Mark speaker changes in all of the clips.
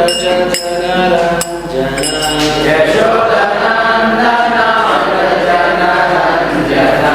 Speaker 1: व्रज जनरञ्जन
Speaker 2: यशोदनन्दन व्रज जनरञ्जन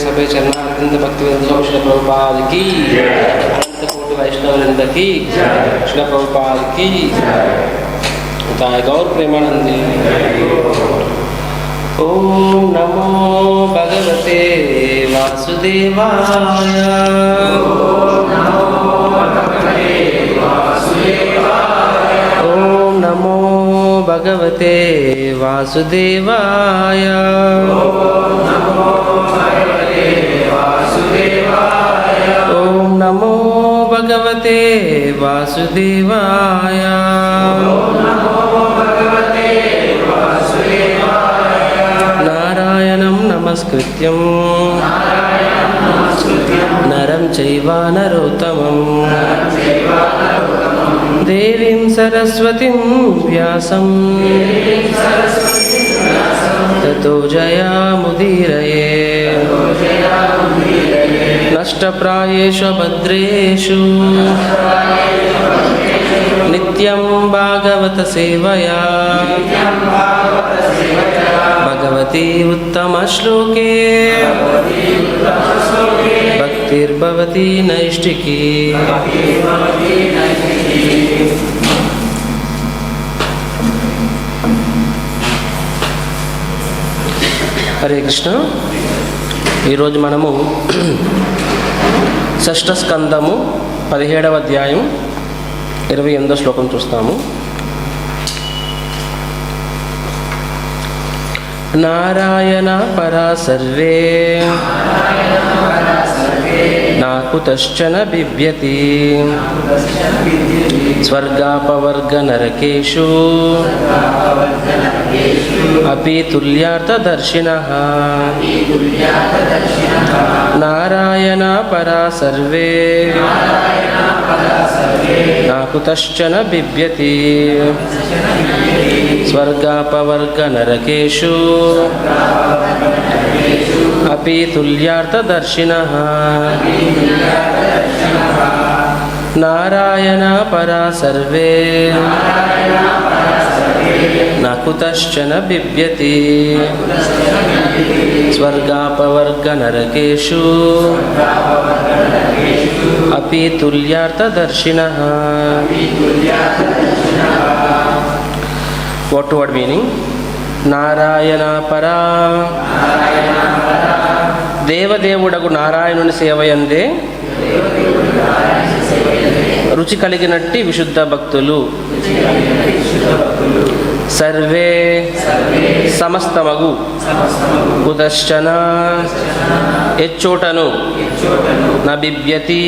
Speaker 1: सभे चरणारविंद भक्तिवेदांत स्वामी श्री प्रभुपाद की अनंत कोटि वैष्णववृंद की श्री प्रभुपाद की ताय गौर प्रेमानंदी। ओम नमो भगवते वासुदेवाय। ओम नमो भगवते वासुदेवाय। ओम नमो भगवते वासुदेवाय। नारायणं नमस्कृत्यं नरं चैव नरोत्तमं देवीं सरस्वतीं व्यासं ततो जयामुदीरये। नष्टप्रायेषु भद्रेषु नित्यं भागवत सेवया भगवती उत्तमश्लोके भक्तिर्भवति नैष्टिकी। हरे कृष्ण। ఈరోజు మనము షష్ఠ స్కందము 17వ అధ్యాయం 28వ శ్లోకం చూస్తాము. నారాయణ పరా సర్వే నాకుతశ్చన బిభ్యతి స్వర్గాపవర్గ నరకేషు అపి తుల్యార్థదర్శినః. నారాయణ పరా సర్వే నాకుతశ్చన బిభ్యతి స్వర్గాపవర్గ నరకేషు అపి తుల్యార్థదర్శినః. నారాయణ పరా సర్వే నకుతశ్చన బిభ్యతి స్వర్గాపవర్గ నరకేషు అపి తుల్యార్థదర్శినః. What word meaning? నారాయణ పరా దేవదేవుడగు నారాయణుని సేవయందే రుచి కలిగినట్టి విశుద్ధ భక్తులు. సర్వే సమస్తమగు కుతశ్చన ఎచ్చోటను నబిభ్యతి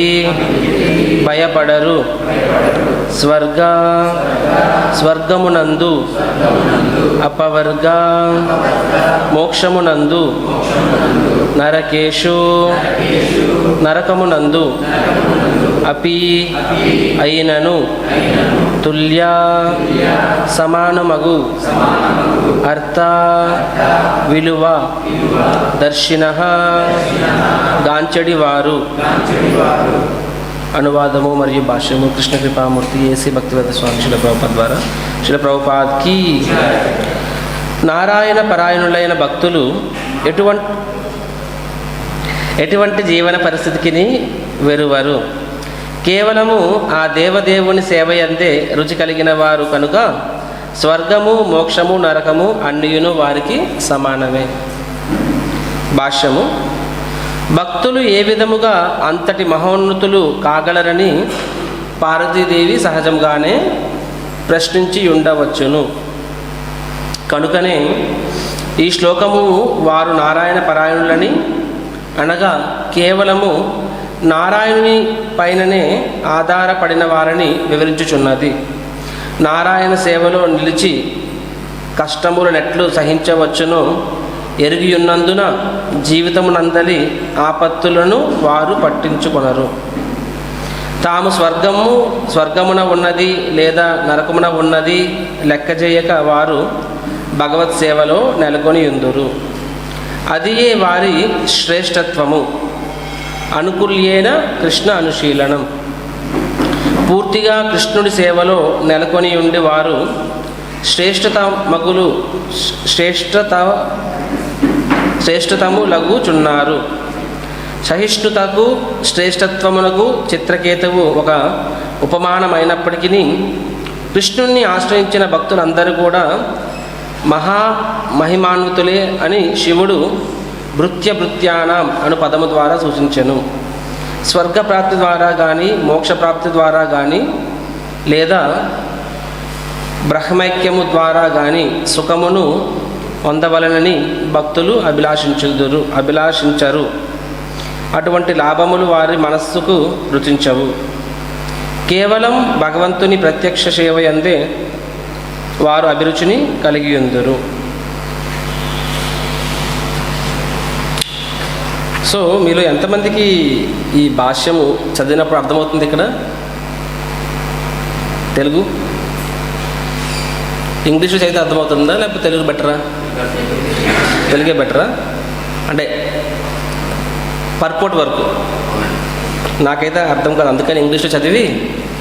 Speaker 1: భయపడరు స్వర్గ స్వర్గమునందు అపవర్గ మోక్షమునందు నరకేషు నరకమునందు అపి అయినను తుల్య సమానమగు అర్థ విలువ దర్శినః గాంచడివారు. అనువాదము మరియు భాష్యము కృష్ణ కృపామూర్తి ఏసీ భక్తివేద స్వామి శిల ప్రభుపాద్ ద్వారా. శిల ప్రభుపాద్కి. నారాయణ పరాయణులైన భక్తులు ఎటువంటి జీవన పరిస్థితికి వెరువరు. కేవలము ఆ దేవదేవుని సేవయందే రుచి కలిగిన వారు కనుక స్వర్గము మోక్షము నరకము అన్నియును వారికి సమానమే. భాష్యము. భక్తులు ఏ విధముగా అంతటి మహోన్నతులు కాగలరని పార్వతీదేవి సహజంగానే ప్రశ్నించి ఉండవచ్చును. కనుకనే ఈ శ్లోకము వారు నారాయణ పరాయణులని అనగా కేవలము నారాయణుని పైననే ఆధారపడిన వారిని వివరించుచున్నది. నారాయణ సేవలో నిలిచి కష్టములనెట్లు సహించవచ్చునో ఎరిగియున్నందున జీవితమునందలి ఆపత్తులను వారు పట్టించుకొనరు. తాము స్వర్గమున ఉన్నది లేదా నరకమున ఉన్నది లెక్కజేయక వారు భగవత్ సేవలో నెలకొని ఉందురు. అదియే వారి శ్రేష్టత్వము. అనుకూల్యేన కృష్ణ అనుశీలనం. పూర్తిగా కృష్ణుడి సేవలో నెలకొని ఉండి వారు శ్రేష్టతము లగుచున్నారు. సహిష్ణుతకు శ్రేష్టత్వమునకు చిత్రకేతువు ఒక ఉపమానమైనప్పటికీ కృష్ణుణ్ణి ఆశ్రయించిన భక్తులందరూ కూడా మహిమాన్వితులే అని శివుడు భృత్యానాం అను పదము ద్వారా సూచించెను. స్వర్గప్రాప్తి ద్వారా కానీ మోక్షప్రాప్తి ద్వారా కానీ లేదా బ్రహ్మైక్యము ద్వారా కానీ సుఖమును పొందవలనని భక్తులు అభిలాషించరు. అటువంటి లాభములు వారి మనస్సుకు రుచించవు. కేవలం భగవంతుని ప్రత్యక్ష సేవ యందే వారు అభిరుచిని కలిగి ఉందురు. సో మీలో ఎంతమందికి ఈ భాష్యము చదివినప్పుడు అర్థమవుతుంది? ఇక్కడ తెలుగు ఇంగ్లీషు చదివితే అర్థమవుతుందా లేకపోతే తెలుగు బెటరా? తెలుగే బెటరా? అంటే పర్పోర్ట్ వరకు నాకైతే అర్థం కాదు, అందుకని ఇంగ్లీష్లో చదివి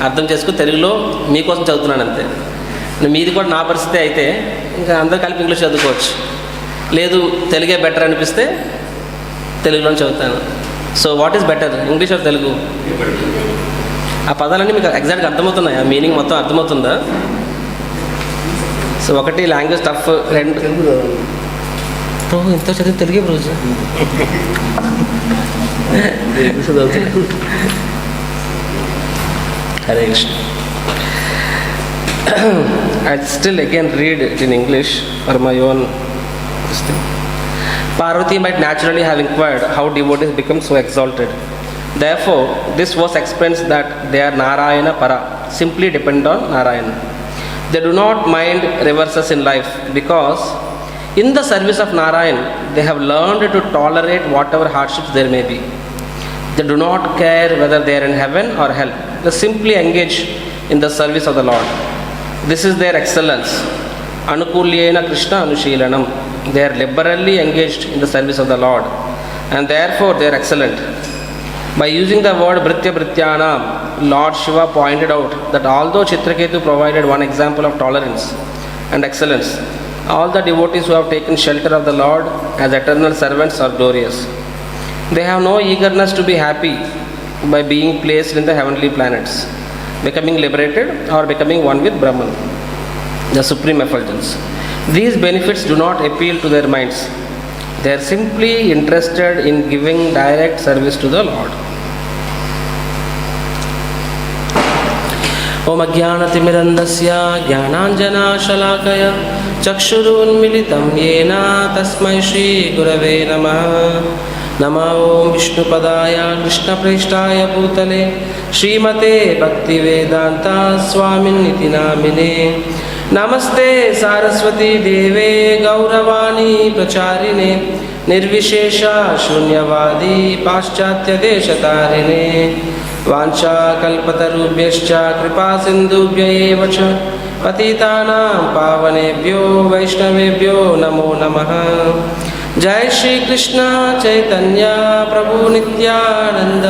Speaker 1: అర్థం చేసుకుని తెలుగులో మీకోసం చదువుతున్నాను అంతే. మీది కూడా నా పరిస్థితి అయితే ఇంకా అందరూ కలిపి ఇంగ్లీష్ చదువుకోవచ్చు. లేదు తెలుగే బెటర్ అనిపిస్తే తెలుగులోనే చదువుతాను. So what is better, English are Telugu? ఆ పదాలన్నీ మీకు ఎగ్జాక్ట్గా అర్థమవుతున్నాయి? ఆ మీనింగ్ మొత్తం అర్థమవుతుందా? సో ఒకటి లాంగ్వేజ్ టఫ్, రెండు ప్రభు ఇంత చదివి తెలుగే రోజు Hare Krishna. I still again read it in English for my own thing. Parvati might naturally have inquired how devotees become so exalted. Therefore, this verse explains that they are Narayana Para, simply depend on Narayana. They do not mind reverses in life because in the service of Narayan, they have learned to tolerate whatever hardships there may be. They do not care whether they are in heaven or hell. They simply engage in the service of the Lord. This is their excellence. Anukulyena Krishna Anushilanam. They are liberally engaged in the service of the Lord and therefore they are excellent. By using the word Bhrityanam, Lord Shiva pointed out that although Chitraketu provided one example of tolerance and excellence, all the devotees who have taken shelter of the Lord as eternal servants are glorious. They have no eagerness to be happy by being placed in the heavenly planets, becoming liberated or becoming one with Brahman, the supreme effulgence. These benefits do not appeal to their minds. They are simply interested in giving direct service to the Lord. Om Ajnanatimidandasya Jnananjanashalakaya Chakshurunmilitam Yena Tasmai Shri Gurave Namaha नमः ओं विष्णुपदाय कृष्णप्रेष्ठाय भूतले श्रीमते भक्तिवेदान्ता स्वामिन्निति नामिने नमस्ते सारस्वती देवे गौरवाणी प्रचारिणे निर्विशेष शून्यवादी पाश्चात्यदेशतारिणे वाञ्छाकल्पतरुभ्यश्च कृपासिन्धुभ्य एव च पतितानां पावनेभ्यो वैष्णवेभ्यो नमो नमः। जय श्री कृष्ण चैतन्य प्रभु नित्यानंद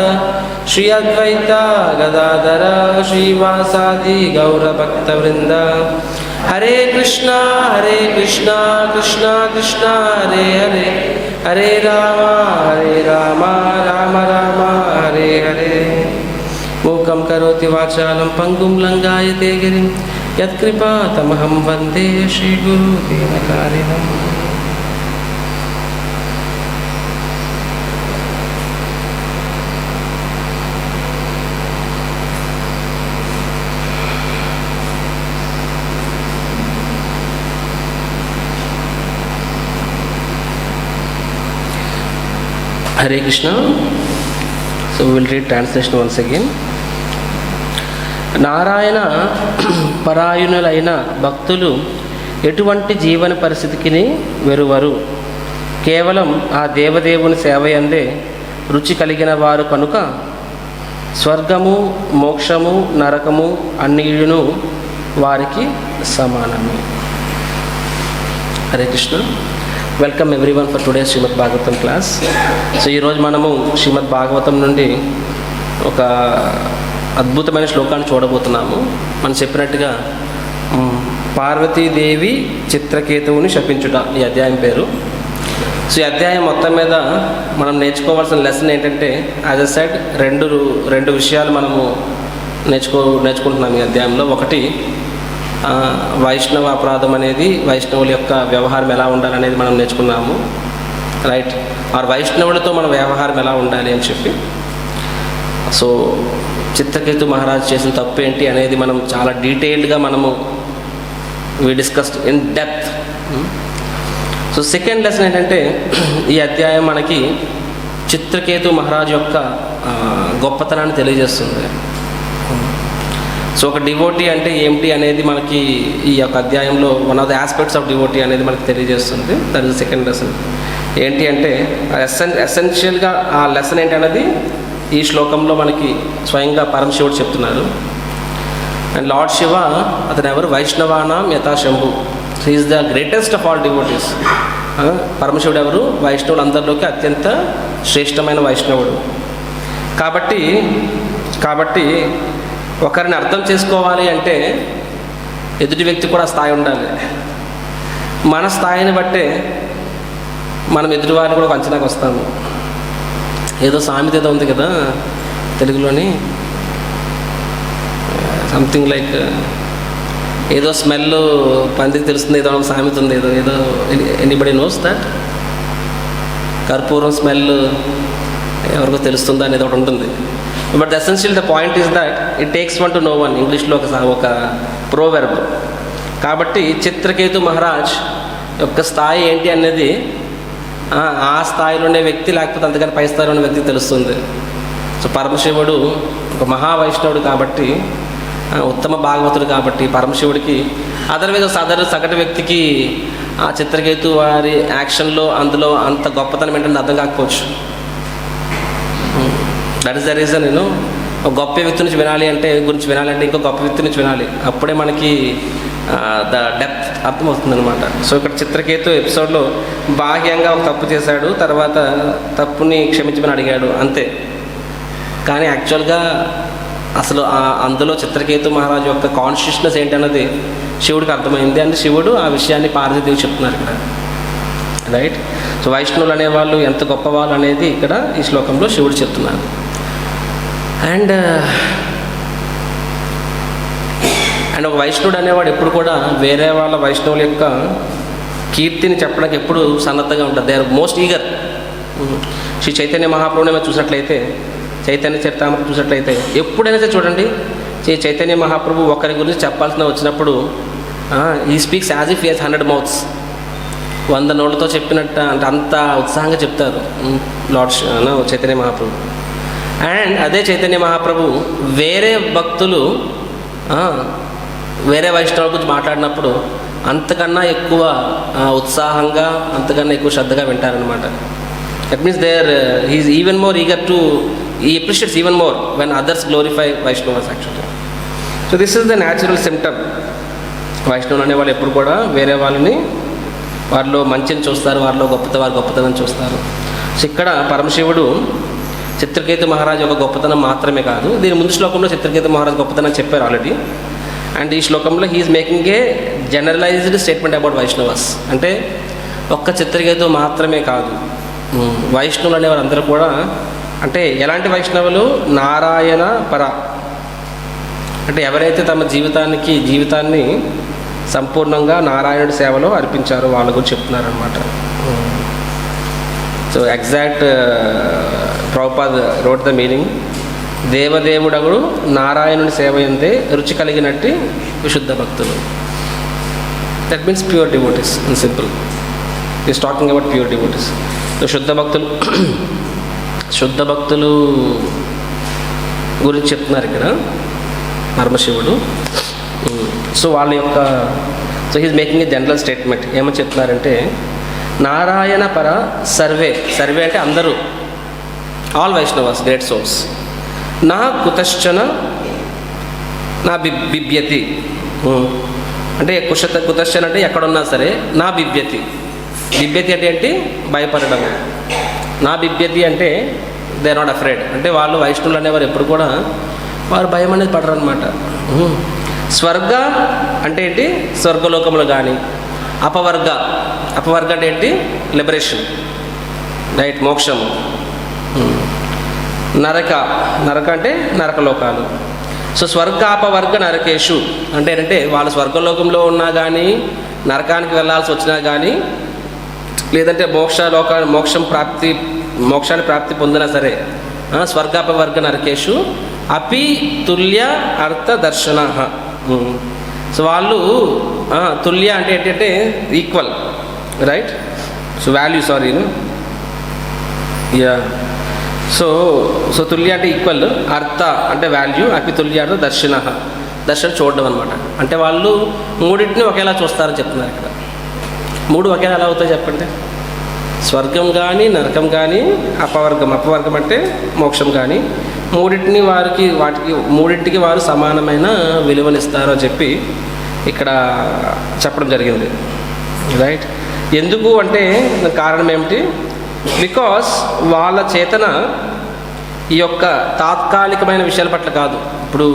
Speaker 1: श्री अद्वैता गदाधर श्रीवासादि गौरभक्तवृंद। हरे कृष्णा कृष्णा कृष्णा हरे हरे, हरे राम राम राम हरे हरे। मूकं करोति वाचालं पंगुं लंघायते गिरिं यत्कृपातमहं वन्दे श्रीगुरुदीनकारिणम्। Hare Krishna. So we will read translation once again. Narayana పరాయణులైన భక్తులు ఎటువంటి జీవన పరిస్థితికి వెరువరు. కేవలం ఆ దేవదేవుని సేవయందే రుచి కలిగిన వారు కనుక స్వర్గము మోక్షము నరకము అన్నియును వారికి సమానమే. Hare Krishna. Welcome everyone for today Srimad Bhagavatam class. So ఈరోజు మనము శ్రీమద్ భాగవతం నుండి ఒక అద్భుతమైన శ్లోకాన్ని చూడబోతున్నాము. మనం చెప్పినట్టుగా పార్వతీదేవి చిత్రకేతువుని శపించుట ఈ అధ్యాయం పేరు. సో ఈ అధ్యాయం మొత్తం మీద మనం నేర్చుకోవాల్సిన లెసన్ ఏంటంటే, యాజ్ ఎ సెడ్ రెండు విషయాలు మనము నేర్చుకుంటున్నాం ఈ అధ్యాయంలో. ఒకటి వైష్ణవ అపరాధం అనేది, వైష్ణవుల యొక్క వ్యవహారం ఎలా ఉండాలనేది మనం నేర్చుకున్నాము, రైట్. ఆర్ వైష్ణవులతో మన వ్యవహారం ఎలా ఉండాలి అని చెప్పి. సో చిత్రకేతు మహారాజ్ చేసిన తప్పు ఏంటి అనేది మనం చాలా డీటెయిల్డ్గా మనము discussed in depth. So second lesson ఏంటంటే, ఈ అధ్యాయం మనకి చిత్రకేతు మహారాజ్ యొక్క గొప్పతనాన్ని తెలియజేస్తుంది. సో ఒక డివోటీ అంటే ఏమిటి అనేది మనకి ఈ యొక్క అధ్యాయంలో one of the aspects of devotee అనేది మనకి తెలియజేస్తుంది. That is second lesson. ఏంటి అంటే ఎసెన్షియల్గా ఆ లెసన్ ఏంటి అనేది ఈ శ్లోకంలో మనకి స్వయంగా పరమశివుడు చెప్తున్నారు. అండ్ లార్డ్ శివ అతను ఎవరు? వైష్ణవానాం యథాశంభు. He is the greatest of all devotees. పరమశివుడు ఎవరు? వైష్ణవుడు అందరిలోకి అత్యంత శ్రేష్టమైన వైష్ణవుడు. కాబట్టి ఒకరిని అర్థం చేసుకోవాలి అంటే ఎదుటి వ్యక్తి కూడా స్థాయి ఉండాలి. మన స్థాయిని బట్టే మనం ఎదుటి వారిని కూడా ఒక అంచనాకు వస్తాము. ఏదో సామెత ఏదో ఉంది కదా తెలుగులోని, సంథింగ్ లైక్ ఏదో స్మెల్ పందికి తెలుస్తుంది, ఏదో సామెత ఉంది. ఏదో ఎనీబడి నోస్ దట్ కర్పూరం స్మెల్ ఎవరికో తెలుస్తుందా అనేది ఒకటి ఉంటుంది. But the essential the point is that it takes one to know one. ఇంగ్లీష్లో ఒక ప్రోవెర్బ్. కాబట్టి చిత్రకేతు మహారాజ్ యొక్క స్థాయి ఏంటి అనేది ఆ స్థాయిలో ఉండే వ్యక్తి, లేకపోతే అంతకన్నా పై స్థాయిలో ఉన్న వ్యక్తికి తెలుస్తుంది. సో పరమశివుడు ఒక మహావైష్ణవుడు కాబట్టి, ఉత్తమ భాగవతుడు కాబట్టి పరమశివుడికి అదర్వైజ్ సగటు వ్యక్తికి ఆ చిత్రకేతు వారి యాక్షన్లో అందులో అంత గొప్పతనం ఏంటంటే అర్థం కాకపోవచ్చు. That is the reason. నేను ఒక గొప్ప వ్యక్తి నుంచి గురించి వినాలంటే ఇంకో గొప్ప వ్యక్తి నుంచి వినాలి. అప్పుడే మనకి ద డెప్త్ అర్థమవుతుంది అనమాట. సో ఇక్కడ చిత్రకేతు ఎపిసోడ్లో బాహ్యంగా ఒక తప్పు చేశాడు, తర్వాత తప్పుని క్షమించమని అడిగాడు అంతే. కానీ యాక్చువల్గా అసలు అందులో చిత్రకేతు మహారాజు యొక్క కాన్షియస్నెస్ ఏంటన్నది శివుడికి అర్థమైంది. అండ్ శివుడు ఆ విషయాన్ని పార్వతీదేవి చెప్తున్నారు ఇక్కడ, రైట్. సో వైష్ణవులు అనేవాళ్ళు ఎంత గొప్పవాళ్ళు అనేది ఇక్కడ ఈ శ్లోకంలో శివుడు చెప్తున్నారు. అండ్ ఒక వైష్ణవుడు అనేవాడు ఎప్పుడు కూడా వేరే వాళ్ళ వైష్ణవుల యొక్క కీర్తిని చెప్పడానికి ఎప్పుడు సన్నద్ధంగా ఉంటుంది. They are most eager. Shri Chaitanya మహాప్రభుని చూసినట్లయితే, చైతన్య చరితామృతం చూసినట్లయితే ఎప్పుడైనా సరే చూడండి, శ్రీ చైతన్య మహాప్రభు ఒకరి గురించి చెప్పాల్సిన వచ్చినప్పుడు ఈ speaks as if he he's 100 mouths. 100 నోట్లతో చెప్పినట్టు అంటే అంత ఉత్సాహంగా చెప్తారు చైతన్య మహాప్రభు. అండ్ అదే చైతన్య మహాప్రభు వేరే భక్తులు వేరే వైష్ణవుల గురించి మాట్లాడినప్పుడు అంతకన్నా ఎక్కువ ఉత్సాహంగా, అంతకన్నా ఎక్కువ శ్రద్ధగా వింటారనమాట. That means he is even more eager to appreciates even more when others glorify Vaishnavas actually. So this is the natural symptom. వైష్ణవులు అనే వాళ్ళు ఎప్పుడు కూడా వేరే వాళ్ళని వారిలో మంచిని చూస్తారు, వారి గొప్పతనం చూస్తారు. సో ఇక్కడ పరమశివుడు చిత్రకేతు మహారాజు యొక్క గొప్పతనం మాత్రమే కాదు, దీని ముందు శ్లోకంలో చిత్రకేతు మహారాజు గొప్పతనం చెప్పారు ఆల్రెడీ. అండ్ ఈ శ్లోకంలో he's making a generalized statement about Vaishnavas. అంటే ఒక్క చిత్రకేతు మాత్రమే కాదు, వైష్ణవులు అనేవారు అందరూ కూడా, అంటే ఎలాంటి వైష్ణవులు? నారాయణ పర, అంటే ఎవరైతే తమ జీవితాన్ని సంపూర్ణంగా నారాయణుడి సేవలో అర్పించారో వాళ్ళ గురించి చెప్తున్నారనమాట. So exact Prabhupad wrote the meaning, దేవదేవుడగుడు నారాయణుని సేవ ఎందే రుచి కలిగినట్టు విశుద్ధ భక్తులు. That means pure devotees in simple. Is talking about pure devotees. So శుద్ధ భక్తులు గురించి చెప్తున్నారు ఇక్కడ పరమశివుడు. సో వాళ్ళ యొక్క he's making a general statement. ఏమని చెప్తున్నారంటే, నారాయణ పర సర్వే అంటే అందరూ, ఆల్ వైష్ణవాస్ గ్రేట్ సోల్స్, నా కుతశ్చన నా బిభ్యతి, అంటే కుతశ్చన అంటే ఎక్కడున్నా సరే, నా బిభ్యతి అంటే ఏంటి? భయపడడం. నా బిభ్యతి అంటే దే ఆర్ నాట్ అఫ్రేడ్, అంటే వాళ్ళు వైష్ణవులు అనేవారు ఎప్పుడు కూడా వారు భయం అనేది పడరు అనమాట. స్వర్గ అంటే ఏంటి? స్వర్గలోకంలో కానీ, అపవర్గ అంటే ఏంటి? లిబరేషన్, రైట్, మోక్షము. నరక అంటే నరకలోకాలు. సో స్వర్గాపవర్గ నరకేషు అంటే ఏంటంటే వాళ్ళు స్వర్గలోకంలో ఉన్నా కానీ, నరకానికి వెళ్ళాల్సి వచ్చినా కానీ, లేదంటే మోక్షాన్ని ప్రాప్తి పొందినా సరే, స్వర్గాపవర్గ నరకేషు అపి తుల్య అర్థ దర్శన. సో వాళ్ళు తుల్య అంటే ఏంటంటే equal, right. So value, sorry, yeah. So తుల్య అంటే ఈక్వల్, అర్థ అంటే వాల్యూ, అపి తుల్య అర్థ దర్శనం చూడడం అనమాట. అంటే వాళ్ళు మూడింటిని ఒకేలా చూస్తారని చెప్తున్నారు ఇక్కడ. మూడు ఒకేలా ఎలా అవుతాయి చెప్పండి? స్వర్గం కానీ, నరకం కానీ, అపవర్గం అంటే మోక్షం కానీ, మూడింటికి వారు సమానమైన విలువనిస్తారు అని చెప్పి ఇక్కడ చెప్పడం జరిగింది, రైట్. ఎందుకు అంటే కారణం ఏమిటి? బికాస్ వాళ్ళ చేతన ఈ యొక్క తాత్కాలికమైన విషయాల పట్ల కాదు. ఇప్పుడు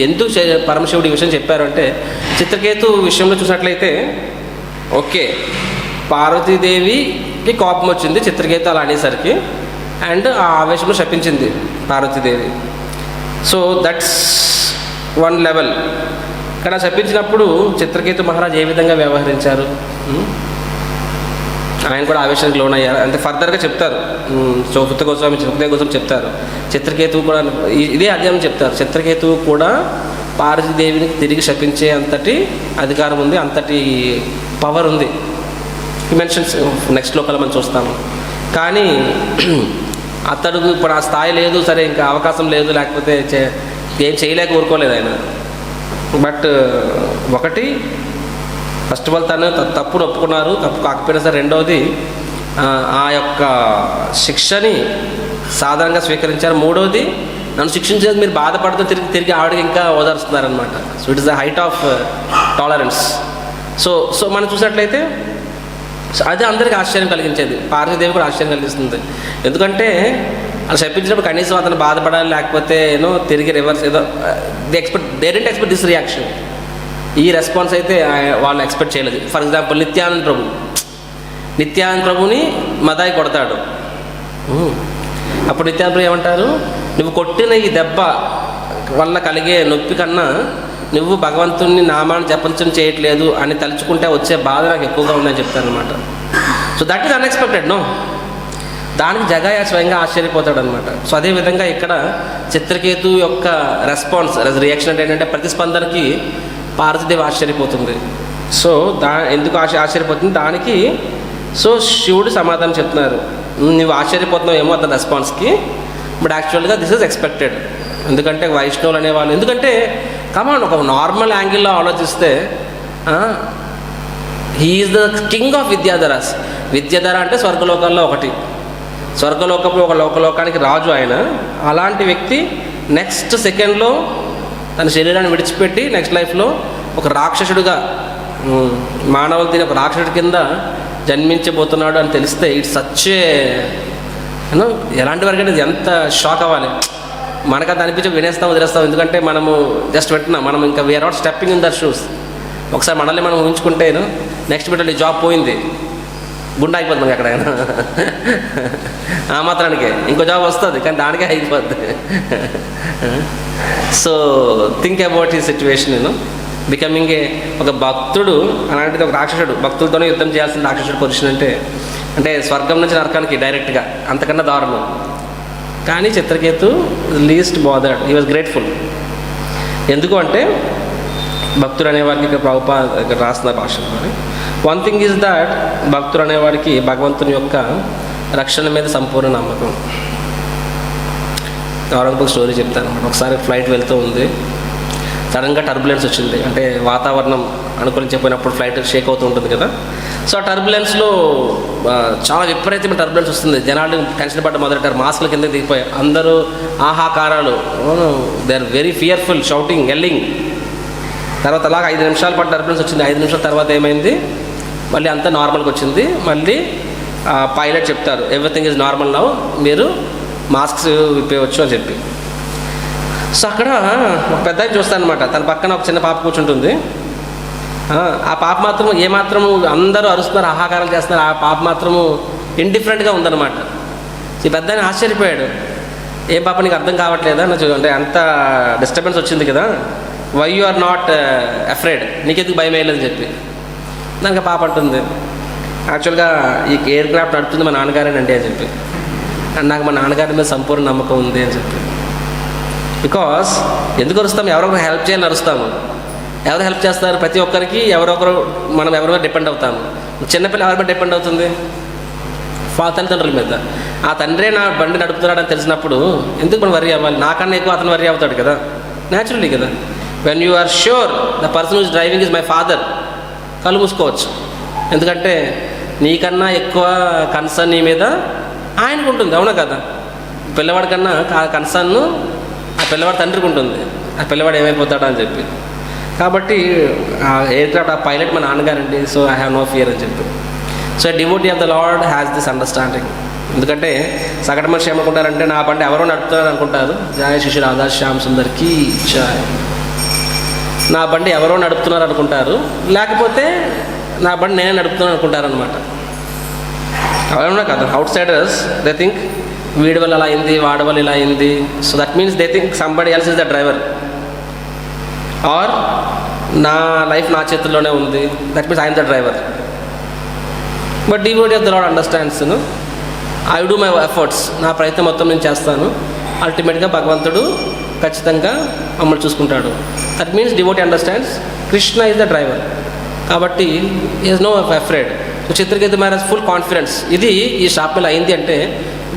Speaker 1: ఎందుకు పరమశివుడు ఈ విషయం చెప్పారు అంటే, చిత్రకేతు విషయంలో చూసినట్లయితే, ఓకే, పార్వతీదేవికి కోపం వచ్చింది చిత్రకేతు అలా అనేసరికి, అండ్ ఆ ఆవేశంలో శపించింది Parvati Devi. So that's one level. ఇక్కడ శపించినప్పుడు చిత్రకేతు మహారాజ్ ఏ విధంగా వ్యవహరించారు? ఆయన కూడా ఆవేశానికి లోనయ్యారు అంటే ఫర్దర్గా చెప్తారు. సుఖదేవ గోస్వామి చెప్తారు, చిత్రకేతువు కూడా ఇదే అధ్యాయం చెప్తారు, చిత్రకేతువు కూడా పార్వతీదేవిని తిరిగి శపించే అంతటి అధికారం ఉంది, అంతటి పవర్ ఉంది. మెన్షన్స్ నెక్స్ట్ లోకల్ మనం చూస్తాము. కానీ అతడు ఇప్పుడు ఆ స్థాయి లేదు, సరే ఇంకా అవకాశం లేదు, లేకపోతే ఏం చేయలేక ఊరుకోలేదు ఆయన. బట్ ఒకటి, ఫస్ట్ ఆఫ్ ఆల్ తను తప్పును ఒప్పుకున్నారు, తప్పు కాకపోయినా సరే. రెండవది, ఆ యొక్క శిక్షని సాధారణంగా స్వీకరించారు. మూడవది, నన్ను శిక్షించేది మీరు బాధపడుతూ తిరిగి ఆవిడకి ఇంకా ఓదారుస్తున్నారనమాట. So it is the height of tolerance. So మనం చూసినట్లయితే అది అందరికీ ఆశ్చర్యం కలిగించేది, పార్వతీదేవి కూడా ఆశ్చర్యం కలిగిస్తుంది. ఎందుకంటే అలా చెప్పించినప్పుడు కనీసం అతను బాధపడాలి, లేకపోతే తిరిగి reverse they didn't expect this reaction. ఈ రెస్పాన్స్ అయితే వాళ్ళు ఎక్స్పెక్ట్ చేయలేదు. ఫర్ ఎగ్జాంపుల్ నిత్యానంద ప్రభుని మదాయి కొడతాడు. అప్పుడు నిత్యానంద ప్రభు ఏమంటారు, నువ్వు కొట్టిన ఈ దెబ్బ వల్ల కలిగే నొప్పి కన్నా నువ్వు భగవంతుని నామాన్ని జపించడం చేయట్లేదు అని తలుచుకుంటే వచ్చే బాధ నాకు ఎక్కువగా ఉందని చెప్తారనమాట. So that is unexpected. దానికి జగయ్య స్వయంగా ఆశ్చర్యపోతాడు అనమాట. సో అదేవిధంగా ఇక్కడ చిత్రకేతు యొక్క రియాక్షన్ అంటే ఏంటంటే, ప్రతిస్పందనకి పార్వతీదేవి ఆశ్చర్యపోతుంది. సో ఎందుకు ఆశ్చర్యపోతుంది? దానికి సో శివుడు సమాధానం చెప్తున్నారు, నువ్వు ఆశ్చర్యపోతున్నావు ఏమో అతని రెస్పాన్స్కి, బట్ యాక్చువల్గా దిస్ ఇస్ ఎక్స్పెక్టెడ్. ఎందుకంటే వైష్ణవులు అనేవాళ్ళు, ఎందుకంటే కమాండ్ ఒక నార్మల్ యాంగిల్లో ఆలోచిస్తే హీఈస్ ద కింగ్ ఆఫ్ విద్యాధరాస్. విద్యాధర అంటే స్వర్గలోకాల్లో ఒకటి, స్వర్గలోకంలో ఒక లోకానికి రాజు ఆయన. అలాంటి వ్యక్తి నెక్స్ట్ సెకండ్లో తన శరీరాన్ని విడిచిపెట్టి నెక్స్ట్ లైఫ్లో ఒక రాక్షసుడిగా, మానవులు తిని ఒక రాక్షసుడి కింద జన్మించబోతున్నాడు అని తెలిస్తే ఇట్స్ సచ్చే ఎలాంటి వరకు అనేది ఎంత షాక్ అవ్వాలి. మనకు అది అనిపించి వినేస్తాం, వదిలేస్తాం. ఎందుకంటే మనము జస్ట్ వింటున్నాం, మనం ఇంకా we are not stepping in their shoes. ఒకసారి మనల్ని మనం ఊహించుకుంటేను నెక్స్ట్ బిడ్డలు ఈ జాబ్ పోయింది, గుండె అయిపోతుంది మనకి ఎక్కడైనా. ఆ మాత్రానికే ఇంకో జాబ్ వస్తుంది, కానీ దానికే అయిపోద్ది. సో థింక్ అబౌట్ ఈ సిచ్యువేషన్. బికమింగ్ ఒక భక్తుడు అలాంటిది ఒక రాక్షసుడు, భక్తులతోనే యుద్ధం చేయాల్సిన రాక్షసుడు పొజిషన్ అంటే స్వర్గం నుంచి నరకానికి డైరెక్ట్గా, అంతకన్నా దారుణం. కానీ Chitraketu least bothered, he was grateful. ఎందుకు అంటే భక్తుడు అనేవాడికి ఇక్కడ ప్రభుపాద రాసిన భాషలో వన్ థింగ్ ఈజ్ దాట్ భక్తుడు అనేవాడికి భగవంతుని యొక్క రక్షణ మీద సంపూర్ణ నమ్మకం. ఔరంగజేబు స్టోరీ చెప్తాను. ఒకసారి ఫ్లైట్ వెళ్తూ ఉంది, సడన్గా టర్బులెన్స్ వచ్చింది. అంటే వాతావరణం అనుకూలించకపోయినప్పుడు ఫ్లైట్ షేక్ అవుతూ ఉంటుంది కదా. సో ఆ టర్బులెన్స్లో చాలా విపరీతమైన టర్బులెన్స్ వస్తుంది. జనాలు టెన్షన్ పడ్డ మొదలెట్టారు, మాస్కుల కింద దిగిపోయారు, అందరూ ఆహాకారాలు, they are very fearful, shouting, yelling. తర్వాత అలాగ 5 నిమిషాల పాటు టర్బులెన్స్ వచ్చింది. 5 నిమిషాల తర్వాత ఏమైంది, మళ్ళీ అంతా నార్మల్గా వచ్చింది. మళ్ళీ పైలట్ చెప్తారు, ఎవ్రీథింగ్ ఈజ్ నార్మల్ నౌ, మీరు మాస్క్స్ విప్పేయవచ్చు అని చెప్పి. సో అక్కడ ఒక పెద్ద చూస్తాను అనమాట, తన పక్కన ఒక చిన్న పాప కూర్చుంటుంది. ఆ పాప మాత్రము ఏమాత్రము అందరూ అరుస్తున్నారు, ఆహాకారాలు చేస్తున్నారు, ఆ పాప మాత్రము ఇండిఫరెంట్గా ఉందన్నమాట. ఈ పెద్ద ఆయన ఆశ్చర్యపోయాడు, ఏం పాప నీకు అర్థం కావట్లేదా, అంటే అంత డిస్టర్బెన్స్ వచ్చింది కదా, why you are not afraid, నీకెందుకు భయం వేయలేదని చెప్పి. దానికి పాప అంటుంది, యాక్చువల్గా ఈ ఎయిర్ క్రాఫ్ట్ నడుపుతుంది మా నాన్నగారేనండి అని చెప్పి. అండ్ నాకు మా నాన్నగారి మీద సంపూర్ణ నమ్మకం ఉంది అని చెప్పి. బికాస్ ఎందుకు అరుస్తాము, ఎవరొకరు హెల్ప్ చేయాలని అరుస్తాము. ఎవరు హెల్ప్ చేస్తారు, ప్రతి ఒక్కరికి ఎవరొకరు, మనం ఎవరి మీద డిపెండ్ అవుతాము. చిన్నపిల్ల ఎవరి మీద డిపెండ్ అవుతుంది, తల్లిదండ్రుల మీద. ఆ తండ్రే నా బండి నడుపుతున్నాడని తెలిసినప్పుడు ఎందుకు మనం వరీ అవ్వాలి, నాకన్నా ఎక్కువ అతను వరీ అవుతాడు కదా, న్యాచురలీ కదా. When you are sure the person who's driving is my father, కళ్ళు మూసుకోవచ్చు. ఎందుకంటే నీకన్నా ఎక్కువ కన్సర్న్ నీ మీద ఆయనకు ఉంటుంది, అవునా కదా. పిల్లవాడి కన్నా కన్సర్న్ ఆ పిల్లవాడి తండ్రికి ఉంటుంది, ఆ పిల్లవాడు ఏమైపోతాడా అని చెప్పి. కాబట్టి ఆ ఎయిర్ క్రాఫ్ట్ ఆ పైలట్ మా నాన్నగారండి, so I have no fear అని చెప్పి. So devotee of the Lord has this understanding. ఎందుకంటే సగటు మనిషి ఏమనుకుంటారంటే నా బండి ఎవరో నడుపుతారు అనుకుంటారు. జయ శిశు రాధా శ్యామ్ సుందర్కి జయ. నా బండి ఎవరో నడుపుతున్నారు అనుకుంటారు, లేకపోతే నా బండి నేనే నడుపుతున్నాను అనుకుంటారు అనమాట. అవునా కదా. అవుట్ సైడర్స్ దే థింక్ వీడి వల్ల అలా అయింది, వాడి వల్ల ఇలా అయింది. So that means they think somebody else is the driver, or నా లైఫ్ నా చేతుల్లోనే ఉంది, that means I'm the driver. But devotee of the lord understands, I do my efforts, నా ప్రయత్నం మొత్తం నేను చేస్తాను, అల్టిమేట్గా భగవంతుడు ఖచ్చితంగా మమ్మల్ని చూసుకుంటాడు. That means devotee understands Krishna is the driver. కాబట్టి is no afraid. So Chitraketu marriage full confidence. ఇది ఈ షాప్లో అయింది అంటే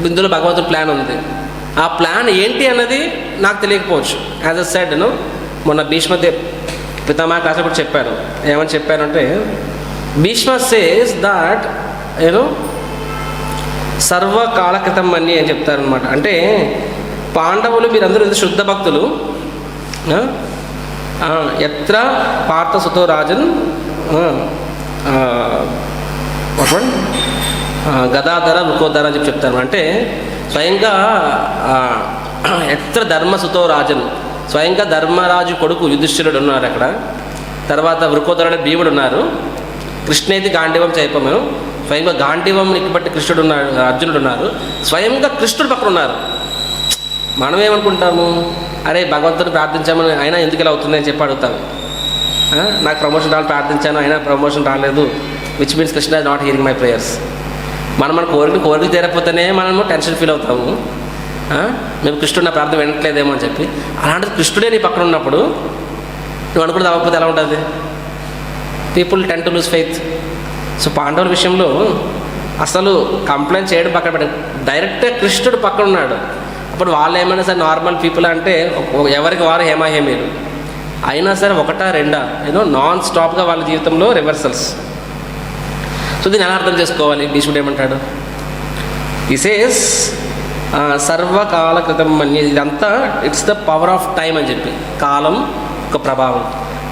Speaker 1: ఇందులో భగవంతుడి ప్లాన్ ఉంది. ఆ ప్లాన్ ఏంటి అన్నది నాకు తెలియకపోవచ్చు. యాజ్ అ సెడ్ మొన్న భీష్మ పితామహ క్లాస్ కూడా చెప్పాను. ఏమని చెప్పానంటే భీష్మ సేస్ దాట్ సర్వకాలకృతం అని చెప్తారనమాట. అంటే పాండవులు మీరందరూ ఇంత శుద్ధ భక్తులు, ఎత్ర పార్థ సుతో రాజన్ గదాధర వృకోధర అని చెప్పి చెప్తారు. అంటే స్వయంగా ఎత్ర ధర్మసుతో రాజన్, స్వయంగా ధర్మరాజు కొడుకు యుధిష్ఠిరుడు ఉన్నారు అక్కడ. తర్వాత వృకోధరుడు భీముడు ఉన్నారు. కృష్ణేది గాంధీవం చేయపము, స్వయంగా గాంధీవం నిక్కబట్టి కృష్ణుడు ఉన్నారు, అర్జునుడు ఉన్నారు. స్వయంగా కృష్ణుడు పక్కన ఉన్నారు. మనం ఏమనుకుంటాము, అరే భగవంతుని ప్రార్థించామని అయినా ఎందుకు ఇలా అవుతుంది అని చెప్పి అడుగుతాము. నాకు ప్రమోషన్ రావాలి ప్రార్థించాను అయినా ప్రమోషన్ రాలేదు, which means Krishna is not hearing my prayers. మన కోరిక తీరకపోతేనే మనము టెన్షన్ ఫీల్ అవుతాము. మేము కృష్ణుడు నా ప్రార్థన వినట్లేదేమో అని చెప్పి. అలాంటిది కృష్ణుడే నీ పక్కన ఉన్నప్పుడు నువ్వు అనుకున్నది అవ్వకపోతే ఎలా ఉంటుంది? People ten to lose faith. So పాండవుల విషయంలో అసలు కంప్లైంట్ చేయడం పక్కన పెట్టండి, డైరెక్ట్గా కృష్ణుడు పక్కన ఉన్నాడు. అప్పుడు వాళ్ళు ఏమైనా సరే నార్మల్ పీపుల్ అంటే ఎవరికి వారు హేమాహేమీలు, అయినా సరే ఒకటా రెండా నాన్ స్టాప్గా వాళ్ళ జీవితంలో రివర్సల్స్. సో దీన్ని ఎలా అర్థం చేసుకోవాలి? భీష్ముడు ఏమంటాడు? ఇసేస్ సర్వకాల కృతం మన్య, ఇదంతా it's the power of time అని చెప్పి. కాలం ఒక ప్రభావం.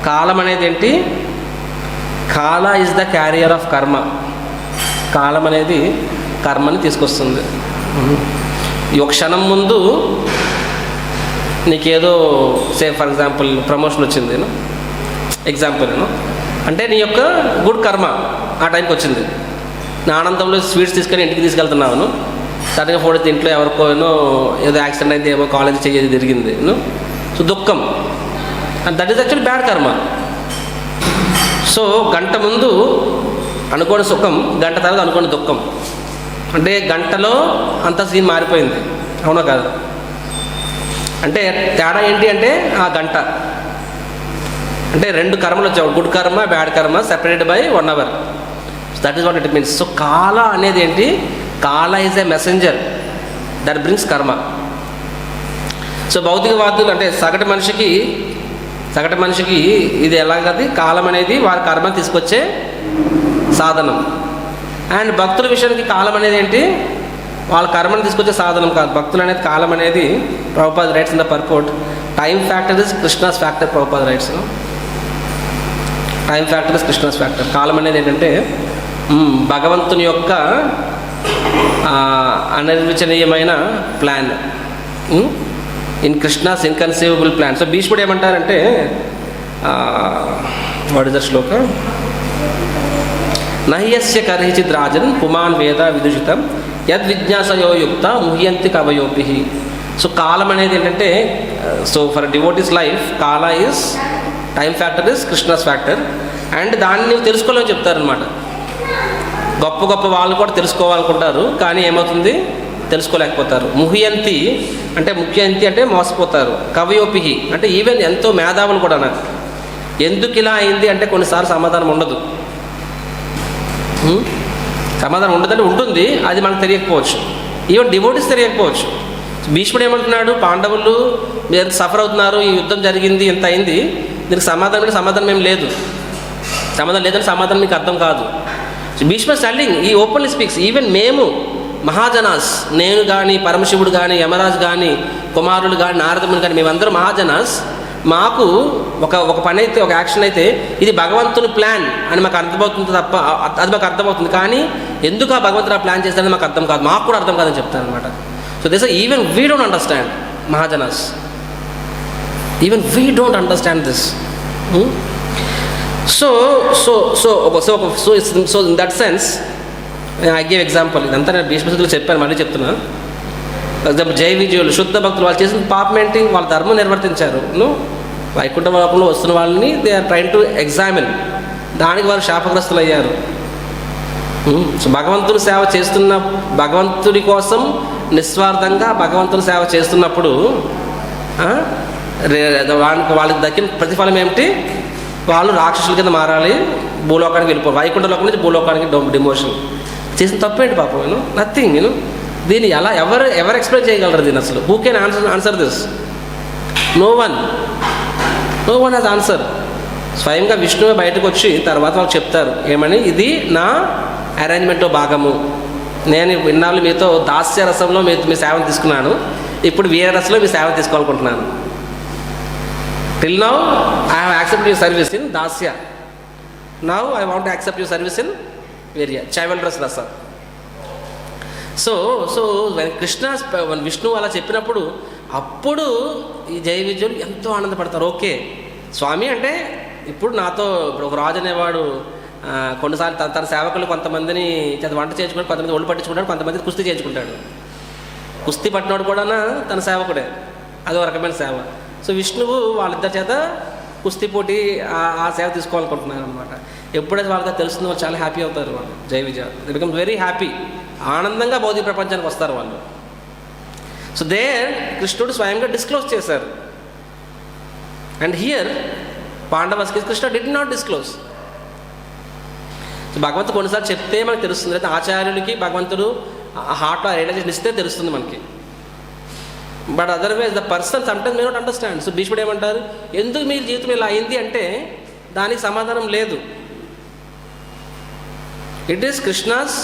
Speaker 1: కాలం అనేది ఏంటి? కాల ఈజ్ ద క్యారియర్ ఆఫ్ కర్మ. కాలం అనేది కర్మని తీసుకొస్తుంది. ఈ ఒక క్షణం ముందు నీకేదో ఫర్ ఎగ్జాంపుల్ ప్రమోషన్ వచ్చింది, ఎగ్జాంపుల్ అంటే నీ యొక్క గుడ్ కర్మ ఆ టైంకి వచ్చింది. నా ఆనందంలో స్వీట్స్ తీసుకొని ఇంటికి తీసుకెళ్తున్నాను, సడన్గా ఫోటో ఇంట్లో ఎవరికో ఏదో యాక్సిడెంట్ అయితే ఏమో కాలేజ్ చేయేది జరిగింది. సో దుఃఖం, and that is actually bad కర్మ. సో గంట ముందు అనుకోని సుఖం, గంట తర్వాత అనుకోని దుఃఖం. అంటే గంటలో అంత సీన్ మారిపోయింది, అవునా కాదు? అంటే తేడా ఏంటి అంటే ఆ గంట. అంటే రెండు కర్మలు వచ్చావు, గుడ్ కర్మ బ్యాడ్ కర్మ separated by 1 hour. That is what it means. So కాల అనేది ఏంటి? కాల is a messenger that brings కర్మ. సో భౌతికవాదులు అంటే సగటు మనిషికి ఇది ఎలాగది? కాలం అనేది వారి కర్మను తీసుకొచ్చే సాధనం. అండ్ భక్తుల విషయానికి కాలం అనేది ఏంటి? వాళ్ళ కర్మను తీసుకొచ్చే సాధనం కాదు. భక్తులు అనేది కాలం అనేది Prabhupada writes in the purport, time factor is Krishna's factor. Prabhupada writes time factor is Krishna's factor. కాలం అనేది ఏంటంటే భగవంతుని యొక్క అనిర్వచనీయమైన plan, in Krishna's inconceivable plan. So భీష్ముడు ఏమంటారంటే, వాట్ ఇస్ ద శ్లోక? నహ్యస్య కర్హిచిద్ రాజన్ పుమాన్ వేద విదుషితం యద్విజ్ఞాసయో యుక్త ముహ్యంతి కవయోపి. సో కాలం అనేది ఏంటంటే, సో ఫర్ డివోటీస్ లైఫ్ కాల is time factor is Krishna's factor. And దాన్ని నువ్వు తెలుసుకోవాలని చెప్తారనమాట. గొప్ప గొప్ప వాళ్ళు కూడా తెలుసుకోవాలనుకుంటారు, కానీ ఏమవుతుంది? తెలుసుకోలేకపోతారు. ముహ్యంతి అంటే ముఖ్యంతి అంటే మోసపోతారు. కవయోపిహి అంటే ఈవెన్ ఎంతో మేధావులు కూడా నాకు ఎందుకు ఇలా అయింది అంటే కొన్నిసార్లు సమాధానం ఉండదు. సమాధానం ఉండదంటే ఉంటుంది, అది మనకు తెలియకపోవచ్చు. ఈవెన్ డివోటీస్ తెలియకపోవచ్చు. భీష్ముడు ఏమంటున్నాడు? పాండవులు మీరు ఎంత సఫర్ అవుతున్నారు, ఈ యుద్ధం జరిగింది, ఎంత అయింది, దీనికి సమాధానం ఏం లేదు. సమాధానం లేదంటే సమాధానం మీకు అర్థం కాదు. భీష్మ సెల్లింగ్ ఈ ఓపెన్లీ స్పీక్స్. ఈవెన్ మేము మహాజనాస్, నేను కానీ పరమశివుడు కానీ యమరాజు కానీ కుమారులు కానీ నారదముని కానీ మేమందరం మహాజనాస్. మాకు ఒక పని అయితే, ఒక యాక్షన్ అయితే ఇది భగవంతుని ప్లాన్ అని మాకు అర్థమవుతుంది తప్ప, అది మాకు అర్థమవుతుంది, కానీ ఎందుకు ఆ భగవంతుడు ఆ ప్లాన్ చేస్తారని మాకు అర్థం కాదు, మాకు కూడా అర్థం కాదని చెప్తాను అనమాట. So this even we don't understand mahajanas, even we don't understand this. So in that sense I give example. ఇదంతా నేను భీష్మసులు చెప్పాను, మళ్ళీ చెప్తున్నా. ఫర్ ఎగ్జాంపుల్ జై విజయులు శుద్ధ భక్తులు, వాళ్ళు చేసిన పాపం ఏంటి? వాళ్ళ ధర్మం నిర్వర్తించారు. వైకుంఠ లోకంలో వస్తున్న వాళ్ళని they are train to examine, దానికి వారు శాపగ్రస్తులు అయ్యారు. సో భగవంతుని సేవ చేస్తున్న, భగవంతుడి కోసం నిస్వార్థంగా భగవంతుని సేవ చేస్తున్నప్పుడు వాళ్ళకి దక్కిన ప్రతిఫలం ఏమిటి? వాళ్ళు రాక్షసుల కింద మారాలి, భూలోకానికి వెళ్ళిపోవాలి, వైకుంఠ లోకం నుంచి భూలోకానికి డిమోషన్. చేసిన తప్పేంటి పాపం? నథింగ్. దీన్ని ఎలా ఎవరు ఎక్స్ప్లెయిన్ చేయగలరు దీన్ని అసలు? Who can answer this? No one has answer. స్వయంగా విష్ణువే బయటకు వచ్చి తర్వాత వాళ్ళు చెప్తారు ఏమని, ఇది నా అరేంజ్మెంట్లో భాగము, నేను ఇన్నాళ్ళు మీతో దాస్య రసంలో మీ సేవను తీసుకున్నాను, ఇప్పుడు వీరరసంలో మీ సేవ తీసుకోవాలనుకుంటున్నాను. Till now I have accepted your service in dasya, now I want to accept your service in virya, chivalrous రస. సో విష్ణువు అలా చెప్పినప్పుడు అప్పుడు ఈ జయ విజయులు ఎంతో ఆనందపడతారు. ఓకే స్వామి అంటే ఇప్పుడు నాతో ఒక రాజు అనేవాడు కొన్నిసార్లు తన సేవకులు కొంతమందిని వంట చేయించుకుంటాడు, కొంతమంది ఒళ్ళు పట్టించుకుంటాడు, కొంతమంది కుస్తీ చేయించుకుంటాడు. కుస్తీ పట్టినోడు కూడా తన సేవకుడే, అదో రకమైన సేవ. సో విష్ణువు వాళ్ళిద్దరి చేత కుస్తీ పోటీ ఆ సేవ తీసుకోవాలనుకుంటున్నారు అనమాట. ఎప్పుడైతే వాళ్ళకి తెలుస్తుందో వాళ్ళు చాలా హ్యాపీ అవుతారు. వాళ్ళు జై విజయ దే బికమ్ వెరీ హ్యాపీ, ఆనందంగా భౌతిక ప్రపంచానికి వస్తారు వాళ్ళు. సో దేర్ కృష్ణుడు స్వయంగా డిస్క్లోజ్ చేశారు. అండ్ హియర్ పాండవస్కి Krishna did not disclose. So భగవంతుడు కొన్నిసార్లు చెప్తే మనకు తెలుస్తుంది, అయితే ఆచార్యులకి భగవంతుడు హార్ట్లో రియలైజేషన్ ఇస్తే తెలుస్తుంది మనకి. But otherwise the person sometimes may not understand. So భీష్ముడు ఏమంటారు, ఎందుకు మీ జీవితం ఇలా అయింది అంటే దానికి సమాధానం లేదు. ఇట్ ఈస్ కృష్ణాస్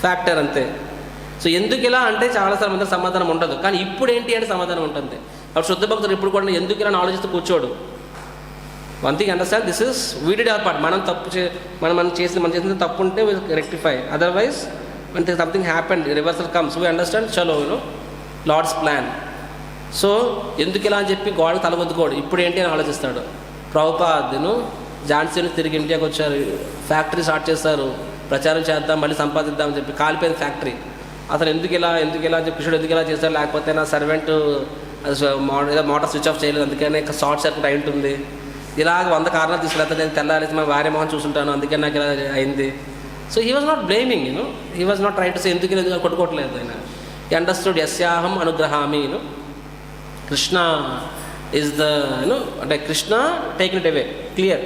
Speaker 1: ఫ్యాక్టర్ అంతే. సో ఎందుకు ఇలా అంటే చాలాసార్లు మంది సమాధానం ఉండదు, కానీ ఇప్పుడు ఏంటి అంటే సమాధానం ఉంటుంది. అప్పుడు శుద్ధ భక్తుడు ఇప్పుడు కూడా ఎందుకు ఇలా ఆలోచిస్తూ కూర్చోడు. One thing understand, this is we did our part. మనం చేసిన తప్పు ఉంటే rectify, otherwise when something happened, reversal comes, we understand, chalo, Lord's plan. So ఎందుకు ఇలా అని చెప్పి గోడకు తలగొద్దుకోడు. ఇప్పుడు ఏంటి అని ఆలోచిస్తాడు. ప్రభుపాదును ఝాన్సీని తిరిగి ఇండియాకి వచ్చారు, ఫ్యాక్టరీ స్టార్ట్ చేస్తారు, ప్రచారం చేద్దాం, మళ్ళీ సంపాదిద్దామని చెప్పి కాలిపోయిన ఫ్యాక్టరీ. అతను ఎందుకు ఇలా అని చెప్పి కృష్ణుడు ఎందుకు ఇలా చేస్తారు, లేకపోతే నా సర్వెంట్ మోటార్ స్విచ్ ఆఫ్ చేయలేదు అందుకనే షార్ట్ సర్క్యూట్ అయి ఉంటుంది, ఇలాగ 100 కారణాలు తీసుకెళ్తా, నేను తెల్లారేసి మా భార్య మొహం చూసుంటాను అందుకని నాకు ఇలా అయింది. So he was not blaming, he was not try to say ఎందుకు కొట్టుకోవట్లేదు ఆయన. he understood యస్యాహం అనుగ్రహామి, కృష్ణ ఈజ్ ద అంటే Krishna taking it away clear.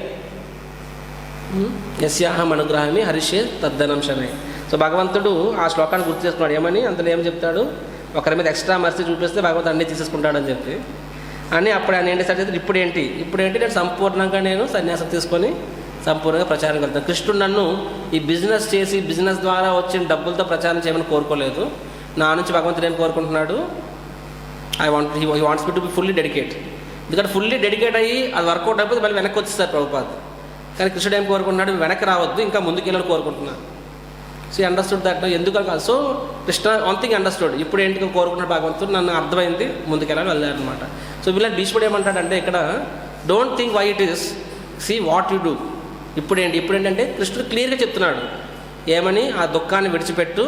Speaker 1: యస్యాహం అనుగ్రహామి హరిషే తద్దనం శమే. సో భగవంతుడు ఆ శ్లోకాన్ని గుర్తు చేసుకున్నాడు. ఏమని అందులో ఏం చెప్తాడు, ఒకరి మీద ఎక్స్ట్రా మర్సీ చూపిస్తే భగవంతుడు అన్నీ తీసేసుకుంటాడని చెప్పి అని. అప్పుడు ఆయన ఏంటి సార్ చెప్తే ఇప్పుడు ఏంటి నేను సంపూర్ణంగా సన్యాసం తీసుకొని సంపూర్ణంగా ప్రచారం వెళ్తాను. కృష్ణుడు నన్ను ఈ బిజినెస్ చేసి బిజినెస్ ద్వారా వచ్చిన డబ్బులతో ప్రచారం చేయమని కోరుకోలేదు. నా నుంచి భగవంతుడు ఏం కోరుకుంటున్నాడు, he wants me to be fully dedicate. ఎందుకంటే ఫుల్లీ డెడికేట్ అయ్యి అది వర్కౌట్ అయిపోతే మళ్ళీ వెనక్కి వచ్చేస్తారు ప్రభుపాద్. కానీ కృష్ణుడు ఏం కోరుకుంటున్నాడు, వెనక్కి రావద్దు, ఇంకా ముందుకు వెళ్ళాలని కోరుకుంటున్నాడు. సో అండర్స్టూడ్ దట్ ఎందుకు కాదు. So Krishna one thing understood, ఇప్పుడు ఏంటి కోరుకుంటున్నాడు భగవంతుడు, నన్ను అర్థమైంది, ముందుకెళ్ళాలని వెళ్ళారనమాట. సో వీళ్ళ భీష్ముడు ఏమంటాడంటే ఇక్కడ, don't think why it is, see what you do. ఇప్పుడు ఏంటంటే కృష్ణుడు క్లియర్గా చెప్తున్నాడు ఏమని, ఆ దుఃఖాన్ని విడిచిపెట్టు,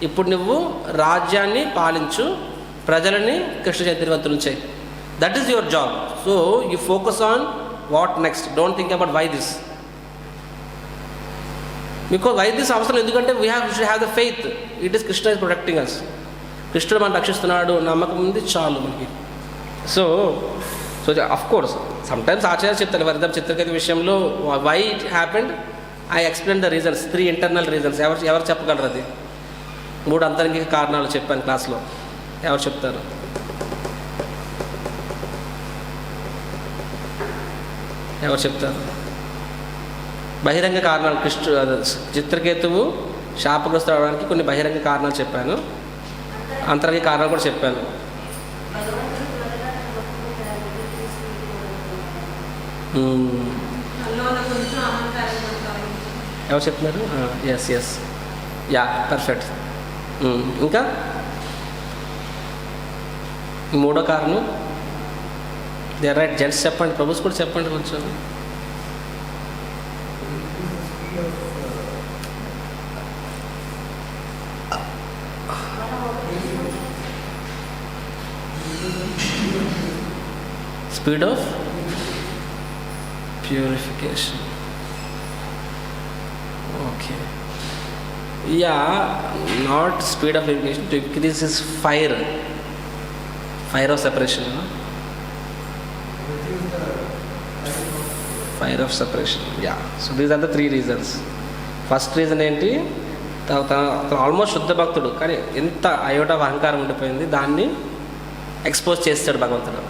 Speaker 1: ఇప్పుడు నువ్వు రాజ్యాన్ని పాలించు, ప్రజలని కృష్ణ చైతన్యవంతులు చేయి, that is your job. So you focus on what next, don't think about why this. Because why this అవసరం, ఎందుకంటే we have the faith, it is Krishna is protecting us. కృష్ణుడు మనం రక్షిస్తున్నాడు, నమ్మకం ఉంది, చాలు మనకి. So of course sometimes Acharya చెప్తారు వరదం చిత్రకథ విషయంలో why it happened, I explain the reasons, 3 internal reasons. ఎవరు చెప్పగలరు అది? 3 అంతరంగిక కారణాలు చెప్పాను క్లాస్లో. ఎవరు చెప్తారు? ఎవరు చెప్తారు? బహిరంగ కారణాలు, చిత్రకేతువు శాపగ్రస్తుడు అవడానికి కొన్ని బహిరంగ కారణాలు చెప్పాను, అంతరంగిక కారణాలు కూడా చెప్పాను. ఎవరు చెప్తున్నారు? Yes yeah perfect. ఇంకా 3వ కారణం, దే ఆర్ రైట్. జెంట్స్ చెప్పండి, ప్రభుస్ కూడా చెప్పండి కొంచెం. Speed of purification. Okay. Yeah, not speed of purification, to increase is fire of separation. Fire of separation. Yeah. So these are the 3 reasons. First reason ఏంటి, తను almost శుద్ధ భక్తుడు, కానీ ఎంత అయోట అహంకారం ఉండిపోయింది, దాన్ని ఎక్స్పోజ్ చేస్తాడు భగవంతుడు.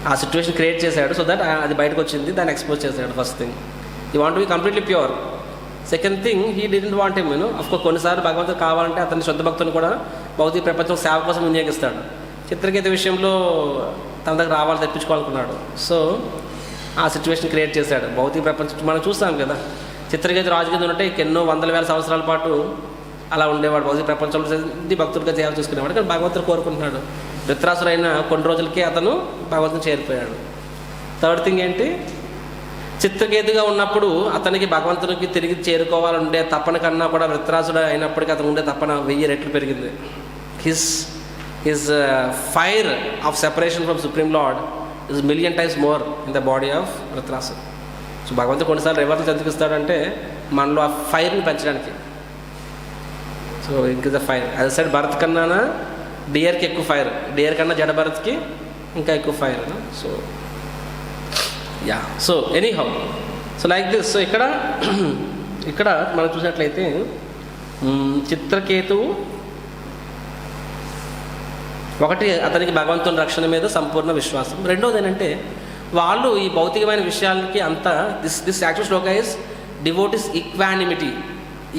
Speaker 1: ఆ సిచ్యువేషన్ క్రియేట్ చేశాడు, సో దట్ అది బయటకు వచ్చింది, దాన్ని ఎక్స్పోజ్ చేశాడు. First thing, he want to be completely pure. Second thing, he didn't want him. Of course కొన్నిసార్లు భగవంతుడు కావాలంటే అతని శుద్ధ భక్తులను కూడా భౌతిక ప్రపంచం సేవ కోసం వినియోగిస్తాడు. చిత్రకేత విషయంలో తన దగ్గర రావాలి, తెప్పించుకోవాలనుకున్నాడు. సో ఆ సిచ్యువేషన్ క్రియేట్ చేశాడు. భౌతిక ప్రపంచం మనం చూస్తాం కదా, చిత్రకేత రాజు కింద ఉంటే ఎన్నో 100,000 సంవత్సరాల పాటు అలా ఉండేవాడు, భౌతిక ప్రపంచంలో భక్తుడిగా సేవ చేసుకునేవాడు. కానీ భగవంతుడు కోరుకుంటున్నాడు, ధృతరాష్ట్రుడైన కొన్ని రోజులకే అతను భగవంతుని చేరిపోయాడు. థర్డ్ థింగ్ ఏంటి, చిత్రకేతుగా ఉన్నప్పుడు అతనికి భగవంతునికి తిరిగి చేరుకోవాలంటే తపన కన్నా కూడా ధృతరాష్ట్రుడు అయినప్పటికీ అతను ఉండే తపన 1000 రెట్లు పెరిగింది. His fire of separation from supreme lord is 1,000,000 times more in the body of Dhritarashtrudu. So భగవంతుడు కొన్నిసార్లు రివర్స్ ఎందుకిస్తాడంటే మనలో ఆ ఫైర్ని పెంచడానికి. సో ఇంక ద ఫైర్ అది సైడ్ భరత్ కన్నా డియర్కి ఎక్కువ ఫైర్, డియర్ కన్నా జడ భరత్కి ఇంకా ఎక్కువ fire. So yeah, so any how, so like this. So ఇక్కడ ఇక్కడ మనం చూసినట్లయితే చిత్రకేతువు ఒకటి అతనికి భగవంతుని రక్షణ మీద సంపూర్ణ విశ్వాసం. రెండోది ఏంటంటే వాళ్ళు ఈ భౌతికమైన విషయాలకి అంతా this actual shloka is devotee's equanimity.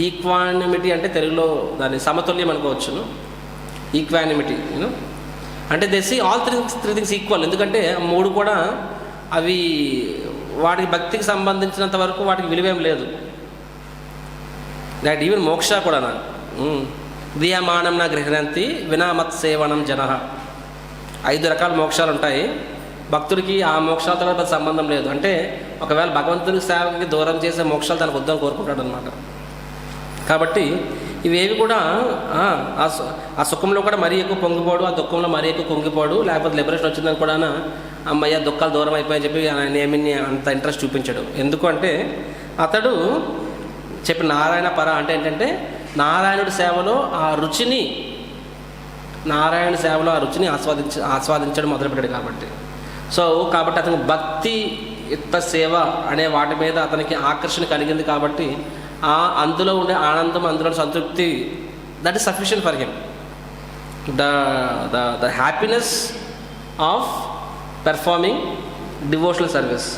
Speaker 1: Equanimity అంటే తెలుగులో దాని సమతుల్యం అనుకోవచ్చును. ఈక్వానిమిటీ యూనో అంటే they see all three things equal. ఎందుకంటే మూడు కూడా అవి వాటికి భక్తికి సంబంధించినంత వరకు వాటికి విలువేం లేదు. దట్ ఈవెన్ మోక్ష కూడా దీయమానం నా గృహ్ణంతి వినా మత్ సేవనం జన. 5 రకాల మోక్షాలు ఉంటాయి. భక్తుడికి ఆ మోక్షాలతో పెద్ద సంబంధం లేదు. అంటే ఒకవేళ భగవంతుని సేవకి దూరం చేసే మోక్షాలు తనకు వద్దని కోరుకుంటాడు అనమాట. కాబట్టి ఇవేవి కూడా ఆ సుఖంలో కూడా మరీ ఎక్కువ పొంగిపోడు, ఆ దుఃఖంలో మరీ ఎక్కువ పొంగిపోడు. లేకపోతే లిబరేషన్ వచ్చిందని కూడా అమ్మయ్య దుఃఖాలు దూరం అయిపోయని చెప్పి ఆయన ఏమీ అంత ఇంట్రెస్ట్ చూపించాడు. ఎందుకు అంటే అతడు చెప్పిన నారాయణ పర అంటే ఏంటంటే నారాయణుడి సేవలో ఆ రుచిని ఆస్వాదించడం మొదలుపెట్టాడు కాబట్టి. కాబట్టి అతనికి భక్తి యుక్త సేవ అనే వాటి మీద అతనికి ఆకర్షణ కలిగింది కాబట్టి అందులో ఉండే ఆనందం, అందులో సంతృప్తి, that is sufficient for him. The happiness of performing devotional service,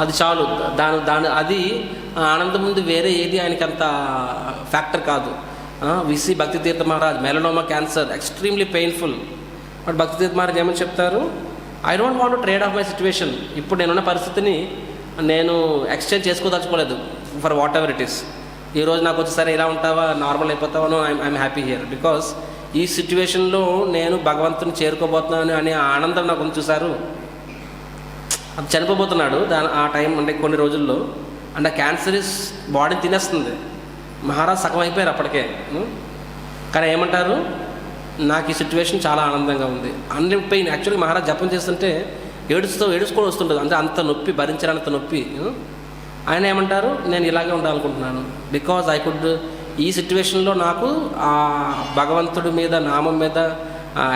Speaker 1: అది చాలు. అది ఆనందం ముందు వేరే ఏది ఆయనకి అంత ఫ్యాక్టర్ కాదు. విసి Bhakti Tirtha Maharaj melanoma cancer extremely painful. But Bhakti Tirtha Maharaj ఏమని చెప్తారు, I don't want to trade off my situation. ఇప్పుడు నేనున్న పరిస్థితిని నేను ఎక్స్చేంజ్ చేసుకోదలుచుకోలేదు for whatever it is. ఈరోజు నాకు వచ్చి సరే ఇలా ఉంటావా, నార్మల్ అయిపోతావా, ఐఎమ్ హ్యాపీ హియర్ బికాస్ ఈ సిచ్యువేషన్లో నేను భగవంతుని చేరుకోబోతున్నాను అనే ఆనందం నాకు చూశారు. అది చనిపోబోతున్నాడు ఆ టైం అంటే కొన్ని రోజుల్లో. అండ్ ఆ క్యాన్సర్ ఇస్ బాడీని తినేస్తుంది. మహారాజ్ సగం అయిపోయారు అప్పటికే. కానీ ఏమంటారు, నాకు ఈ సిచ్యువేషన్ చాలా ఆనందంగా ఉంది. అన్ని పెయిన్ యాక్చువల్గా మహారాజ్ జపం చేస్తుంటే ఏడుచుకొని వస్తుంటుంది. అంటే అంత నొప్పి, భరించడానికి నొప్పి. ఆయన ఏమంటారు, నేను ఇలాగే ఉండాలనుకుంటున్నాను బికాజ్ ఐ కుడ్ ఈ సిచ్యువేషన్లో నాకు ఆ భగవంతుడి మీద, నామం మీద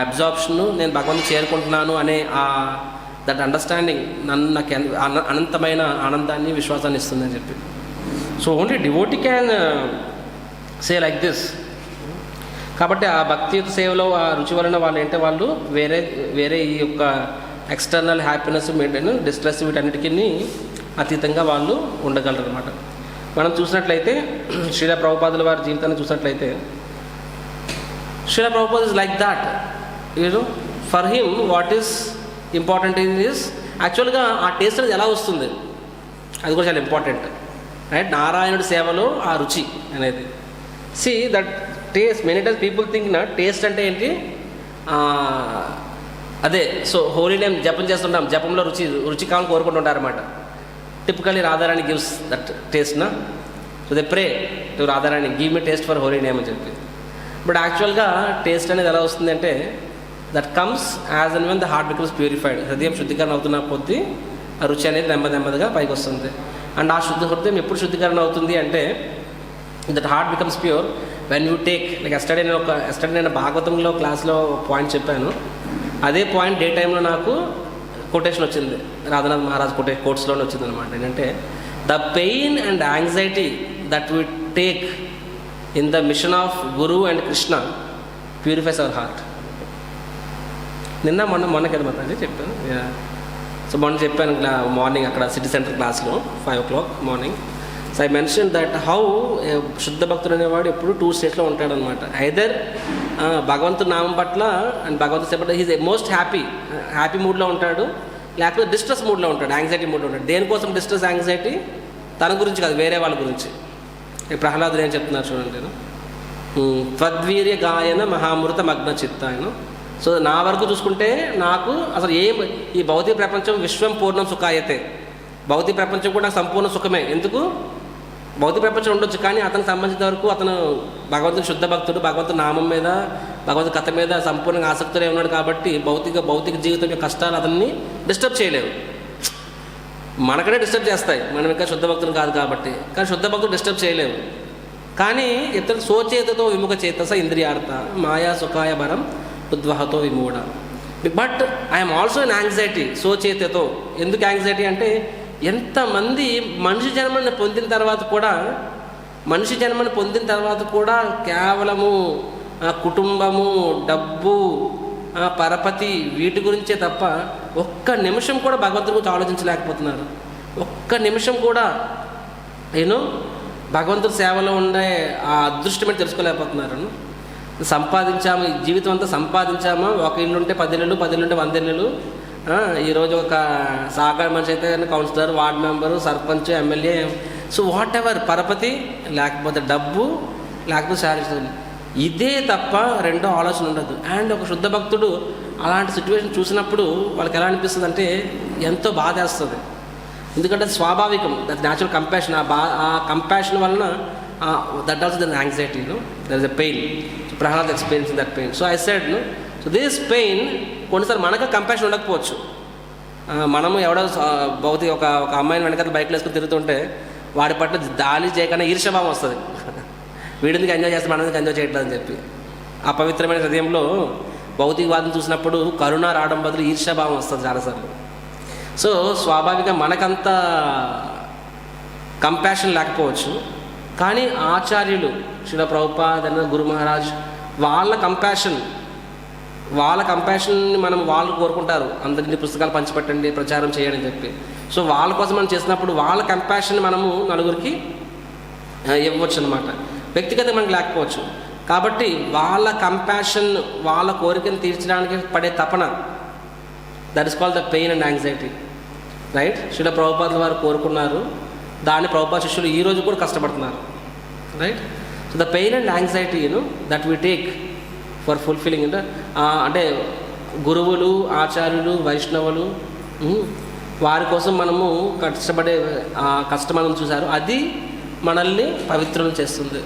Speaker 1: అబ్జార్ప్షను, నేను భగవంతుని చేరుకుంటున్నాను అనే దట్ అండర్స్టాండింగ్ నాకు అనంతమైన ఆనందాన్ని, విశ్వాసాన్ని ఇస్తుందని చెప్పి. So only devotee can say like this. కాబట్టి ఆ భక్తి సేవలో ఆ రుచి వలన వాళ్ళు వేరే ఈ యొక్క ఎక్స్టర్నల్ హ్యాపీనెస్, మెయింటైన్ డిస్ట్రెస్ వీటన్నిటికీ అతీతంగా వాళ్ళు ఉండగలరు అనమాట. మనం చూసినట్లయితే శ్రీల ప్రభుపాదుల వారి జీవితాన్ని చూసినట్లయితే Srila Prabhupad is like that. For him what is important is యాక్చువల్గా ఆ టేస్ట్ అనేది ఎలా వస్తుంది అది కూడా చాలా ఇంపార్టెంట్, రైట్? నారాయణుడి సేవలో ఆ రుచి అనేది. See that taste, many times people think నా టేస్ట్ అంటే ఏంటి, అదే సో హోలీ నేమ్ జపం చేస్తుంటాం, జపంలో రుచి కావాలని కోరుకుంటుంటారన్నమాట. Typically Radharani gives that taste నా. So they pray to Radharani, give me taste for holy name అని చెప్పి. బట్ యాక్చువల్గా టేస్ట్ అనేది ఎలా వస్తుంది అంటే that comes as and when the heart becomes purified. హృదయం శుద్ధీకరణ అవుతున్న కొద్దీ ఆ రుచి అనేది నెమ్మదిగా పైకి వస్తుంది. అండ్ ఆ హృదయం ఎప్పుడు శుద్ధీకరణ అవుతుంది అంటే that heart becomes pure when you take like yesterday నేను భాగవతంలో క్లాస్లో పాయింట్ చెప్పాను. అదే పాయింట్ డే టైంలో నాకు కొటేషన్ వచ్చింది, రాధానాథ్ మహారాజ్ కోట్స్లోనే వచ్చింది అనమాట. ఏంటంటే the pain and anxiety that we take in the machine of Guru and Krishna purifies our heart. మొన్న కదా మాత్రం చెప్పాను. సో మొన్న చెప్పాను మార్నింగ్ అక్కడ సిటీ సెంటర్ క్లాస్లో 5 o'clock morning. So I mention that how శుద్ధ భక్తుడు అనేవాడు ఎప్పుడు 2 స్టేట్స్లో ఉంటాడనమాట. ఐదర్ భగవంతుడి నామం పట్ల అండ్ భగవంతుడి సేవ పట్ల హీజ్ మోస్ట్ హ్యాపీ మూడ్లో ఉంటాడు, లేకపోతే డిస్ట్రెస్ మూడ్లో ఉంటాడు, యాంగ్జైటీ మూడ్లో ఉంటాడు. దేనికోసం డిస్ట్రెస్, యాంగ్జైటీ? తన గురించి కాదు, వేరే వాళ్ళ గురించి. ప్రహ్లాదుడు ఏం చెప్తున్నారు చూడండి, త్వద్వీర్య గాయన మహామృత మగ్న చిత్తాయన. సో నా వరకు చూసుకుంటే నాకు అసలు ఈ భౌతిక ప్రపంచం విశ్వం పూర్ణం సుఖాయతే, భౌతిక ప్రపంచం కూడా సంపూర్ణ సుఖమే. ఎందుకు? భౌతిక ప్రపంచం ఉండొచ్చు, కానీ అతనికి సంబంధించిన వరకు అతను భగవంతుని శుద్ధ భక్తుడు, భగవంతుని నామం మీద, భగవంతుని కథ మీద సంపూర్ణంగా ఆసక్తులే ఉన్నాడు. కాబట్టి భౌతిక జీవితం యొక్క కష్టాలు అతన్ని డిస్టర్బ్ చేయలేవు. మనకనే డిస్టర్బ్ చేస్తాయి, మనం ఇంకా శుద్ధ భక్తులు కాదు కాబట్టి. కానీ శుద్ధ భక్తులు డిస్టర్బ్ చేయలేవు. కానీ ఇతను స్వచేతతో విముఖ చేతస ఇంద్రియార్థ మాయా సుఖాయ భరం ఉద్వహతో విమూఢ. But I'm also in anxiety స్వచేతతో. ఎందుకు యాంగ్జైటీ అంటే ఎంతమంది మనిషి జన్మని పొందిన తర్వాత కూడా కేవలము కుటుంబము, డబ్బు, పరపతి వీటి గురించే తప్ప ఒక్క నిమిషం కూడా భగవంతుడి గురించి ఆలోచించలేకపోతున్నారు. ఒక్క నిమిషం కూడా భగవంతుడి సేవలో ఉండే ఆ అదృష్టమని తెలుసుకోలేకపోతున్నారు. సంపాదించాము, జీవితం అంతా సంపాదించామా, ఒక ఇల్లు ఉంటే 10 ఇళ్ళు, 10 ఇళ్ళు ఉంటే 100 ఇళ్ళు. ఈరోజు ఒక సహకార మనిషి అయితే councillor, ward member, sarpanch, MLA, so whatever, పరపతి లేకపోతే డబ్బు లేకపోతే శారీరక, ఇదే తప్ప రెండో ఆలోచన ఉండదు. అండ్ ఒక శుద్ధ భక్తుడు అలాంటి సిచ్యువేషన్ చూసినప్పుడు వాళ్ళకి ఎలా అనిపిస్తుంది అంటే ఎంతో బాధేస్తుంది. ఎందుకంటే అది స్వాభావికం, దట్ న్యాచురల్ కంపాషన్. ఆ కంపాషన్ వలన that also there anxiety, there is a pain. Prahlad experience that pain. So I said so this pain, కొన్నిసార్లు మనకు కంపాషన్ ఉండకపోవచ్చు. మనము ఎవడో భౌతిక ఒక అమ్మాయిని వెనకాల బైక్లో వేసుకుని తిరుగుతుంటే వాడి పట్ల దాలి చేయకుండా ఈర్ష్యభావం వస్తుంది. వీడిందుకు ఎంజాయ్ చేస్తే మనం ఎందుకు ఎంజాయ్ చేయట్లేదని చెప్పి. ఆ పవిత్రమైన హృదయంలో భౌతికవాదం చూసినప్పుడు కరుణ రావడం బదులు ఈర్ష్యాభావం వస్తుంది చాలాసార్లు. సో స్వాభావికంగా మనకంత కంపాషన్ లేకపోవచ్చు, కానీ ఆచార్యులు శ్రీల ప్రభుపాద్, గురు మహారాజ్, వాళ్ళ కంపాషన్ వాళ్ళు కోరుకుంటారు. అందరినీ పుస్తకాలు పంచిపెట్టండి, ప్రచారం చేయండి అని చెప్పి. సో వాళ్ళ కోసం మనం చేసినప్పుడు వాళ్ళ కంపాషన్ మనము నలుగురికి ఇవ్వచ్చు అనమాట. వ్యక్తిగతంగా మనకు లేకపోవచ్చు. కాబట్టి వాళ్ళ కంపాషన్, వాళ్ళ కోరికను తీర్చడానికి పడే తపన, that is called the pain and anxiety, right? Srila ప్రభుపాదుల వారు కోరుకున్నారు, దాన్ని ప్రభుపాద శిష్యులు ఈరోజు కూడా కష్టపడుతున్నారు, right? So the pain and anxiety that we take for fulfilling, అంటే గురువులు, ఆచార్యులు, వైష్ణవులు, వారి కోసం మనము కష్టపడే కష్టం చూశారు. అది మనల్ని పవిత్రం చేస్తుంది.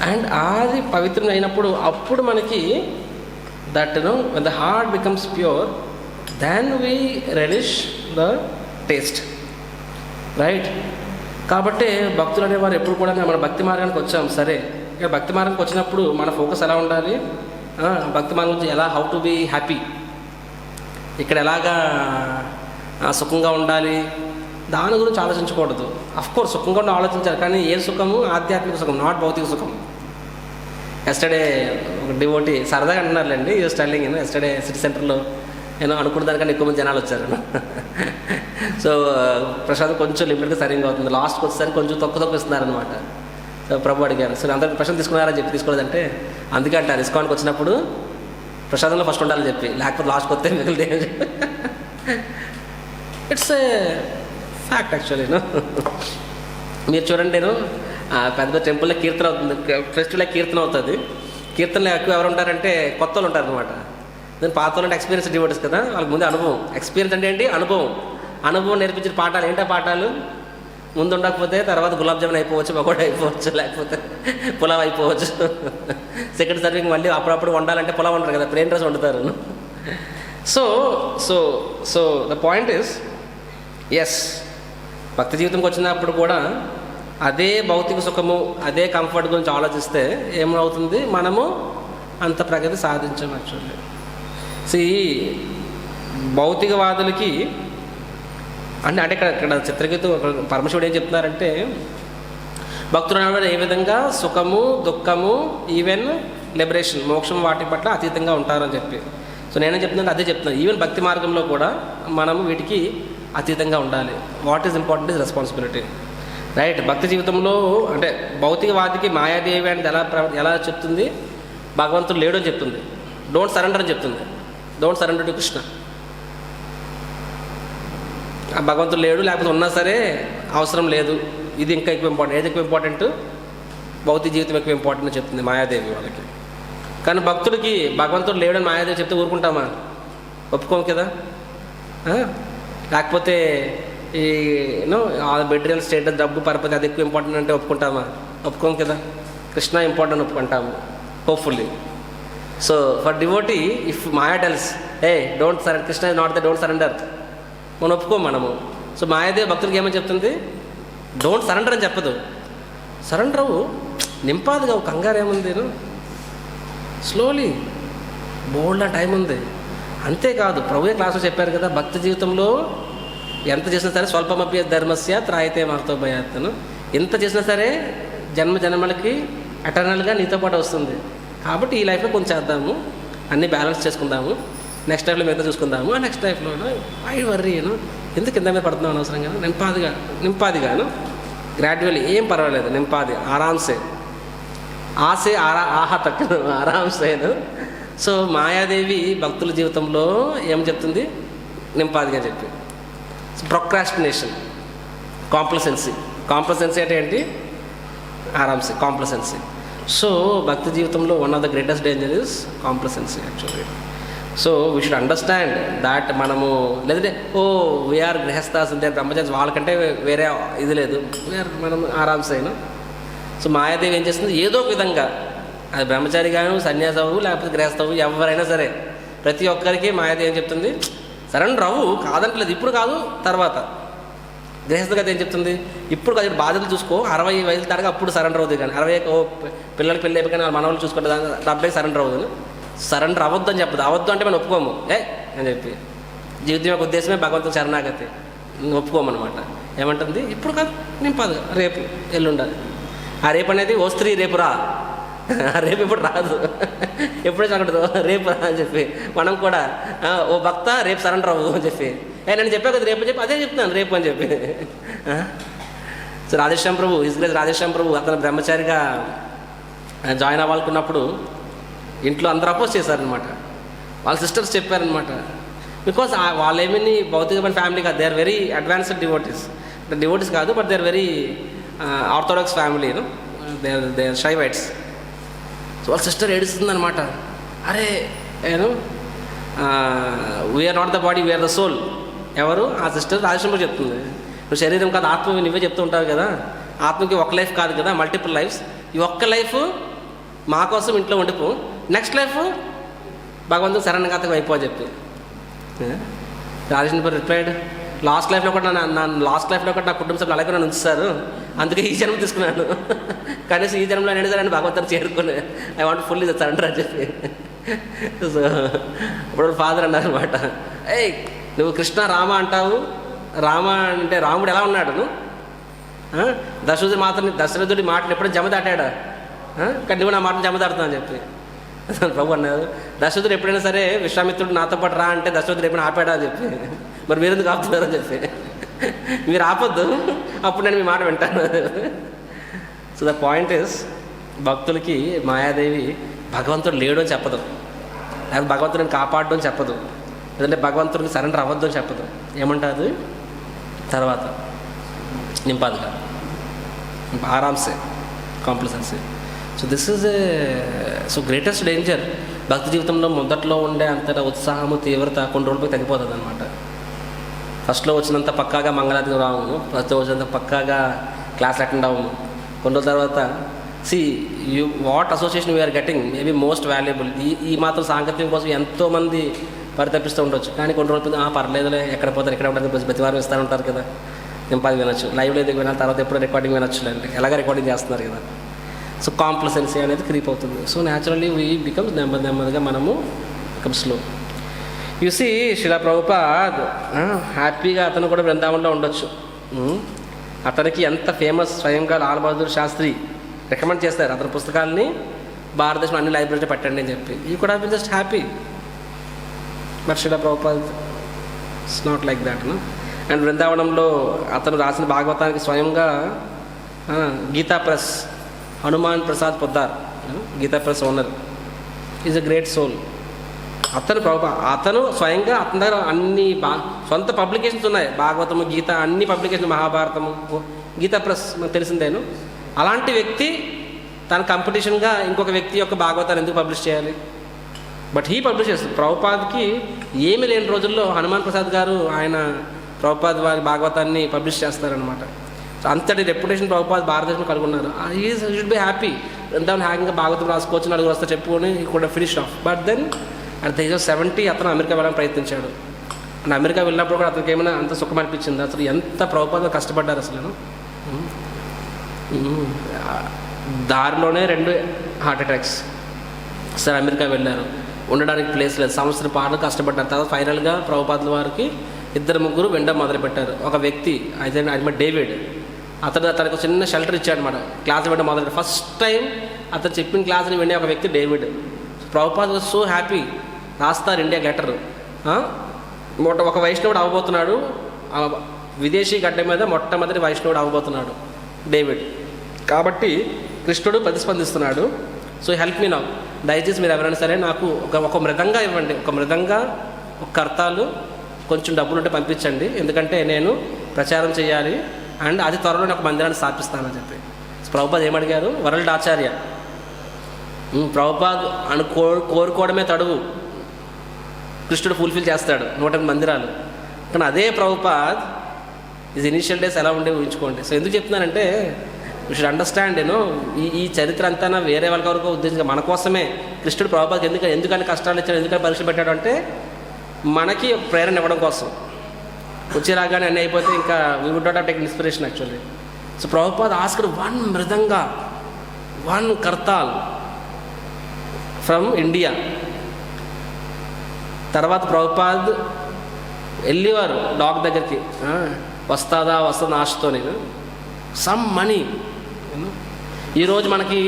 Speaker 1: అండ్ అది పవిత్రం అయినప్పుడు అప్పుడు మనకి that when the heart becomes pure, then we relish the taste, right? కాబట్టి భక్తులు అనేవారు ఎప్పుడు కూడా మన భక్తి మార్గానికి వచ్చాం, సరే, ఇక భక్తి మార్గానికి వచ్చినప్పుడు మన ఫోకస్ ఎలా ఉండాలి? భక్తి మార్గం నుంచి ఎలా, హౌ టు బీ హ్యాపీ, ఇక్కడ ఎలాగా సుఖంగా ఉండాలి, దాని గురించి ఆలోచించకూడదు. అఫ్కోర్స్ సుఖంగా ఉండి ఆలోచించాలి, కానీ ఏ సుఖము? ఆధ్యాత్మిక సుఖం, నాట్ భౌతిక సుఖం. ఎస్టర్డే ఒక డివోటీ సరదాగా అంటున్నారులేండి, యూస్ టెల్లింగ్ ఎస్టర్డే సిటీ సెంటర్లో అనుకున్న దానికన్నా ఎక్కువ మంది జనాలు వచ్చారు. సో ప్రసాదం కొంచెం లిమిట్గా సరిగ్గా అవుతుంది, లాస్ట్కి వచ్చేసరికి కొంచెం తక్కువ ఇస్తున్నారనమాట. సో ప్రభు అడిగారు, సో అందరికి ప్రసాదం తీసుకున్నారని చెప్పి తీసుకోలేదంటే, అందుకే అంటారు ఇస్కాన్కి వచ్చినప్పుడు ప్రసాదంలో ఫస్ట్ ఉండాలని చెప్పి, లేకపోతే లాస్ట్కి వస్తే మిగిలితే. It's a fact actually. మీరు చూడండి, పెద్ద టెంపుల్లో కీర్తన అవుతుంది, ఫెస్టివల్లో కీర్తన అవుతుంది. కీర్తనలో ఎక్కువ ఎవరు ఉంటారంటే కొత్త వాళ్ళు ఉంటారు అనమాట. దాని పాత వాళ్ళు అంటే ఎక్స్పీరియన్స్ డివోటీస్ కదా, వాళ్ళకి ముందు అనుభవం. ఎక్స్పీరియన్స్ అంటే ఏంటి? అనుభవం నేర్పించిన పాఠాలు. ఏంటో పాఠాలు? ముందు ఉండకపోతే తర్వాత గులాబ్ జామున్ అయిపోవచ్చు, పకోడా అయిపోవచ్చు, లేకపోతే పులావ్ అయిపోవచ్చు. సెకండ్ సర్వింగ్ మళ్ళీ అప్పుడప్పుడు వండాలంటే పులావ్ వండారు కదా, ప్లేన్ రైస్ వండుతారు. So so so the point is, yes, భక్తి జీవితంకి వచ్చినప్పుడు కూడా అదే భౌతిక సుఖము, అదే కంఫర్ట్ గురించి ఆలోచిస్తే ఏమవుతుంది? మనము అంత ప్రగతి సాధించాం యాక్చువల్లీ. భౌతికవాదులకి అంటే ఇక్కడ చిత్రగీతం పరమశివుడు ఏం చెప్తున్నారంటే, భక్తులు అనేవారు ఏ విధంగా సుఖము, దుఃఖము, ఈవెన్ లిబరేషన్, మోక్షం, వాటి పట్ల అతీతంగా ఉంటారని చెప్పి. సో నేనేం చెప్తున్నాను, అదే చెప్తున్నాను. ఈవెన్ భక్తి మార్గంలో కూడా మనము వీటికి అతీతంగా ఉండాలి. What is important is responsibility, right? భక్తి జీవితంలో అంటే భౌతికవాదికి మాయాదేవి అనేది ఎలా చెప్తుంది? భగవంతుడు లేడు అని చెప్తుంది. డోంట్ సరెండర్ అని చెప్తుంది. Don't surrender to Krishna. ఆ భగవంతుడు లేడు, లేకపోతే ఉన్నా సరే అవసరం లేదు, ఇది ఇంకా ఎక్కువ ఇంపార్టెంట్. ఏది ఎక్కువ ఇంపార్టెంట్? భౌతిక జీవితం ఎక్కువ ఇంపార్టెంట్ అని చెప్తుంది మాయాదేవి వాళ్ళకి. కానీ భక్తుడికి భగవంతుడు లేడని మాయాదేవి చెప్తే ఊరుకుంటామా? ఒప్పుకోం కదా. లేకపోతే ఈ మెటీరియల్ స్టేటస్, డబ్బు, పరపతి అది ఎక్కువ ఇంపార్టెంట్ అంటే ఒప్పుకుంటామా? ఒప్పుకోం కదా. కృష్ణ ఇంపార్టెంట్ ఒప్పుకుంటాము hopefully. So for devotee, if Maya tells don't surrender, Krishna is not the don't surrender, మనం ఒప్పుకోం మనము. సో మాయాదేవి భక్తులకి ఏమని చెప్తుంది? డోంట్ సరెండర్ అని చెప్పదు. సరెండర్ అవ్వు, నింపాదిగా కంగారు ఏముంది, స్లోలీ, బోల్డ్ టైం ఉంది. అంతేకాదు ప్రభువే క్లాసులో చెప్పారు కదా, భక్తి జీవితంలో ఎంత చేసినా సరే స్వల్పమప్య ధర్మస్య త్రాయితే మహతో భయాత్తను, ఎంత చేసినా సరే జన్మలకి ఎటర్నల్గా నీతో పాటు వస్తుంది. కాబట్టి ఈ లైఫ్లో కొంచెం చేద్దాము, అన్నీ బ్యాలెన్స్ చేసుకుందాము, నెక్స్ట్ లైఫ్లో మిగతా చూసుకుందాము. ఆ నెక్స్ట్ లైఫ్లో ఐ వర్రీను ఎందుకు కింద మీద పడుతున్నాం అనవసరంగా, నింపాదిగాను గ్రాడ్యువల్లీ ఏం పర్వాలేదు, నింపాది ఆరామ్సే ఆసే ఆహా తక్కువ ఆరామ్సేను. సో మాయాదేవి భక్తుల జీవితంలో ఏం చెప్తుంది, నింపాదిగా చెప్పి ప్రొక్రాస్టినేషన్, కాంప్లసెన్సీ అంటే ఏంటి, ఆరామ్సే కాంప్లసెన్సీ. సో భక్తి జీవితంలో one of the greatest danger is complacency actually. So we should understand that మనము లేదంటే వీఆర్ గృహస్థాస్ అంటే బ్రహ్మచారి వాళ్ళకంటే వేరే ఇది లేదు, వీఆర్ మనం ఆరామ్స్ అయినా. సో మాయాదేవి ఏం చేస్తుంది, ఏదో ఒక విధంగా అది బ్రహ్మచారి గాను సన్యాసవు లేకపోతే గృహస్థవు ఎవరైనా సరే ప్రతి ఒక్కరికి మాయాదేవి ఏం చెప్తుంది, సరెండర్ అవ్వు, కాదంటలేదు, ఇప్పుడు కాదు తర్వాత. గృహస్థ కథ ఏం చెప్తుంది, ఇప్పుడు కాదు ఇప్పుడు బాధ్యతలు చూసుకో, 60 వయసు దాకా అప్పుడు సరెండర్ అవుతుంది, కానీ 60 పిల్లలకి పెళ్ళి అయిపోయి కానీ మనవాళ్ళు చూసుకుంటే 70 సరెండర్ అవ్వదు. సరెండర్ అవ్వద్దు అని చెప్పదు, అవ్వద్దు అంటే మనం ఒప్పుకోము అని చెప్పి. జీవితం యొక్క ఉద్దేశమే భగవంతుని శరణాగతి, ఒప్పుకోమన్నమాట. ఏమంటుంది, ఇప్పుడు కాదు నింపదు, రేపు ఎల్లుండాలి. ఆ రేపు అనేది ఓ స్త్రీ రేపు రా, రేపు ఇప్పుడు రాదు, ఎప్పుడైతే అక్కడదో రేపు రా అని చెప్పి. మనం కూడా ఓ భక్త రేపు సరెండర్ అవ్వు అని చెప్పి, నేను చెప్పా కదా రేపు చెప్పి, అదే చెప్తున్నాను రేపు అని చెప్పి. సో రాధేశ్యామ్ ప్రభు, హిస్ గ్రేస్ రాధేశ్యామ్ ప్రభు అతను బ్రహ్మచారిగా జాయిన్ అవ్వాలనుకున్నప్పుడు ఇంట్లో అందరూ అపోజ్ చేశారనమాట. వాళ్ళ సిస్టర్స్ చెప్పారనమాట, బికాస్ వాళ్ళేమీ భౌతికమైన ఫ్యామిలీ కాదు, they are very advanced devotees కాదు, but they are very orthodox family, they are Shaivites. So వాళ్ళ సిస్టర్ ఏడుస్తుంది అనమాట, అరే we're not the body, we're the soul. ఎవరు, ఆ సిస్టర్ రాజేశ్వరం చెప్తుంది, నువ్వు శరీరం కాదు ఆత్మ, నువ్వే చెప్తూ ఉంటావు కదా, ఆత్మకి ఒక లైఫ్ కాదు కదా, మల్టిపుల్ లైఫ్స్. ఈ ఒక్క లైఫ్ మా కోసం ఇంట్లో ఉండిపో, నెక్స్ట్ లైఫ్ భగవంతుడు శరణాగతం అయిపో అని చెప్పి. రాజేశ్వరం రిప్లైడ్, లాస్ట్ లైఫ్లో కూడా నా కుటుంబ సభ్యులు అలాగే నన్ను ఉంచుతారు, అందుకే ఈ జన్మ తీసుకున్నాను, కనీసం ఈ జన్మలో నేను సరే భగవంతుని చేరుకుని ఐ వాంట్ ఫుల్లీ సరెండర్ అని చెప్పి. సో ఇప్పుడు ఫాదర్ అన్నారు అనమాట, నువ్వు కృష్ణ రామ అంటావు, రామ అంటే రాముడు ఎలా ఉన్నాడు, దశరథుడి మాటలు ఎప్పుడైనా జమ దాటాడా, కానీ నువ్వు నా మాటను జమ దాడుతున్నావు అని చెప్పి ప్రభు అన్నారు. దశరథుడు ఎప్పుడైనా సరే విశ్వామిత్రుడు నాతో పాటు రా అంటే దశరథుడు ఎప్పుడైనా ఆపాడా అని చెప్పి, మరి మీరు ఎందుకు ఆపుతున్నారు అని చెప్పి, మీరు ఆపొద్దు, అప్పుడు నేను మీ మాట వింటాను. సో ద పాయింట్ ఇస్, భక్తులకి మాయాదేవి భగవంతుడు లేడు అని చెప్పదు, లేకపోతే భగవంతుడిని కాపాడు అని చెప్పదు, లేదంటే భగవంతుడికి సరెండర్ అవ్వద్దు అని చెప్పదు. ఏమంటారు తర్వాత, నింపాదిగా ఆరామ్సే complacency. So this is so greatest danger. భక్తి జీవితంలో మొదట్లో ఉండే అంతటా ఉత్సాహము తీవ్రత కొన్ని రోజులపై తగ్గిపోతుంది అనమాట. ఫస్ట్లో వచ్చినంత పక్కాగా మంగళాది రావము, ఫస్ట్లో వచ్చినంత పక్కాగా క్లాస్ అటెండ్ అవ్వము, కొన్ని రోజుల తర్వాత what association we're getting maybe most valuable. ఈ మాత్రం సాంగత్యం కోసం ఎంతోమంది పరితపిస్తూ ఉండొచ్చు, కానీ కొన్ని రోజులు పర్లేదులే, ఎక్కడ పోతారు ఎక్కడ ఉంటుంది, ప్రతివారం ఇస్తూ ఉంటారు కదా, నింపాది వినొచ్చు, లైవ్లో ఎందుకు వినాలి, తర్వాత ఎప్పుడు రికార్డింగ్ వినొచ్చు అంటే ఎలాగ రికార్డింగ్ చేస్తున్నారు కదా. సో కాంప్లసెన్సీ అనేది క్రీప్ అవుతుంది. సో న్యాచురల్లీ వీ బికమ్స్ నెమ్మదిగా మనము బికమ్ స్లో. యు సీ శిలా ప్రభుపాద్ హ్యాపీగా అతను కూడా బృందావనంలో ఉండొచ్చు. అతనికి ఎంత ఫేమస్, స్వయంగా లాల్ బహదూర్ శాస్త్రి రికమెండ్ చేస్తారు అతని పుస్తకాలని భారతదేశంలో అన్ని లైబ్రరీలో పెట్టండి అని చెప్పి. You could have been just happy, but Srila Prabhupad it's not like that. And బృందావనంలో అతను రాసిన భాగవతానికి స్వయంగా Gita press Hanuman Prasad Poddar, Gita press owner, is a great soul. అతను స్వయంగా అతని దగ్గర అన్ని సొంత పబ్లికేషన్స్ ఉన్నాయి, భాగవతము, గీత, అన్ని పబ్లికేషన్, మహాభారతము, గీతా ప్రెస్ మనకు తెలిసిందేను. అలాంటి వ్యక్తి తన కాంపిటీషన్గా ఇంకొక వ్యక్తి యొక్క భాగవతాన్ని ఎందుకు పబ్లిష్ చేయాలి? బట్ హీ పబ్లిష్ చేస్తుంది. ప్రభుపాద్కి ఏమీ లేని రోజుల్లో హనుమాన్ ప్రసాద్ గారు ఆయన ప్రభుపాద్ వారి భాగవతాన్ని పబ్లిష్ చేస్తారనమాట. సో అంతటి రెప్యుటేషన్ ప్రభుపాద్ భారతదేశంలో కలుగున్నారు. ఈ షుడ్ బి హ్యాపీ, ఎంతమంది హ్యాపీగా భాగవతం రాసుకోవచ్చు, నలుగురు వస్తే చెప్పుకొని కూడా finish off. But then at the age of 70 అతను అమెరికా వెళ్ళడానికి ప్రయత్నించాడు. అండ్ అమెరికా వెళ్ళినప్పుడు కూడా అతనికి ఏమైనా అంత సుఖం అనిపించింది? అసలు ఎంత ప్రభుపాద కష్టపడ్డారు అసలు. దారిలోనే 2 హార్ట్ అటాక్స్. సరే అమెరికా వెళ్ళారు, ఉండడానికి ప్లేస్ లేదు, సంవత్సరం పాటు కష్టపడ్డారు. తర్వాత ఫైనల్గా ప్రభుపాదుల వారికి ఇద్దరు ముగ్గురు వినడం మొదలుపెట్టారు. ఒక వ్యక్తి అయితే అది డేవిడ్, తనకు చిన్న షెల్టర్ ఇచ్చాడు అనమాట. క్లాస్ వినడం మొదలుపెట్టారు. ఫస్ట్ టైం అతను చెప్పిన క్లాస్ని వినే ఒక వ్యక్తి David. Prabhupad was so happy. రాస్తారు ఇండియా లెటర్. ఒక వైష్ణవుడు అవ్వబోతున్నాడు, విదేశీ గడ్డ మీద మొట్టమొదటి వైష్ణవుడు అవ్వబోతున్నాడు డేవిడ్. కాబట్టి కృష్ణుడు ప్రతిస్పందిస్తున్నాడు. సో హెల్ప్ మీ నౌ, దయచేసి మీరు ఎవరైనా సరే నాకు ఒక మృదంగా ఇవ్వండి, ఒక మృదంగా, ఒక కర్తాలు, కొంచెం డబ్బులు ఉంటే పంపించండి, ఎందుకంటే నేను ప్రచారం చేయాలి అండ్ అతి త్వరలో ఒక మందిరాన్ని స్థాపిస్తానని చెప్పి. ప్రభుపాద్ ఏమడిగారు? వరల్డ్ ఆచార్య. ప్రభుపాద్ కోరుకోవడమే తడువు, కృష్ణుడు ఫుల్ఫిల్ చేస్తాడు 108 మందిరాలు. కానీ అదే ప్రభుపాద్ ఈజ్ ఇనిషియల్ డేస్ ఎలా ఉండే ఊహించుకోండి. సో ఎందుకు చెప్తున్నానంటే యూ షుడ్ అండర్స్టాండ్ ఈ చరిత్ర అంతా వేరే వాళ్ళ వరకు ఉద్దేశంగా మన కోసమే కృష్ణుడు ప్రభుపాద్ ఎందుకని కష్టాలు ఇచ్చాడు, ఎందుకని పరీక్షలు పెట్టాడు అంటే మనకి ఒక ప్రేరణ ఇవ్వడం కోసం. వచ్చి రాగానే అన్నీ అయిపోతే ఇంకా we would not have take inspiration actually. So Prabhupad asked 1 mridanga, 1 kartal from India. తర్వాత ప్రభుపాద్ వెళ్ళేవారు డాక్ దగ్గరికి, వస్తుందా ఆశతో నేను సమ్ మనీ. ఈరోజు మనకి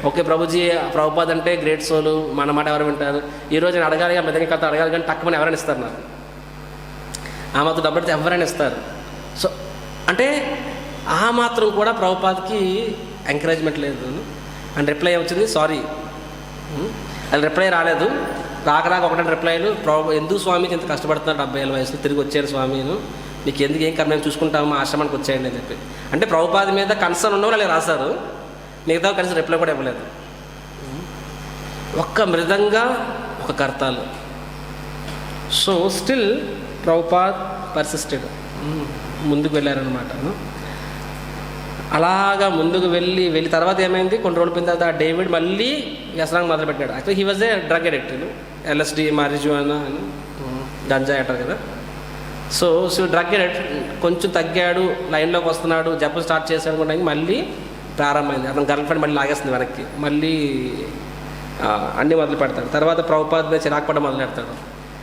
Speaker 1: ఓకే ప్రభుజీ ప్రభుపాద్ అంటే గ్రేట్ సోలు, మన మాట ఎవరు వింటారు. ఈరోజు నేను అడగాలి, మెదకి కథ అడగాలి, కానీ తక్కువ ఎవరైనా ఇస్తారు నాకు, ఆ మాత్రం డబ్బు పెడితే ఎవరైనా ఇస్తారు. సో అంటే ఆ మాత్రం కూడా ప్రభుపాద్కి ఎంకరేజ్మెంట్ లేదు. అండ్ రిప్లై వచ్చింది సారీ. అది రిప్లై రాలేదు. రాక 1 రిప్లైలు, ఎందుకు స్వామి ఇంత కష్టపడుతున్నారు 70 ఏళ్ళ వయసులో, తిరిగి వచ్చారు స్వామి, నీకు ఎందుకు ఏం కర్మ, మేము చూసుకుంటాము, మా ఆశ్రమానికి వచ్చాయండి అని చెప్పి. అంటే ప్రభుపాద్ మీద కన్సర్న్ ఉన్న వాళ్ళు రాశారు, మిగతా కనీసం రిప్లై కూడా ఇవ్వలేదు. ఒక్క మృదంగా, ఒక కర్తాలు. సో స్టిల్ ప్రభుపాద్ పర్సిస్టెడ్, ముందుకు వెళ్ళారనమాట. అలాగా ముందుకు వెళ్ళి తర్వాత ఏమైంది, కొన్ని రోజుల పోయిన తర్వాత డేవిడ్ మళ్ళీ వ్యసనం మొదలుపెట్టాడు. Actually he was a drug addict, LSD, marijuana, ganja అంటారు కదా. సో డ్రగ్ అడిక్ట్, కొంచెం తగ్గాడు, లైన్లోకి వస్తున్నాడు, జబ్బు స్టార్ట్ చేశాడు కూడా మళ్ళీ ప్రారంభమైంది. అతను గర్ల్ ఫ్రెండ్ మళ్ళీ లాగేస్తుంది వెనక్కి, మళ్ళీ అన్నీ మొదలు పెడతాడు. తర్వాత ప్రభుపాద్ మీద చిరాకు పడడం మొదలు పెడతాడు.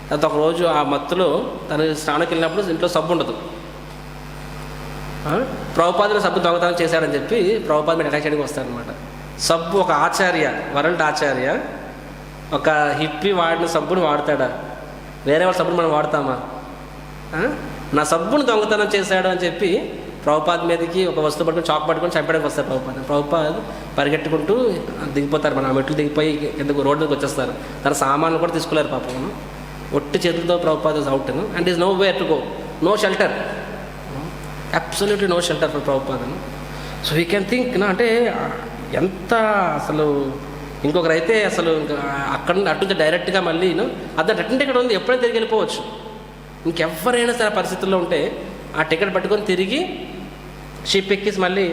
Speaker 1: తర్వాత ఒకరోజు ఆ మత్తులో తను స్నానంకి వెళ్ళినప్పుడు ఇంట్లో సబ్బు ఉండదు. ప్రభుపాదులు సబ్బు దొంగతనం చేశాడని చెప్పి ప్రభుపాద్ మీద అటాక్ చేయడానికి వస్తాడనమాట. సబ్బు ఒక ఆచార్య, వరల్డ్ ఆచార్య, ఒక హిప్పీ వాడిన సబ్బుని వాడతాడా? వేరే వాళ్ళ సబ్బుని మనం వాడతామా? నా సబ్బుని దొంగతనం చేశాడు అని చెప్పి ప్రభుపాద్ మీదకి ఒక వస్తువు పట్టుకొని, చాక్ పట్టుకొని చంపడానికి వస్తారు ప్రభుపాద్ పరిగెట్టుకుంటూ దిగిపోతారు. మన మెట్లు దిగిపోయి ఎందుకు రోడ్డు దగ్గరికి వచ్చేస్తారు. తన సామాన్లు కూడా తీసుకోలేరు పాపం. ఒట్టి చేతులతో Prabhupad is out and is nowhere to go, no shelter, absolutely no shelter for Prabhupad. So we can think అంటే ఎంత అసలు ఇంకొకరైతే అసలు ఇంకా అక్కడ నుండి అటు డైరెక్ట్గా మళ్ళీ అదే అటెంట్ ఇక్కడ ఉంది, ఎప్పుడైనా తిరిగి వెళ్ళిపోవచ్చు. ఇంకెవరైనా సరే పరిస్థితుల్లో ఉంటే ఆ టికెట్ పట్టుకొని తిరిగి షిప్ ఎక్కిసి మళ్ళీ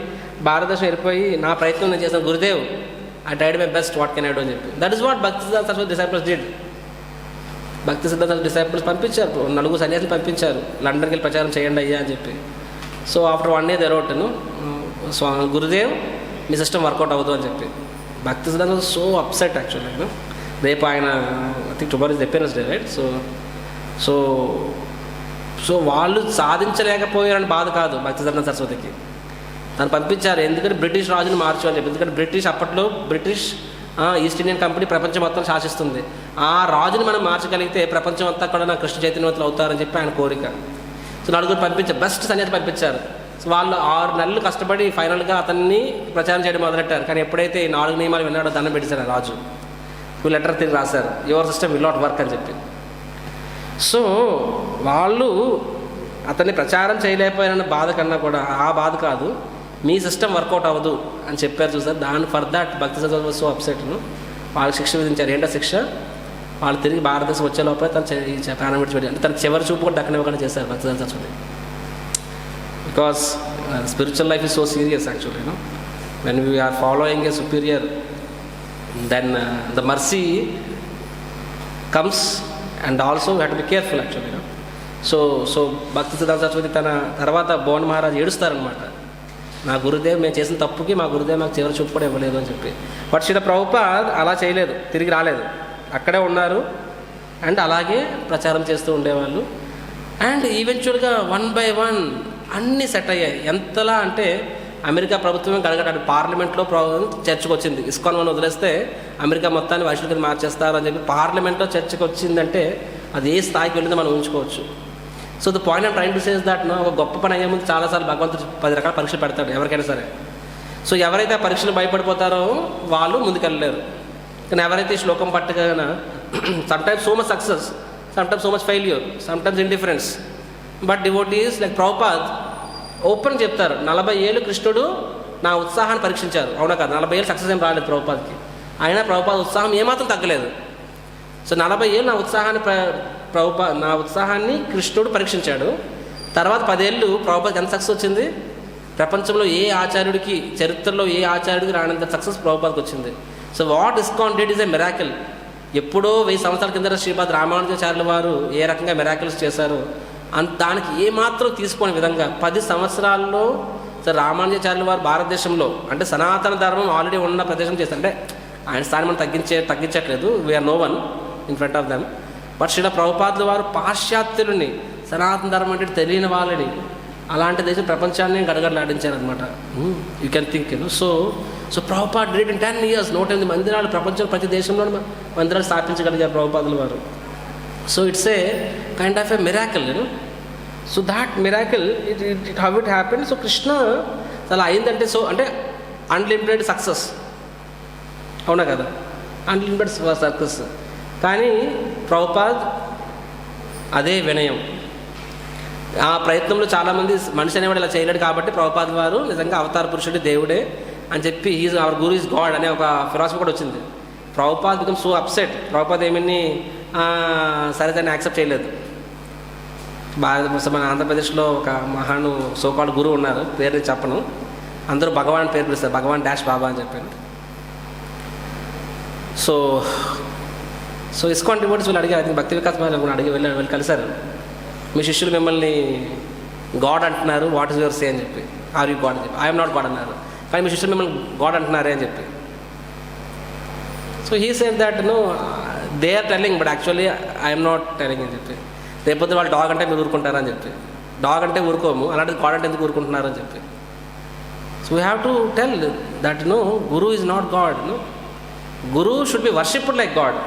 Speaker 1: భారతదేశం వెళ్ళిపోయి నా ప్రయత్నం నేను చేశాను, Gurudev I tried my best, what can I do అని చెప్పి. దట్ ఈస్ వాట్ భక్తి సిద్ధాంత సరస్వతి డిసైపుల్స్ డిడ్. భక్తి సిద్ధాంత డిసైపుల్స్ పంపించారు, 4 సన్యాసులు పంపించారు, లండన్కి వెళ్ళి ప్రచారం చేయండి అయ్యా అని చెప్పి. So after 1 day they wrote, Gurudev మీ సిస్టమ్ వర్కౌట్ అవ్వదు అని చెప్పి. భక్తి సిద్ధాంత సో అప్సెట్ యాక్చువల్లీ. రేపు ఆయన I think tomorrow is the appearance day, right? So వాళ్ళు సాధించలేకపోయారని బాధ కాదు భక్తి సిద్ధాంత సరస్వతికి. తను పంపించారు ఎందుకంటే బ్రిటిష్ రాజుని మార్చు అని చెప్పి. ఎందుకంటే బ్రిటిష్ అప్పట్లో ఈస్ట్ ఇండియన్ కంపెనీ ప్రపంచం మొత్తం శాసిస్తుంది. ఆ రాజుని మనం మార్చగలిగితే ప్రపంచం అంతా కూడా నా కృష్ణ చైతన్యవంతులు అవుతారని చెప్పి ఆయన కోరిక. సో 4 పంపించారు, బెస్ట్ సన్యాసి పంపించారు. సో వాళ్ళు 6 నెలలు కష్టపడి ఫైనల్గా అతన్ని ప్రచారం చేయడం మొదలెట్టారు. కానీ ఎప్పుడైతే 4 నియమాలు విన్నాడో దండం పెట్టేశారు రాజు. లెటర్ తిరిగి రాశారు, your system will not work అని చెప్పి. సో వాళ్ళు అతన్ని ప్రచారం చేయలేకపోయారన్న బాధ కన్నా కూడా ఆ బాధ కాదు, మీ సిస్టమ్ వర్కౌట్ అవ్వదు అని చెప్పారు చూసారు. దాని ఫర్ దట్ భక్తి సిద్ధాంత సో అప్సెట్ను వాళ్ళకి శిక్ష విధించారు. ఏంటో శిక్ష? వాళ్ళు తిరిగి భారతదేశం వచ్చే లోపల తను ప్రాణం విడిచిపెట్టి, అంటే తన చివరి చూపు కూడా దక్కనివ్వకుండా చేశారు Bhakti Siddhanta Saraswati. Because spiritual life is so serious actually. When we are following a superior, then the mercy comes and also we have to be careful actually. So Bhakti Siddhanta Saraswati తన తర్వాత భువన్ మహారాజ్ ఏడుస్తారనమాట, నా గురుదేవ్ మేము చేసిన తప్పుకి మా గురుదేవ్ మాకు చివరి చూపు కూడా ఇవ్వలేదు అని చెప్పి. బట్ శ్రీల ప్రభుపాద్ అలా చేయలేదు, తిరిగి రాలేదు, అక్కడే ఉన్నారు అండ్ అలాగే ప్రచారం చేస్తూ ఉండేవాళ్ళు. అండ్ ఈవెన్చువల్గా 1 by 1 అన్నీ సెట్ అయ్యాయి. ఎంతలా అంటే అమెరికా ప్రభుత్వమే గడగడాడు, పార్లమెంట్లో చర్చకు వచ్చింది. ఇస్కాన్ వన్ వదిలేస్తే అమెరికా మొత్తాన్ని వైష్ణవ కింద మార్చేస్తారు అని చెప్పి పార్లమెంట్లో చర్చకు వచ్చిందంటే అది ఏ స్థాయికి వెళ్ళిందో మనం ఊహించుకోవచ్చు. So the point of trying to says that ఒక గొప్ప పని అయ్యే ముందు చాలాసార్లు భగవంతుడు 10 రకాల పరీక్షలు పెడతాడు ఎవరికైనా సరే. సో ఎవరైతే ఆ పరీక్షలు భయపడిపోతారో వాళ్ళు ముందుకెళ్ళలేరు. కానీ ఎవరైతే శ్లోకం పట్టగా sometimes so much success, sometimes so much failure, sometimes indifference, but devotees like Prabhupad open చెప్తారు, 40 ఏళ్ళు కృష్ణుడు నా ఉత్సాహాన్ని పరీక్షించారు. అవునా కాదు? 40 ఏళ్ళు సక్సెస్ ఏం రాలేదు ప్రభుపాద్కి, అయినా ప్రభుపాద్ ఉత్సాహం ఏమాత్రం తగ్గలేదు. సో 40 ఏళ్ళు నా ఉత్సాహాన్ని కృష్ణుడు పరీక్షించాడు. తర్వాత 10 ఏళ్ళు ప్రభుపాద్కి ఎంత సక్సెస్ వచ్చింది? ప్రపంచంలో ఏ ఆచార్యుడికి, చరిత్రలో ఏ ఆచార్యుడికి రానంత సక్సెస్ ప్రభుపాద్కి వచ్చింది. So what ISKCON did is a miracle. ఎప్పుడో 1000 సంవత్సరాల కింద శ్రీపాద్ రామానుజాచార్యుల వారు ఏ రకంగా మిరాకిల్స్ చేశారో దానికి ఏమాత్రం తీసుకోని విధంగా 10 సంవత్సరాల్లో రామానుజాచార్యుల వారు భారతదేశంలో అంటే సనాతన ధర్మం ఆల్రెడీ ఉన్న ప్రదేశం చేస్తారు. అంటే ఆయన స్థానం మనం తగ్గించట్లేదు, we're no one in front of them. But Srila ప్రభుపాదుల వారు పాశ్చాత్యులని, సనాతన ధర్మం అంటే తెలియని వాళ్ళని, అలాంటి దేశం ప్రపంచాన్ని గడగడలాడించారనమాట. You can think so Prabhupad did in 10 years 108 మందిరాలు ప్రపంచం ప్రతి దేశంలో మందిరాలు స్థాపించగలిగారు ప్రభుపాదుల వారు. So it's a kind of a miracle. So that miracle it how it happen. So Krishna అలా అయిందంటే సో అంటే అన్లిమిటెడ్ సక్సెస్, అవునా కదా? Unlimited success. కానీ ప్రభుపాద్ అదే వినయం. ఆ ప్రయత్నంలో చాలామంది మనిషి అనేవాడు ఇలా చేయలేడు కాబట్టి ప్రభుపాద్ వారు నిజంగా అవతార పురుషుడు, దేవుడే అని చెప్పి he's our guru is God అనే ఒక ఫిలాసఫీ కూడా వచ్చింది. Prabhupad become so upset. Prabhupad ఏమని సరే దాన్ని యాక్సెప్ట్ చేయలేదు. మన ఆంధ్రప్రదేశ్లో ఒక మహాను సోకాల్డ్ గురువు ఉన్నారు, పేరు చెప్పను, అందరూ భగవాన్ పేరు పిలుస్తారు, భగవాన్ డాష్ బాబా అని చెప్పాను. సో ఇస్కాన్ డివోటీస్ వీళ్ళు అడిగారు, అది భక్తి వికాస్ కూడా వెళ్ళి కలిశారు, మీ శిష్యులు మిమ్మల్ని గాడ్ అంటున్నారు, వాట్ ఈస్ యువర్ సే అని చెప్పి, ఆర్ యూ గాడ్ అని చెప్పి, ఐఎమ్ నాట్ గాడ్ అన్నారు. కానీ మీ శిష్యులు మిమ్మల్ని గాడ్ అంటున్నారే అని చెప్పి. So he said that they are telling but actually I'm not telling అని చెప్పి. రేపొద్దు వాళ్ళు డాగ్ అంటే మీరు ఊరుకుంటారని చెప్పి, డాగ్ అంటే ఊరుకోము, అలాంటిది గాడ్ అంటే ఎందుకు ఊరుకుంటున్నారు అని చెప్పి. So we have to tell that guru is not god. గురువు should be worshipped like god.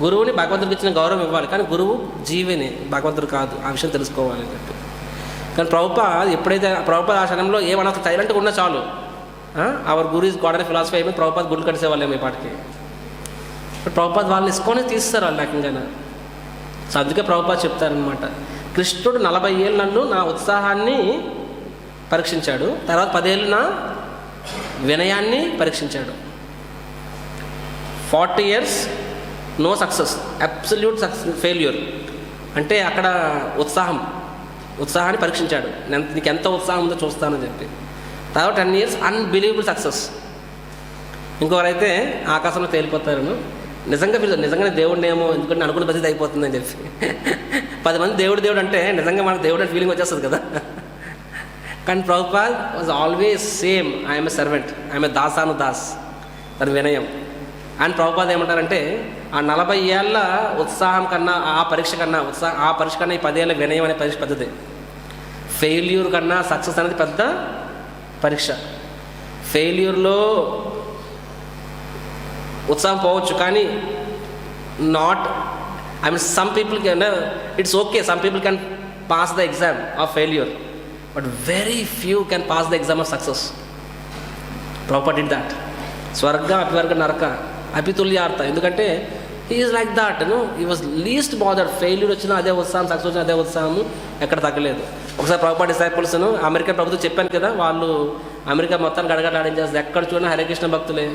Speaker 1: గురువుని భగవంతుడికి ఇచ్చిన గౌరవం ఇవ్వాలి, కానీ గురువు జీవిని, భగవంతుడు కాదు. ఆ విషయం తెలుసుకోవాలి అని చెప్పి. కానీ ప్రభుపాద్ ఎప్పుడైతే ప్రభుపాద్ ఆ క్షణంలో ఏమన్నా సైలెంట్గా ఉన్నా చాలు, అవర్ గురు ఈజ్ గాడ్ అనే ఫిలాసఫీ అయిపోయి ప్రభుపాద్ గుళ్ళు కడిసేవాళ్ళేమో ఈ పాటికి. బట్ ప్రభుపాద్ వాళ్ళని ఇసుకొని తీస్తారు వాళ్ళు లేకంగానే. సో అందుకే ప్రభుపాద్ చెప్తారనమాట, కృష్ణుడు 40 ఏళ్ళు నన్ను నా ఉత్సాహాన్ని పరీక్షించాడు, తర్వాత 10 ఏళ్ళు నా వినయాన్ని పరీక్షించాడు. 40 years no success, absolute success failure. అంటే అక్కడ ఉత్సాహాన్ని పరీక్షించాడు, నీకు ఎంత ఉత్సాహం ఉందో చూస్తానని చెప్పి. తర్వాత 10 years అన్బిలీవబుల్ సక్సెస్. ఇంకొకరైతే ఆకాశంలో తేలిపోతారు, నిజంగానే దేవుడినేమో, ఎందుకంటే అనుకున్న పరిస్థితి అయిపోతుందని చెప్పి. 10 మంది దేవుడు అంటే నిజంగా మనకు దేవుడు అని ఫీలింగ్ వచ్చేస్తుంది కదా. కానీ Prabhupad was always same, I'm a servant, I'm a dasanudas, తన వినయం. అండ్ ప్రభుపాద్ ఏమంటారంటే ఆ 40 ఏళ్ళ ఉత్సాహం కన్నా, ఆ పరీక్ష కన్నా ఈ 10 ఏళ్ళ వినయం అనే పరీక్ష పెద్దది. ఫెయిల్యూర్ కన్నా సక్సెస్ అనేది పెద్ద పరీక్ష. ఫెయిల్యూర్లో ఉత్సాహం పోవచ్చు, కానీ some people can, it's okay, some people can pass the exam of failure, but very few can pass the exam of success. Prabhupada did that. Swarga apivarga naraka apitulyartha. ఎందుకంటే he is like that, he was least bothered. Failure వచ్చినా అదే ఉత్సాహం, success వచ్చినా అదే ఉత్సాహం, ఎక్కడ తగ్గలేదు. ఒకసారి ప్రభుపాద్ డిసైపుల్స్ అమెరికన్ ప్రభుత్వం చెప్పాను కదా, వాళ్ళు అమెరికా మొత్తాన్ని గడగడలాడించేస్తారు, ఎక్కడ చూసినా హరే కృష్ణ భక్తులే,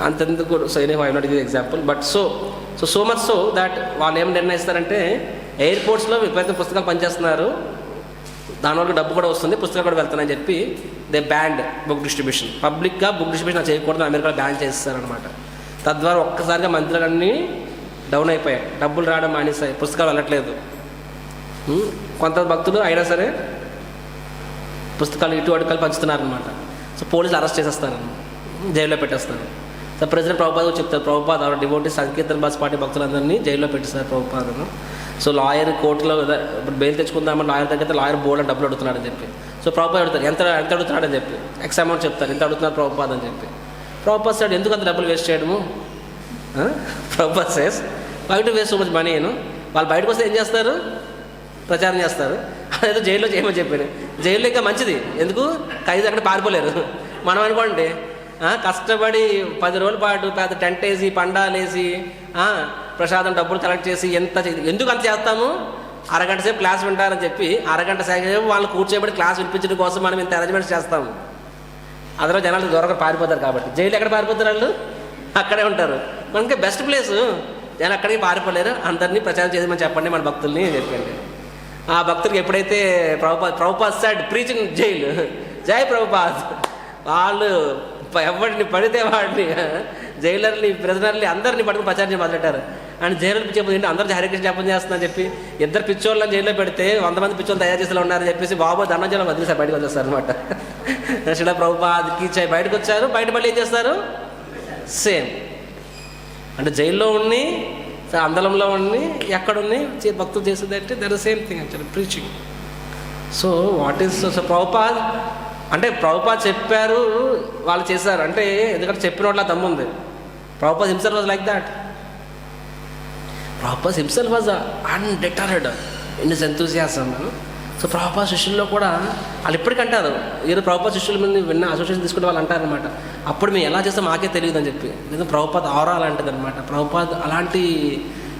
Speaker 1: అంతెందుకు. So any I not give example, but so much so that వాళ్ళు ఏం నిర్ణయిస్తారంటే ఎయిర్పోర్ట్స్లో విపరీత పుస్తకాలు పనిచేస్తున్నారు, దానివల్ల డబ్బు కూడా వస్తుంది, పుస్తకాలు కూడా వెళ్తానని చెప్పి దే బ్యాండ్ బుక్ డిస్ట్రిబ్యూషన్. పబ్లిక్గా బుక్ డిస్ట్రిబ్యూషన్ చేయకూడదు, అమెరికాలో బ్యాన్ చేస్తారనమాట. తద్వారా ఒక్కసారిగా మంత్రులన్నీ డౌన్ అయిపోయాయి, డబ్బులు రావడం మానేసాయి, పుస్తకాలు వెళ్ళట్లేదు. కొంత భక్తులు అయినా సరే పుస్తకాలు ఇటు అడుకలు పంచుతున్నారనమాట. సో పోలీసులు అరెస్ట్ చేసేస్తారు, జైల్లో పెట్టేస్తారు. సో ప్రెసిడెంట్ ప్రభుపాద చెప్తారు, ప్రభుపాద ఆవిడ డివోటీ సంకీర్తన బస్ పార్టీ భక్తులందరినీ జైల్లో పెట్టేశారు ప్రభుపాదను. సో లాయర్ కోర్టులో ఇప్పుడు బెయిల్ తెచ్చుకుందామని లాయర్ దగ్గర లాయర్ బోర్డు డబ్బులు అడుగుతున్నాడని చెప్పి, సో ప్రభుపాద అడుగుతారు ఎంత అడుగుతున్నాడని చెప్పి, ఎక్స్ అమౌంట్ చెప్తారు, ఎంత అడుగుతున్నారు ప్రభుపాద అని చెప్పి. ప్రభుపాద సార్ ఎందుకు అంత డబ్బులు వేస్ట్ చేయడము? Prabhupada says why to waste so much money. వాళ్ళు బయటకు వస్తే ఏం చేస్తారు? ప్రచారం చేస్తారు. అదేదో జైల్లో చేయమని చెప్పాను. జైల్లో ఇంకా మంచిది, ఎందుకు ఖైదీ అక్కడ పారిపోలేరు. మనం అనుకోండి కష్టపడి 10 రోజుల పాటు పెద్ద టెంట్ వేసి పండాలు వేసి ప్రసాదం డబ్బులు కలెక్ట్ చేసి ఎందుకు అంత చేస్తాము? అరగంట సేపు క్లాస్ వింటారని చెప్పి అరగంట సేపు వాళ్ళు కూర్చోబెట్టి క్లాస్ వినిపించడం కోసం మనం ఇంత అరేంజ్మెంట్స్ చేస్తాము. అందులో జనాలు దూరంగా పారిపోతారు కాబట్టి. జైలు ఎక్కడ పారిపోతారు? వాళ్ళు అక్కడే ఉంటారు. మనకి బెస్ట్ ప్లేసు, జనాలు అక్కడికి పారిపోలేరు. అందరినీ ప్రచారం చేయమని చెప్పండి మన భక్తుల్ని చెప్పండి. ఆ భక్తులకి ఎప్పుడైతే ప్రభుపాద్ సెడ్ ప్రీచింగ్ జైలు, జై ప్రభుపాద్, వాళ్ళు ఎవరిని పడితే వాడిని జైలర్ని ప్రిజనర్ని అందరినీ పట్టుకుని ప్రచారం చేయడం మొదలెట్టారు. అండ్ జైలు చెప్పి అందరూ హరికృష్ణ జపం చేస్తుందని చెప్పి 2 పిచ్చోళ్ళని జైల్లో పెడితే 100 మంది పిచ్చోళ్ళు తయారు చేసేలా ఉన్నారని చెప్పేసి బాబు దండం వదిలేసారు, బయటకు వచ్చేస్తారు అనమాట. శిల ప్రభుపాద్కి బయటకు వచ్చారు. బయట మళ్ళీ ఏం చేస్తారు? సేమ్. అంటే జైల్లో ఉండి అందలంలో ఉండి ఎక్కడుండి భక్తులు చేసేది అంటే that same thing actually preaching. So what is so Prabhupad అంటే ప్రభుపాద్ చెప్పారు, వాళ్ళు చేశారు అంటే ఎందుకంటే చెప్పిన వాళ్ళ దమ్ముంది. Prabhupad himself was like that. Prabhupad himself was undeterred in his enthusiasm. So Prabhupad శిష్యుల్లో కూడా వాళ్ళు ఇప్పటికంటారు, ఈరోజు ప్రభుపాద్ శిష్యుల మీద విన్న అసోసియేషన్ తీసుకుంటే వాళ్ళు అంటారనమాట, అప్పుడు మేము ఎలా చేస్తాం మాకే తెలియదు అని చెప్పి. ఎందుకంటే ప్రభుపాద్ ఆరా అలాంటిది అనమాట. ప్రభుపాద్ అలాంటి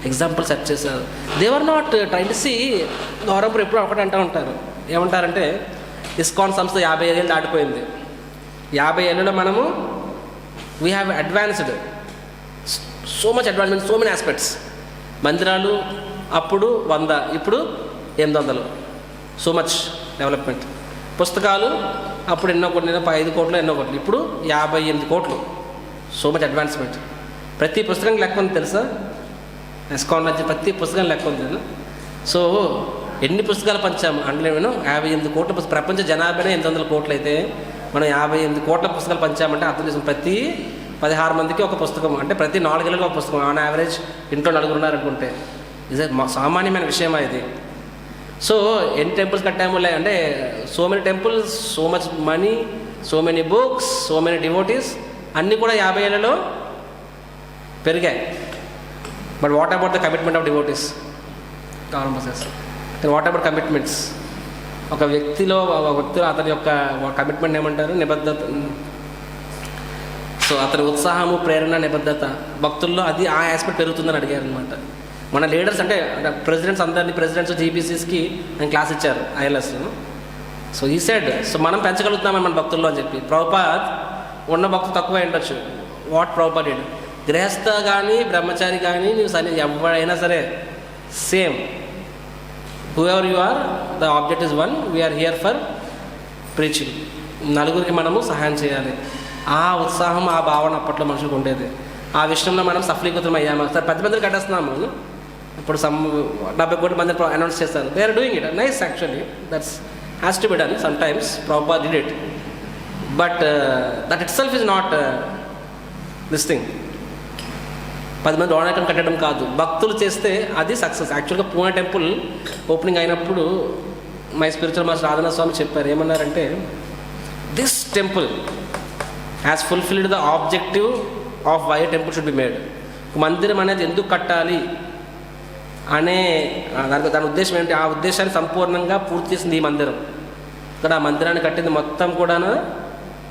Speaker 1: ఎగ్జాంపుల్ సెట్ చేశారు. దేవర్ నాట్ ట్రైన్ టు సీ. గౌరవపూర్ ఎప్పుడు ఒకటి అంటూ ఉంటారు, ఏమంటారంటే ఇస్కాన్ సంస్థ 50 ఏళ్ళు దాటిపోయింది. 50 ఏళ్ళలో మనము we have advanced so much advancement, so many aspects. మందిరాలు అప్పుడు 100, ఇప్పుడు 800, సో మచ్ డెవలప్మెంట్. పుస్తకాలు అప్పుడు ఎన్నో కోట్లు, 5 కోట్లు ఎన్నో కోట్లు, ఇప్పుడు 58 కోట్లు, సో మచ్ అడ్వాన్స్మెంట్. ప్రతి పుస్తకం లెక్క ఉంది తెలుసా? ఇస్కాన్ నుంచి ప్రతి పుస్తకం లెక్క ఉంది. సో ఎన్ని పుస్తకాలు పంచాము అంటే 58 కోట్ల ప్రపంచ జనాభానే 800 కోట్లు అయితే మనం 58 కోట్ల పుస్తకాలు పంచామంటే అర్థం చేసుకుని ప్రతి 16 మందికి ఒక పుస్తకం, అంటే ప్రతి 4 ఏళ్ళకి ఒక పుస్తకం. ఆన్ యావరేజ్ ఇంట్లో 4 ఉన్నారనుకుంటే ఇది సామాన్యమైన విషయమా ఇది? సో ఎన్ని టెంపుల్స్ కట్టాము అంటే so many temples, so much money, so many books, so many devotees, అన్నీ కూడా 50 ఏళ్ళలో పెరిగాయి. But what about the commitment of devotees? What about commitments? ఒక వ్యక్తిలో అతని యొక్క కమిట్మెంట్ ఏమంటారు? నిబద్ధత. సో అతని ఉత్సాహము, ప్రేరణ, నిబద్ధత భక్తుల్లో అది ఆ ఆస్పెక్ట్ పెరుగుతుందని అడిగారు అనమాట. మన లీడర్స్ అంటే ప్రెసిడెంట్స్ ప్రెసిడెంట్స్ జీబీసీస్కి ఆయన క్లాస్ ఇచ్చారు ఐఎల్ఎస్. సో ఈ సైడ్ సో మనం పెంచగలుగుతున్నామని మన భక్తుల్లో అని చెప్పి. ప్రభుపాద్ ఉన్న భక్తులు తక్కువ ఉండొచ్చు. What Prabhupad did? గృహస్థ కానీ బ్రహ్మచారి కానీ నీవు ఎవరైనా సరే same, whoever you are, the object is one, we are here for preaching. నలుగురికి మనము సహాయం చేయాలి. ఆ ఉత్సాహం, ఆ భావన అప్పట్లో మనుషులకు ఉండేది. ఆ విషయంలో మనం సఫలీకృతం అయ్యాము. సరే 10 మందిని కట్టేస్తున్నాము, ఇప్పుడు 70 కోట్ల మంది అనౌన్స్ చేస్తారు. They are doing it nice actually, that's has to be done sometimes. Prabhupad did it, but that itself is not this thing. 10 మంది డోనాకం కట్టడం కాదు, భక్తులు చేస్తే అది సక్సెస్. యాక్చువల్గా పూణే టెంపుల్ ఓపెనింగ్ అయినప్పుడు my spiritual master Radhanath Swami చెప్పారు, ఏమన్నారంటే this temple has fulfilled the objective of why temple should be made. మందిరం అనేది ఎందుకు కట్టాలి అనే దాని ఉద్దేశం ఏంటి? ఆ ఉద్దేశాన్ని సంపూర్ణంగా పూర్తి చేసింది ఈ మందిరం. ఇక్కడ ఆ మందిరాన్ని కట్టింది మొత్తం కూడా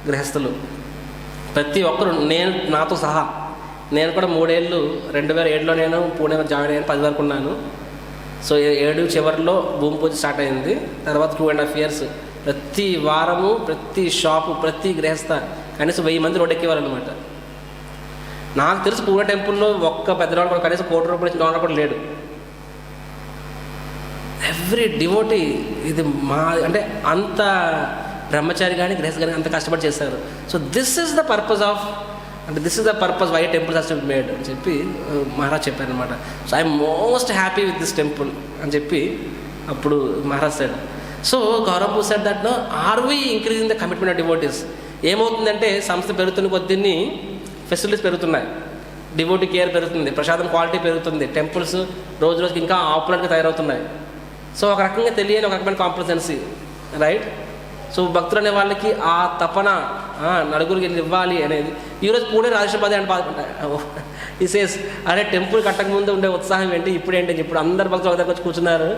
Speaker 1: గృహస్థులు, ప్రతి ఒక్కరు, నాతో సహా. నేను కూడా 3 ఏళ్ళు 2007లో నేను పూణే జాయిన్ అయ్యాను, 10 వరకు ఉన్నాను. సో 7 చివరిలో భూమి పూజ స్టార్ట్ అయింది. తర్వాత 2.5 years ప్రతి వారము, ప్రతి షాపు, ప్రతి గృహస్థ కనీసం 1000 మంది రోడ్డు ఎక్కేవారనమాట. నాకు తెలుసు పూణే టెంపుల్లో ఒక్క పెద్దవాడు కూడా కనీసం 1 కోటి రూపాయలు ఇచ్చిన డోనర్ కూడా లేడు. ఎవ్రీ డివోటీ ఇది మా అంటే అంత బ్రహ్మచారి కానీ గృహస్థ కానీ అంత కష్టపడి చేస్తారు. So this is the purpose of, అంటే this is the purpose why temple has to be made అని చెప్పి మహారాజ్ చెప్పారనమాట. So I'm most happy with this temple అని చెప్పి అప్పుడు Maharaj said. So Gaurav said that are we increasing the commitment of devotees. ఏమవుతుందంటే సంస్థ పెరుగుతున్న కొద్దిని ఫెసిలిటీస్ పెరుగుతున్నాయి, డివోటీ కేర్ పెరుగుతుంది, ప్రసాదం క్వాలిటీ పెరుగుతుంది, టెంపుల్స్ రోజు రోజుకి ఇంకా ఆపులెంట్గా తయారవుతున్నాయి. సో ఒక రకంగా తెలియని ఒక రకమైన కాంప్లసెన్సీ, రైట్? సో భక్తులు అనే వాళ్ళకి ఆ తపన నలుగురికి ఇవ్వాలి అనేది. ఈరోజు పూణే రాజేశ్వరపతి అని బాధపడ్డాయి. ఈ సేస్ అరే టెంపుల్ కట్టక ముందు ఉండే ఉత్సాహం ఏంటి, ఇప్పుడు ఏంటి? ఇప్పుడు అందరు భక్తులు ఒక దగ్గర వచ్చి కూర్చున్నారు.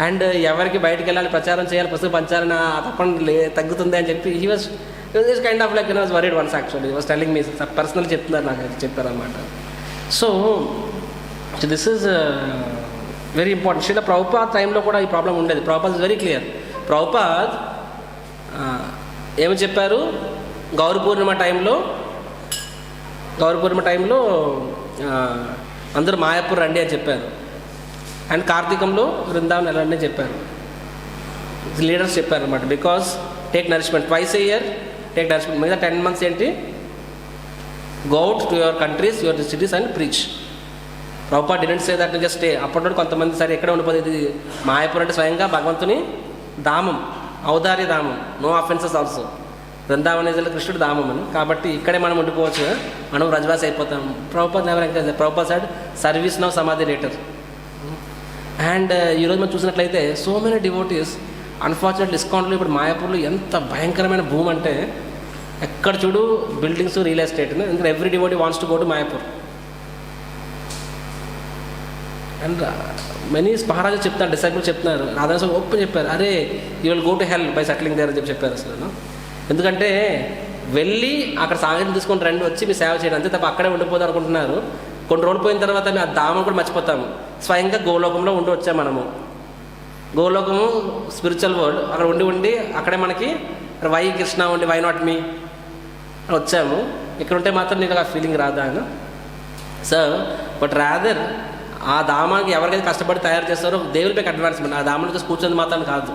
Speaker 1: అండ్ ఎవరికి బయటకు వెళ్ళాలి, ప్రచారం చేయాలి, పుస్తకం పంచాలని ఆ తపన తగ్గుతుంది అని చెప్పి he was kind of like was worried once actually. Was telling me personal చెప్తున్నారు, నాకు చెప్పారనమాట. So this is very important. Srila Prabhupad టైంలో కూడా ఈ ప్రాబ్లం ఉండేది. Prabhupad is very clear. Prabhupad ఏమి చెప్పారు, గౌరీ పూర్ణిమ టైంలో అందరూ మాయాపూర్ రండి అని చెప్పారు. అండ్ కార్తీకంలో బృందావన్ వెళ్ళండి అని చెప్పారు. లీడర్స్ చెప్పారు అనమాట. Because take nourishment twice a year, take nourishment. మిగతా 10 months ఏంటి, go out to your countries, your cities and preach. Prabhupad didn't say that just stay. అప్పటి కొంతమంది సరే ఎక్కడ ఉండిపోతుంది. మాయాపూర్ అంటే స్వయంగా భగవంతుని ధామం, ఔదార్య ధామం, no offences also. Vrindavan is కృష్ణుడు ధామం అని, కాబట్టి ఇక్కడే మనం ఉండిపోవచ్చు, మనం రజవాసి అయిపోతాం. Prabhupad never encourage. Prabhupad said service now samadhi later. And ఈరోజు మనం చూసినట్లయితే సో మెనీ డివోటీస్ అన్ఫార్చునేట్లీ ఇస్కాన్లో ఇప్పుడు మాయాపూర్లో ఎంత భయంకరమైన భూమి అంటే ఎక్కడ చూడు బిల్డింగ్స్, రియల్ ఎస్టేట్. ఎందుకంటే every devotee wants to go to Mayapur. And many మహారాజు చెప్తారు, డిసైపుల్ చెప్తున్నారు, రాధాస్వామి ఓపెన్ చెప్పారు, అరే you will go to hell by settling there అని చెప్పారు అసలు. ఎందుకంటే వెళ్ళి అక్కడ సాగతం తీసుకొని రండి, వచ్చి మీ సేవ చేయడం అంతే తప్ప అక్కడే ఉండిపోదాం అనుకుంటున్నారు. కొన్ని రోజులు పోయిన తర్వాత మేము ఆ ధామం కూడా మర్చిపోతాము. స్వయంగా గోలోకంలో ఉండి వచ్చాము మనము. గోలోకము స్పిరిచువల్ వరల్డ్, అక్కడ ఉండి అక్కడే మనకి వై కృష్ణ ఉండి వై నాట్ మీ వచ్చాము. ఇక్కడ ఉంటే మాత్రం నీకు ఆ ఫీలింగ్ రాదా అని. సో బట్ రాదర్ ఆ ధామానికి ఎవరికైతే కష్టపడి తయారు చేస్తారో దేవుడి పైకి అడ్వాన్స్మెంట్. ఆ ధామానికి చూసి కూర్చొని మాత్రం కాదు.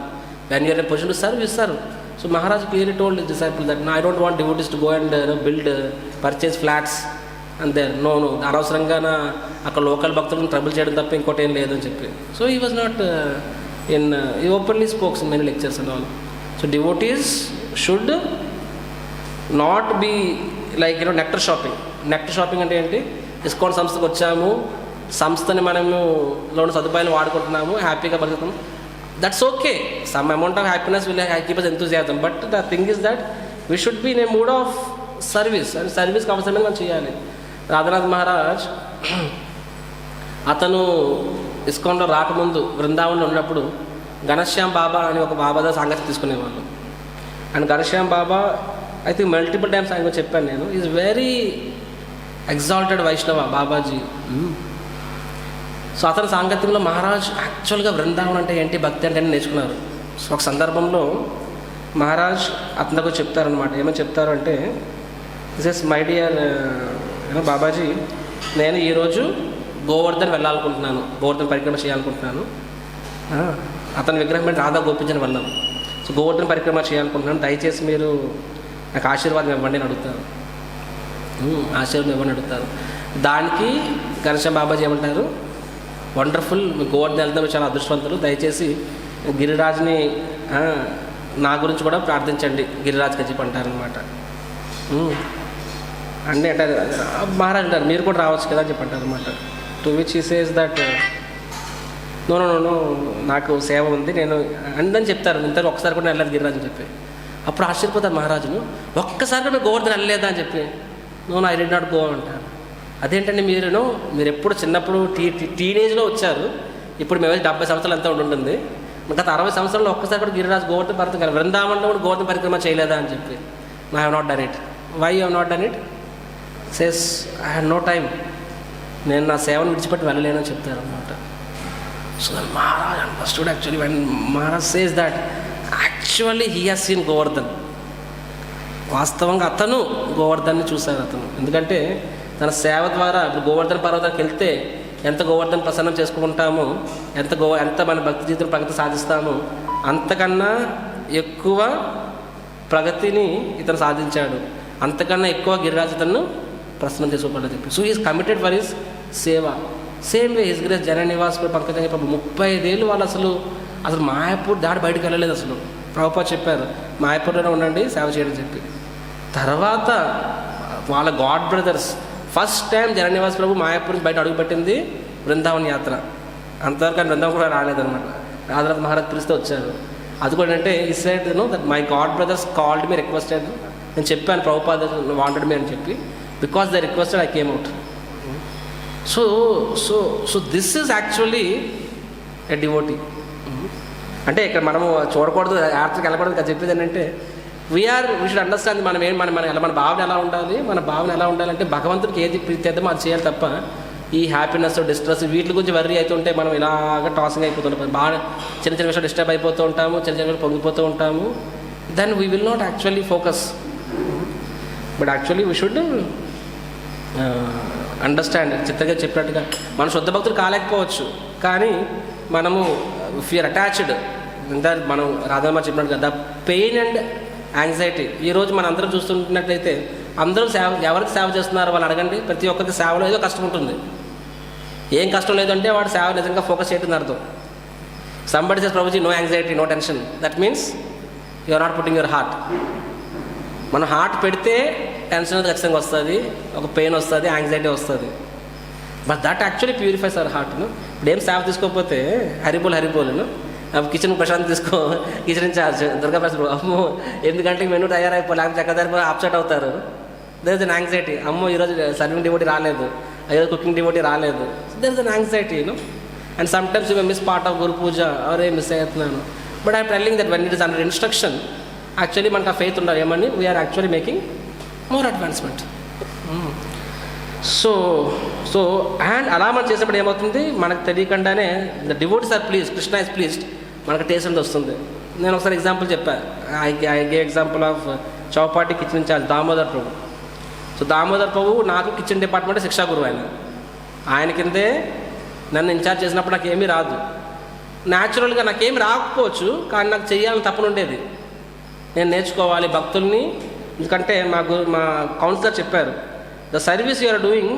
Speaker 1: When your position to serve, ఇస్తారు. So Maharaj clearly told his disciple that I don't want devotees to go and build purchase flats and there no అనవసరంగా అక్కడ లోకల్ భక్తులను ట్రబుల్ చేయడం తప్ప ఇంకోటి ఏం లేదని చెప్పి. So he was not he openly spoke in many lectures and all. So devotees should not be like nectar shopping అంటే ఏంటి, ఇస్కాన్ సంస్థకు వచ్చాము, సంస్థని మనము లోని సదుపాయాలు వాడుకుంటున్నాము, హ్యాపీగా బతుకుతాము, that's okay. Some amount of happiness will keep us enthusiasm, but the thing is that we should be in a mood of service. And సర్వీస్కి అవసరమైన మనం చేయాలి. రాధానాథ్ మహారాజ్ అతను ఇస్కాన్లో రాకముందు బృందావన్లో ఉన్నప్పుడు ఘనశ్యామ్ బాబా అని ఒక బాబాదా సాంగత్యం తీసుకునేవాళ్ళు. And Ghanshyam Baba I think multiple times ఆయన చెప్పాను నేను, ఈజ్ వెరీ ఎగ్జాల్టెడ్ వైష్ణవ బాబాజీ. సో అతని సాంగత్యంలో మహారాజ్ యాక్చువల్గా బృందావన్ అంటే ఏంటి, భక్తి అంటే నేర్చుకున్నారు. సో ఒక సందర్భంలో మహారాజ్ అతనికి చెప్తారనమాట. ఏమని చెప్తారు అంటే, this is my dear Babaji, నేను ఈరోజు గోవర్ధన్ వెళ్ళాలనుకుంటున్నాను, గోవర్ధన్ పరిక్రమ చేయాలనుకుంటున్నాను. అతని విగ్రహం అంటే రాధా గోపించని వెళ్ళాం. సో గోవర్ధన్ పరిక్రమ చేయాలనుకుంటున్నాను, దయచేసి మీరు నాకు ఆశీర్వాదం ఇవ్వండి అని అడుగుతారు. ఆశీర్వాదం ఇవ్వని అడుగుతారు. దానికి ఘనశ్యామ్ బాబాజీ ఏమంటారు, వండర్ఫుల్, మీ గోవర్ధన్ వెళ్తాం, చాలా అదృష్టవంతులు, దయచేసి గిరిరాజ్ని నా గురించి కూడా ప్రార్థించండి, గిరిరాజ్ కజిప్ అంటారనమాట. అంటే అంటారు మహారాజ్ అంటారు, మీరు కూడా రావచ్చు కదా అని చెప్పి అంటారు అనమాట. To which he says that no no no నాకు సేవ ఉంది నేను అందని చెప్తారు. ఇంతకు ఒక్కసారి కూడా వెళ్ళలేదు గిరిరాజు అని చెప్పి. అప్పుడు ఆశ్చర్యపోతారు మహారాజును, ఒక్కసారి కూడా గోవర్ధన్ వెళ్ళలేదా అని చెప్పి. No I did not go అంటారు. అదేంటండి మీరు ఎప్పుడు చిన్నప్పుడు టీనేజ్లో వచ్చారు, ఇప్పుడు మేము 70 సంవత్సరాలు అంతా ఉంటుంది, గత 60 సంవత్సరాల్లో ఒక్కసారి కూడా గిరిరాజు గోవర్ధన్ పరిక్రమ బృందావన్లో కూడా గోవర్ధన్ పరిక్రమ చేయలేదా అని చెప్పి. I have not done it. Why you have not done it? Says I had no time, నేను నా సేవను విడిచిపెట్టి వెళ్ళలేనని చెప్తారు అనమాట. So then Maharaj understood actually when Maharaj says that actually he has seen Govardhan. వాస్తవంగా అతను గోవర్ధన్ని చూశారు అతను. ఎందుకంటే తన సేవ ద్వారా ఇప్పుడు గోవర్ధన పర్వతానికి వెళ్తే ఎంత గోవర్ధన ప్రసన్నం చేసుకుంటామో, ఎంత మన భక్తి జీవితం ప్రగతి సాధిస్తామో అంతకన్నా ఎక్కువ ప్రగతిని ఇతను సాధించాడు, అంతకన్నా ఎక్కువ గిరిరాజు తను ప్రసన్నం చేసుకోవాలని చెప్పి. So is committed for his సేవ. Same way his grace Jananivas పంకజంగా 35 ఏళ్ళు వాళ్ళు అసలు మాయాపూర్ దాడి బయటకు వెళ్ళలేదు. అసలు ప్రభుపాద్ చెప్పారు మాయాపూర్లోనే ఉండండి సేవ చేయడం చెప్పి. తర్వాత వాళ్ళ God brothers first time Jananivas ప్రభు మాయాపూర్ నుంచి బయట అడుగుపెట్టింది బృందావన్ యాత్ర. అంతవరకు ఆయన బృందావన్ కూడా రాలేదన్నమాట. రాధానాథ్ మహారాజ్ పిలిస్తే వచ్చారు. అది కూడా అంటే ఈ side that my God brothers called me requested. నేను చెప్పాను ప్రభుపాద వాంటెడ్ మీ అని చెప్పి, because they requested I came out. So so so this is actually a devotee. అంటే ఇక్కడ మనము చూడకూడదు, యాత్రకి వెళ్ళకూడదు కదా. చెప్పేది ఏంటంటే వీ షుడ్ అండర్స్టాండ్ మనం మన భావన ఎలా ఉండాలి. మన భావన ఎలా ఉండాలంటే భగవంతుడికి ఏది ప్రీతి చేద్దామో అది చేయాలి తప్ప ఈ హ్యాపీనెస్ డిస్ట్రెస్ వీటి గురించి వర్రీ అవుతుంటే మనం ఇలాగ టాసింగ్ అయిపోతుంటాం. బాగా చిన్న చిన్న విషయాలు డిస్టర్బ్ అయిపోతూ ఉంటాము, చిన్న చిన్న విషయాలు పొంగిపోతూ ఉంటాము. Then we will not actually focus. But actually we should understand. చిత్తగా చెప్పినట్టుగా మనం శుద్ధ భక్తులు కాలేకపోవచ్చు, కానీ మనము ఇఫ్ యూఆర్ అటాచ్డ్ ఇంత మనం రాధమ్మ చెప్పినట్టు కదా పెయిన్ అండ్ యాంగ్జైటీ. ఈరోజు మనం అందరం చూస్తున్నట్లయితే అందరూ సేవ, ఎవరికి సేవ చేస్తున్నారో వాళ్ళు అడగండి. ప్రతి ఒక్కరికి సేవలో ఏదో కష్టం ఉంటుంది. ఏం కష్టం లేదంటే వాడు సేవ నిజంగా ఫోకస్ చేయడం అర్థం. Somebody says Prabhuji no anxiety no tension, that means you are not putting your heart. మనం హార్ట్ పెడితే టెన్షన్ అనేది ఖచ్చితంగా వస్తుంది, ఒక పెయిన్ వస్తుంది, యాంగ్జైటీ వస్తుంది. But that actually purifies our హార్ట్ను. ఇప్పుడు ఏం సేవ తీసుకోకపోతే హరిబోలును కిచెన్ ప్రశాంత్ తీసుకో, కిచెన్ ఇన్ఛార్జ్ దుర్గాప్రసాద్ అమ్మో ఎందుకంటే మెనూ తయారైపో లేకపోతే చక్కగా సరిపోయి అప్సెట్ అవుతారు. There is an anxiety. అమ్మో ఈరోజు సర్వింగ్ డివోటీ రాలేదు, ఈరోజు కుకింగ్ డివోటీ రాలేదు. There is an anxiety and sometimes you miss part of guru puja అవరే మిస్ అవుతున్నాను. But I'm telling that when it is under instruction actually మనకు ఆ ఫెయిత్ ఉండాలి. ఏమని we're actually making more advancement. So and అలా మనం చేసినప్పుడు ఏమవుతుంది మనకు తెలియకుండానే the devotees are please, Krishna is pleased, మనకు టేస్ట్ అనేది వస్తుంది. నేను ఒకసారి ఎగ్జాంపుల్ చెప్పాను. I gave example of Chowpatty kitchen in-charge Damodar Prabhu. So Damodar Prabhu నాకు కిచెన్ డిపార్ట్మెంట్ శిక్షా గురువు. ఆయన కిందే నన్ను ఇన్ఛార్జ్ చేసినప్పుడు నాకు ఏమీ రాదు. న్యాచురల్గా నాకేమి రాకపోవచ్చు, కానీ నాకు చెయ్యాలని తప్పని ఉండేది. నేను నేర్చుకోవాలి భక్తుల్ని. ఎందుకంటే మా కౌన్సిలర్ చెప్పారు ద సర్వీస్ యూఆర్ డూయింగ్.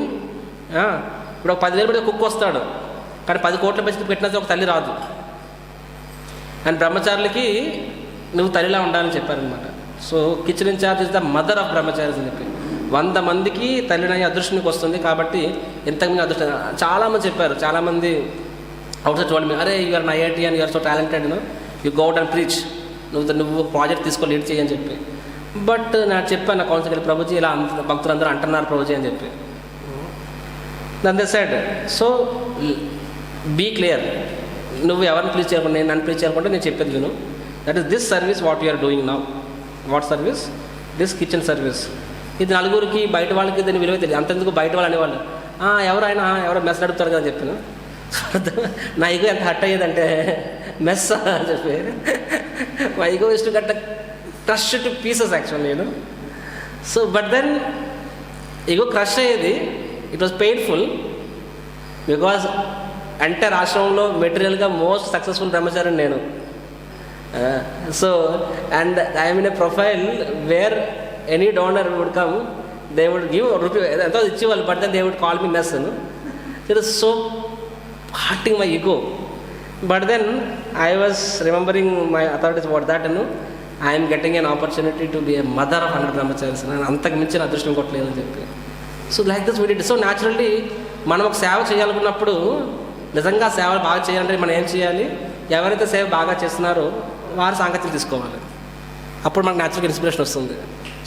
Speaker 1: ఇప్పుడు ఒక 10,000 పెడితే కుక్ వస్తాడు, కానీ 10 కోట్ల పెంచి పెట్టినది ఒక తల్లి రాదు. అండ్ బ్రహ్మచారులకి నువ్వు తల్లిలా ఉండాలని చెప్పారనమాట. So kitchen in-charge is the mother of brahmacharis అని చెప్పి 100 మందికి తల్లినయ్యే అదృష్టానికి వస్తుంది. కాబట్టి ఇంతకుముందు అదృష్టం చాలామంది చెప్పారు. చాలామంది అవుట్ సైడ్ చూడండి, అరే you're an IIT and you're so talented, you go out and preach, నువ్వు ప్రాజెక్ట్ తీసుకో లీడ్ చేయని చెప్పి. బట్ నేను చెప్పాను నా కౌన్సిలర్ ప్రభుజీ ఇలా భక్తులందరూ అంటున్నారు ప్రభుజీ అని చెప్పి. Then they said so be clear, నువ్వు ఎవరిని ప్లీజ్ చేయకుండా నేను నన్ను ప్లీజ్ చేయకుండా నేను చెప్పేది విను. That is this service what you're doing now. What service? This kitchen service. ఇది నలుగురికి బయట వాళ్ళకి దీని విలువ తెలియదు. అంతెందుకు బయట వాళ్ళు అనేవాళ్ళు ఎవరైనా ఎవరో మెస్ నడుపుతారు కదా అని చెప్పిన. నా ఇగో ఎంత హట్ అయ్యేదంటే మెస్ అని చెప్పి my ego is to got crush to pieces actually so but then ego crush అయ్యేది. ఇట్ వాజ్ పెయిన్ఫుల్ బికాజ్ అంటే రాష్ట్రంలో మెటీరియల్గా మోస్ట్ సక్సెస్ఫుల్ బ్రహ్మచారి నేను. So and I'm in a profile where any donor would come, they would give rupee ఎంతో ఇచ్చేవాళ్ళు, but then they would call me mess. It is so hurting my ego. But then I was remembering my authorities what that I'm getting an opportunity to be A mother of 100 బ్రహ్మచారీస్. నేను అంతకు మించిన అదృష్టం కొట్టలేదు అని చెప్పి. So like this we did. So naturally మనం ఒక సేవ చేయాలనుకున్నప్పుడు నిజంగా సేవలు బాగా చేయాలంటే మనం ఏం చేయాలి? ఎవరైతే సేవ బాగా చేస్తున్నారో వారి సాంగత్యం తీసుకోవాలి. అప్పుడు మనకు న్యాచురల్గా ఇన్స్పిరేషన్ వస్తుంది.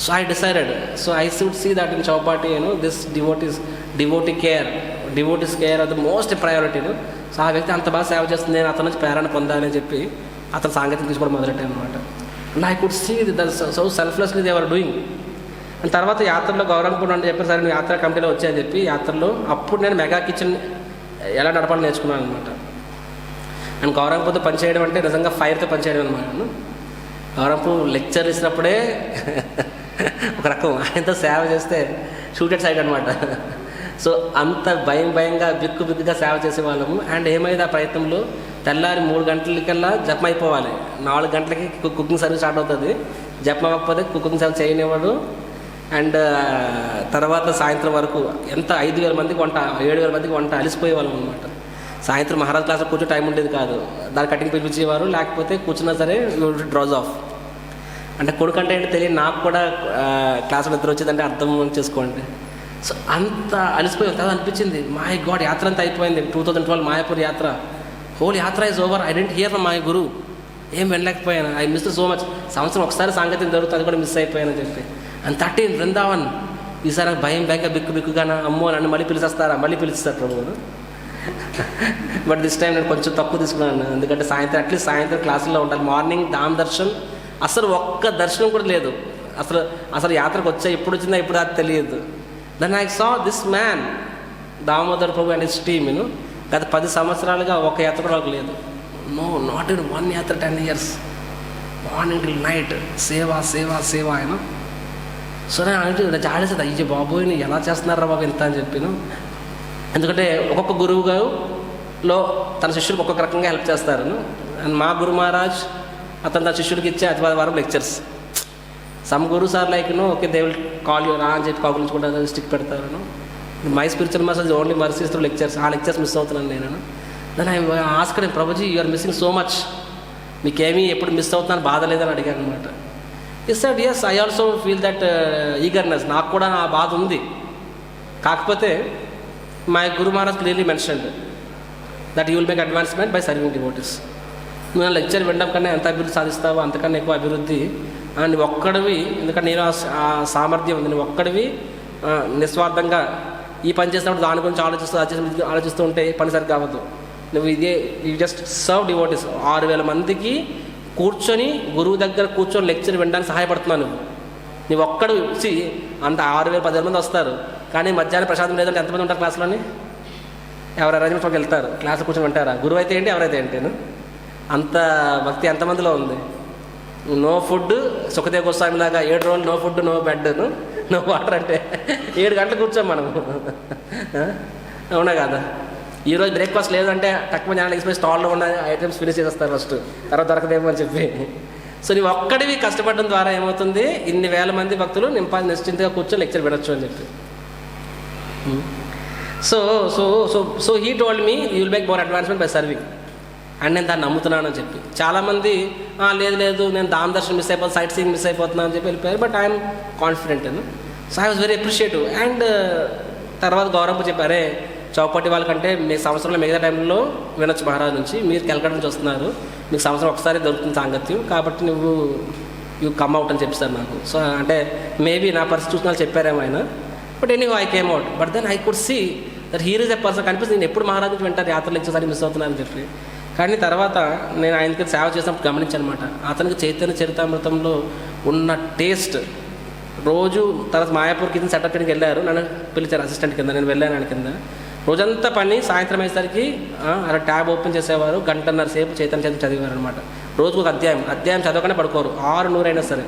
Speaker 1: So I decided, so I should see that in Chowpatty this devotee care of the most priority. So ఆ వ్యక్తి అంత బాగా సేవ చేస్తుంది, నేను అతని నుంచి ప్రేరణ పొందాలని చెప్పి అతని సాంగత్యం తీసుకోవడం మొదలెట్టాను అనమాట. And I could see so selflessly they are doing. And తర్వాత యాత్రలో గౌరవంపూర్ అంటే చెప్పారు, సరే నువ్వు యాత్ర కమిటీలో వచ్చాయని చెప్పి యాత్రలో అప్పుడు నేను మెగా కిచెన్ ఎలా నడపాలని నేర్చుకున్నాను అనమాట. అండ్ గౌరవంపూర్తో పనిచేయడం అంటే నిజంగా ఫైర్తో పనిచేయడం అనమాట. గౌరవంపూర్ లెక్చర్ ఇచ్చినప్పుడే ఒక రకం, ఆయనతో సేవ చేస్తే షూటెడ్ సైడ్ అనమాట. సో అంత భయంగా బిక్కుగా సేవ చేసేవాళ్ళము. అండ్ ఏమైంది ఆ ప్రయత్నంలో తెల్లారి 3 గంటలకల్లా జపం అయిపోవాలి, 4 గంటలకి కుకింగ్ సర్వీస్ స్టార్ట్ అవుతుంది. జపం అవ్వకపోతే కుకింగ్ సర్వీస్ చేయనివ్వడు. అండ్ తర్వాత సాయంత్రం వరకు ఎంత 5,000 మందికి వంట, 7,000 మందికి వంట, అలిసిపోయేవాళ్ళం అనమాట. సాయంత్రం మహారాజ్ క్లాస్లో కూర్చొని టైం ఉండేది కాదు. దాని కటింగ్ పిలిపించేవారు, లేకపోతే కూర్చున్నా సరే డ్రాజ్ ఆఫ్. అంటే కొడుకు అంటే ఏంటి తెలియదు నాకు కూడా. క్లాసులో నిద్ర వచ్చేదంటే అర్థం చేసుకోండి. సో అంత అలసిపోయి తర్వాత అనిపించింది, మై గాడ్ యాత్ర అంతా అయిపోయింది. 2012 Mayapur yatra, whole yatra is over. I didn't hear from my guru. ఏం వెళ్ళలేకపోయాను. I miss so much. సంవత్సరం ఒకసారి సాంగత్యం జరుగుతుంది, అది కూడా మిస్ అయిపోయానని చెప్పి. అండ్ 13 బృందావన్. ఈసారి నాకు భయం భయంగా బిక్కుగానా, అమ్మో నన్ను మళ్ళీ పిలిచేస్తారా, మళ్ళీ పిలుస్తారు ప్రభువును. బట్ దిస్ టైం నేను కొంచెం తక్కువ తీసుకున్నాను, ఎందుకంటే సాయంత్రం అట్లీస్ట్ సాయంత్రం క్లాసుల్లో ఉండాలి. మార్నింగ్ ధామ్ దర్శన్ అసలు ఒక్క దర్శనం కూడా లేదు. అసలు యాత్రకు వచ్చా, ఎప్పుడు వచ్చిందా ఇప్పుడు అది తెలియదు. Then I saw this man Damodar Prabhu and his team. గత 10 సంవత్సరాలుగా ఒక యాత్ర కూడా నాకు లేదు. నో, నాట్ ఇన్ వన్ యాత్ర 10 years. మార్నింగ్ టిల్ నైట్ సేవ ఆయన. సో నేను జాడేసేది, అయ్యో బాబోయ్ నీ ఎలా చేస్తున్నారా బాబు ఇంత అని చెప్పాను. ఎందుకంటే ఒక్కొక్క గురువు గారులో తన శిష్యులకు ఒక్కొక్క రకంగా హెల్ప్ చేస్తారు. అండ్ మా గురు మహారాజ్ అతను తన శిష్యుడికి ఇచ్చే ఆదివారం lectures. Some guru sir like okay they will call you రా అని చెప్పి కాగులించుకుంటారు, స్టిక్ పెడతారు. My spiritual master only mercies through lectures. ఆ లెక్చర్స్ మిస్ అవుతున్నాను నేను. దాన్ని I asked Prabhuji you are missing so much, మీకేమీ ఎప్పుడు మిస్ అవుతున్నాను బాధ లేదని అడిగాను అనమాట. Is said yes I also feel that eagerness, నాకు కూడా ఆ బాధ ఉంది. కాకపోతే my guru Maharaj clearly mentioned that you will make advancement by serving devotees. నువ్వు లెక్చర్ వినడం కన్నా ఎంత అభివృద్ధి సాధిస్తావో అంతకన్నా ఎక్కువ అభివృద్ధి నువ్వు ఒక్కడివి. ఎందుకంటే నేను ఆ సామర్థ్యం ఉంది, నువ్వు ఒక్కడివి నిస్వార్థంగా ఈ పని చేసినప్పుడు దాని గురించి ఆలోచిస్తూ ఉంటే పని సరిగ్గా అవ్వదు. నువ్వు యూ జస్ట్ సర్వ్ డివోటీస్. 6,000 మందికి కూర్చొని గురువు దగ్గర కూర్చొని లెక్చర్ వినడానికి సహాయపడుతున్నావు నువ్వు ఒక్కడు. అంత 6,000 10,000 మంది వస్తారు, కానీ మధ్యాహ్నం ప్రసాదం లేదంటే ఎంతమంది ఉంటారు క్లాస్లోని? ఎవరు అరేంజ్మెంట్కి వెళ్తారు, క్లాస్లో కూర్చొని వింటారా? గురువు అయితే ఏంటి, ఎవరైతే ఏంటి? అంత భక్తి ఎంతమందిలో ఉంది. నో ఫుడ్, సుఖదేవ్ గోస్వామి లాగా 7 రోజులు no food no bed no water అంటే 7 గంటలు కూర్చోం మనం. అవునా కదా? ఈరోజు బ్రేక్ఫాస్ట్ లేదంటే తక్కువ జనాలు ఎక్స్ప్రెస్ స్టాల్లో ఉన్న ఐటమ్స్ ఫినిష్ చేసేస్తారు ఫస్ట్, తర్వాత దొరకదేమో అని చెప్పి. సో నువ్వు ఒక్కడివి కష్టపడడం ద్వారా ఏమవుతుంది, ఇన్ని వేల మంది భక్తులు నిశ్చింతగా కూర్చొని లెక్చర్ వినొచ్చు అని చెప్పి. So so so so he told me you will make more advancement by serving. And నేను దాన్ని నమ్ముతున్నాను అని చెప్పి. చాలామంది లేదు నేను దామ్ దర్శనం మిస్ అయిపోతాను, సైట్ సీయింగ్ మిస్ అయిపోతున్నాను అని చెప్పి వెళ్ళిపోయారు. But I'm confident. So I was very appreciative. And తర్వాత గౌరవం చెప్పారే, చౌపటి వాళ్ళకంటే మీ సంవత్సరంలో మిగతా టైంలో వినొచ్చు మహారాజ్ నుంచి, మీరు కలకడ నుంచి వస్తున్నారు, మీకు సంవత్సరం ఒకసారి దొరుకుతుంది సాంగత్యం, కాబట్టి నువ్వు యూ కమ్ అవుట్ అని చెప్పారు నాకు. సో అంటే మేబీ నా పరిస్థితి చూసిన వాళ్ళు చెప్పారేమో ఆయన. But any I came out. But then I could see that here is a person. కనిపిస్తుంది నేను ఎప్పుడు మహారాజ్ నుంచి వింటారు, యాత్రలు ఇచ్చేసారి మిస్ అవుతున్నానని చెప్పి. కానీ తర్వాత నేను ఆయనకి సేవ చేసినప్పుడు గమనించాను అనమాట, అతనికి చైతన్య చరితామృతంలో ఉన్న టేస్ట్. రోజు తర్వాత మాయాపూర్ కింద సెటప్ కిందకి వెళ్ళారు, నన్ను పిలిచారు అసిస్టెంట్ కింద, నేను వెళ్ళాను ఆయన కింద. రోజంతా పని, సాయంత్రం అయ్యేసరికి అలా ట్యాబ్ ఓపెన్ చేసేవారు, 1.5 గంటల సేపు చైతన్య చరిత్ర చదివారు అనమాట. రోజుకు ఒక అధ్యాయం చదవకనే పడుకోరు, 600 అయినా సరే.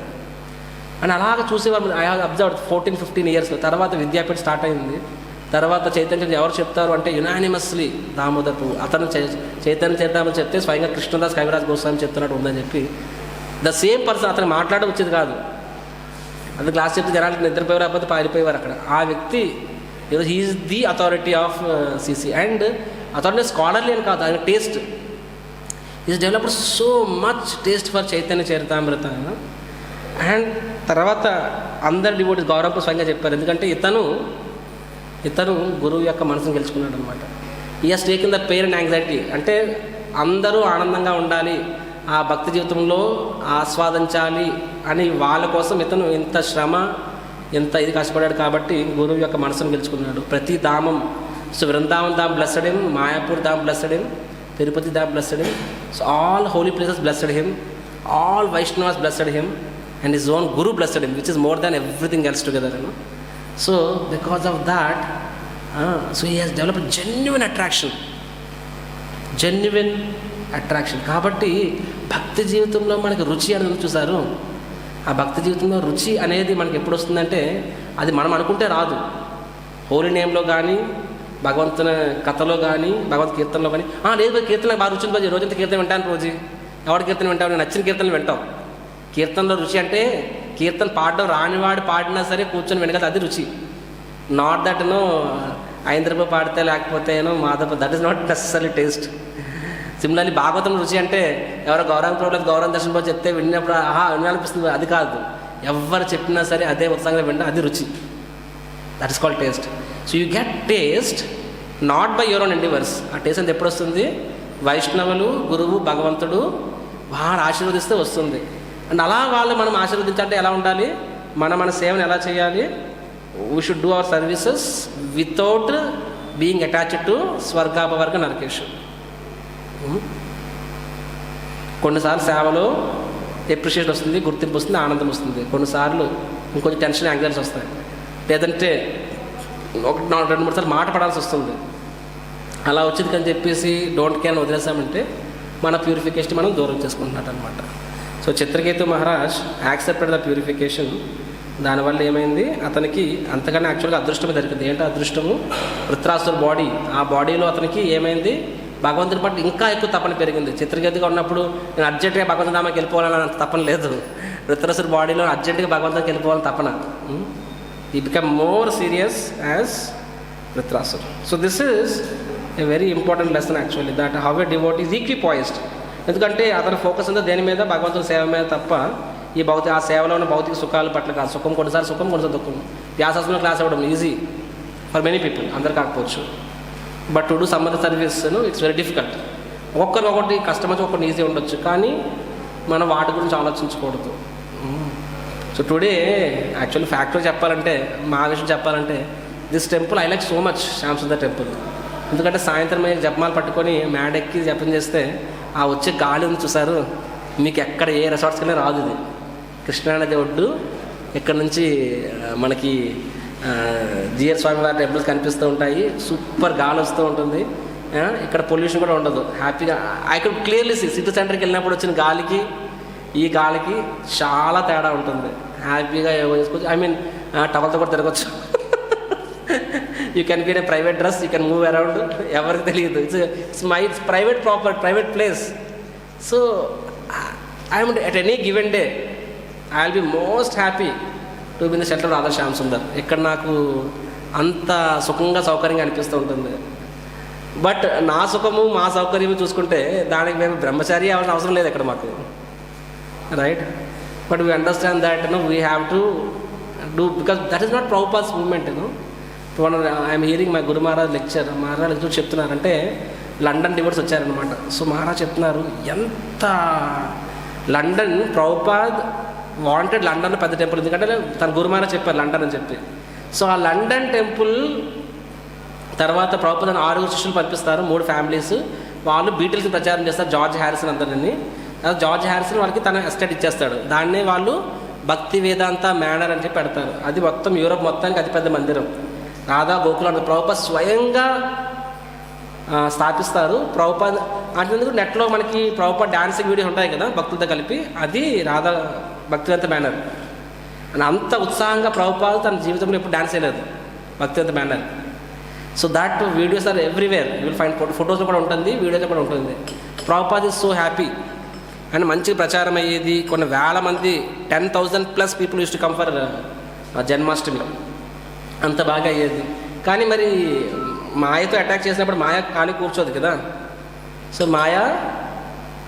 Speaker 1: అని అలాగ చూసేవారు. I have observe 14-15 years. తర్వాత విద్యాపీఠ స్టార్ట్ అయింది. తర్వాత చైతన్య ఎవరు చెప్తారు అంటే యునానిమస్లీ దామోదర్ ప్రభు. అతను చైతన్య చరితామని చెప్తే స్వయంగా కృష్ణదాస్ కవిరాజ్ గోస్వామి చెప్తున్నట్టు ఉందని చెప్పి ద సేమ్ పర్సన్. అతను మాట్లాడడం వచ్చేది కాదు, అది క్లాస్ చెప్తే జనాలకు నిద్రపోయేవారు, అబ్బాయి పారిపోయేవారు అక్కడ. ఆ వ్యక్తి ఈరోజు he is the authority of CC. And authority scholarly అని కాదు, ఆయన taste is developed so much taste for Chaitanya Charitamrita. And తర్వాత అందరు డివోటీస్ గౌరవ స్వయంగా చెప్పారు, ఎందుకంటే ఇతను గురువు యొక్క మనసును గెలుచుకున్నాడు అనమాట. ఈ has taken the pain and anxiety. అంటే అందరూ ఆనందంగా ఉండాలి, ఆ భక్తి జీవితంలో ఆస్వాదించాలి అని వాళ్ళ కోసం ఇతను ఇంత శ్రమ, ఎంత ఇది కష్టపడ్డాడు. కాబట్టి గురువు యొక్క మనసును గెలుచుకున్నాడు. ప్రతి ధామం, so Vrindavan Dham blessed him, Mayapur Dham blessed him, Tirupati Dham blessed him. So all holy places blessed him, all Vaishnavas blessed him, and his own guru blessed him, which is more than everything else together, So because of that, so he has developed genuine attraction. కాబట్టి భక్తి జీవితంలో మనకి రుచి అనేది చూసారు. ఆ భక్తి జీవితంలో రుచి అనేది మనకి ఎప్పుడు వస్తుందంటే, అది మనం అనుకుంటే రాదు. హోలీ నేమ్లో కానీ, భగవంతుని కథలో కానీ, భగవంతు కీర్తనలో కానీ. లేదు కీర్తన బాగా రుచి ఉంది, రోజంతా కీర్తన వింటాను. రోజు ఎవరి కీర్తన వింటావు? నేను నచ్చిన కీర్తనలు వింటాం. కీర్తనలో రుచి అంటే కీర్తన పాడడం రానివాడు పాడినా సరే కూర్చొని వినగలదు, అది రుచి. నాట్ దట్ ఐంద్రప పాడితే లేకపోతే Madhava, that is not necessary taste. Similarly Bhagavatam రుచి అంటే ఎవరో గౌరవం ప్రోగ్రాం గౌరవం దర్శనం పోయి చెప్తే విన్నప్పుడు వినాలనిపిస్తుంది, అది కాదు. ఎవరు చెప్పినా సరే అదే ఉత్సాహంగా విన్నా, అది రుచి. That is called taste. So you get taste not by your own endeavours. ఆ టేస్ట్ అంతా ఎప్పుడు వస్తుంది? వైష్ణవులు, గురువు, భగవంతుడు వాడు ఆశీర్వదిస్తే వస్తుంది. అండ్ అలా వాళ్ళు మనం ఆశీర్వదించాలంటే ఎలా ఉండాలి? మన సేవను ఎలా చేయాలి? We should do our services without being attached to స్వర్గాపవర్గ నరకేషు. కొన్నిసార్లు సేవలో ఎప్రిషియేషన్ వస్తుంది, గుర్తింపు వస్తుంది, ఆనందం వస్తుంది. కొన్నిసార్లు ఇంకొంచెం టెన్షన్, యాంగ్జైటీస్ వస్తాయి. లేదంటే ఒక 2-3 సార్లు మాట పడాల్సి వస్తుంది. అలా వచ్చింది అని చెప్పేసి డోంట్ కేర్ అని వదిలేసామంటే మన ప్యూరిఫికేషన్ మనం దూరం చేసుకుంటున్నట్టు అనమాట. So Chitraketu Maharaj accepted the purification. దానివల్ల ఏమైంది? అతనికి అంతకన్నా యాక్చువల్గా అదృష్టమే దొరికింది. ఏంటో అదృష్టము? వృత్రాసుర బాడీ. ఆ బాడీలో అతనికి ఏమైంది? భగవంతుని పట్ల ఇంకా ఎక్కువ తపన పెరిగింది. చిత్రకేతుగా ఉన్నప్పుడు నేను అర్జెంటుగా భగవంతుని నామకి వెళ్ళిపోవాలని అంత తపన లేదు. వృత్రాసుర బాడీలో అర్జెంటుగా భగవంతునికి వెళ్ళిపోవాలని తపన. ఈ become more serious as Vritrasura. So this is a very important lesson actually, that how a devout is equipoised. ఎందుకంటే అతని ఫోకస్ అంతా దేని మీద? భగవంతుని సేవ మీద తప్ప ఈ ఆ సేవలో ఉన్న భౌతిక సుఖాల పట్ల కాదు. సుఖం కొన్నిసార్లు సుఖం, కొన్నిసార్లు దుఃఖం. వ్యాసాసంలో క్లాస్ అవ్వడం ఈజీ ఫర్ మెనీ పీపుల్, అందరు కాకపోవచ్చు. But to do summer service it's very difficult. ఒకటి కష్టం వచ్చి ఒకటి ఈజీ ఉండొచ్చు, కానీ మనం వాటి గురించి ఆలోచించకూడదు. సో టుడే యాక్చువల్లీ ఫ్యాక్టరీ చెప్పాలంటే, మా విషయం చెప్పాలంటే, this temple I like so much, Shyam Sundar temple. ఎందుకంటే సాయంత్రం జపమాలు పట్టుకొని మేడెక్కి జపం చేస్తే ఆ వచ్చే గాలి ఉంది చూసారు, మీకు ఎక్కడ ఏ రిసార్ట్స్కి వెళ్ళినా రాదు. ఇది కృష్ణానది ఒడ్డు, ఇక్కడ నుంచి మనకి జిఆర్ స్వామి వారి టెంపుల్స్ కనిపిస్తూ ఉంటాయి. సూపర్ గాలి వస్తూ ఉంటుంది. ఇక్కడ పొల్యూషన్ కూడా ఉండదు. హ్యాపీగా I can clearly see city సెంటర్కి వెళ్ళినప్పుడు వచ్చిన గాలికి ఈ గాలికి చాలా తేడా ఉంటుంది. హ్యాపీగా ఏమో చేసుకోవచ్చు. ఐ మీన్ టవల్తో కూడా తిరగచ్చు. You can get a private dress, you can move around, ఎవరికి తెలియదు. It's private proper, private place. So I'm at any given day I will be most happy to be in the shelter Radha Shyam Sundar. ఇక్కడ నాకు అంత సుఖంగా సౌకర్యంగా అనిపిస్తూ ఉంటుంది. But నా సుఖము మా సౌకర్యము చూసుకుంటే దానికి మేము బ్రహ్మచారి అవ్వాల్సిన అవసరం లేదు ఇక్కడ మాకు, right? But we understand that we have to do, because that is not Prabhupad's movement. I'm hearing my guru Maharaj lecture. Maharaj lecture చెప్తున్నారంటే లండన్ డివోట్స్ వచ్చారనమాట. సో మహారాజ్ చెప్తున్నారు, ఎంత లండన్ ప్రభుపాద్ వాంటెడ్ లండన్ పెద్ద టెంపుల్, ఎందుకంటే తన గురు మహారాజ్ చెప్పారు లండన్ అని చెప్పి. సో ఆ లండన్ టెంపుల్ తర్వాత ప్రభుపాద్ 6 శిష్యులు పంపిస్తారు, 3 ఫ్యామిలీస్. వాళ్ళు బీటిల్స్కి ప్రచారం చేస్తారు, జార్జ్ హ్యారిసన్ అందరినీ. జార్జ్ హ్యారిసన్ వాళ్ళకి తన ఎస్టేట్ ఇచ్చేస్తాడు. దాన్నే వాళ్ళు భక్తి వేదాంత మేనర్ అని చెప్పి పెడతారు. అది మొత్తం యూరోప్ మొత్తానికి అతిపెద్ద మందిరం. రాధా గోకులం ప్రభుపాద్ స్వయంగా స్థాపిస్తారు. ప్రభుపాద్ అంటేందుకు నెట్లో మనకి ప్రభుపాద్ డాన్సింగ్ వీడియోస్ ఉంటాయి కదా భక్తులతో కలిపి, అది రాధా భక్తివేదాంత బ్యానర్. అని అంత ఉత్సాహంగా ప్రభుపాద్ తన జీవితంలో ఎప్పుడు డాన్స్ చేయలేదు, Bhaktivedanta banner. So that videos are everywhere, you will find ఫొటోస్లో కూడా ఉంటుంది, వీడియోలో కూడా ఉంటుంది. Prabhupad is so happy and మంచి ప్రచారం అయ్యేది. కొన్ని వేల మంది 10,000+ people uses to come for Janmashtami, అంత బాగా అయ్యేది. కానీ మరి మాయతో అటాక్ చేసినప్పుడు మాయ ఖాళీ కూర్చోదు కదా. సో మాయ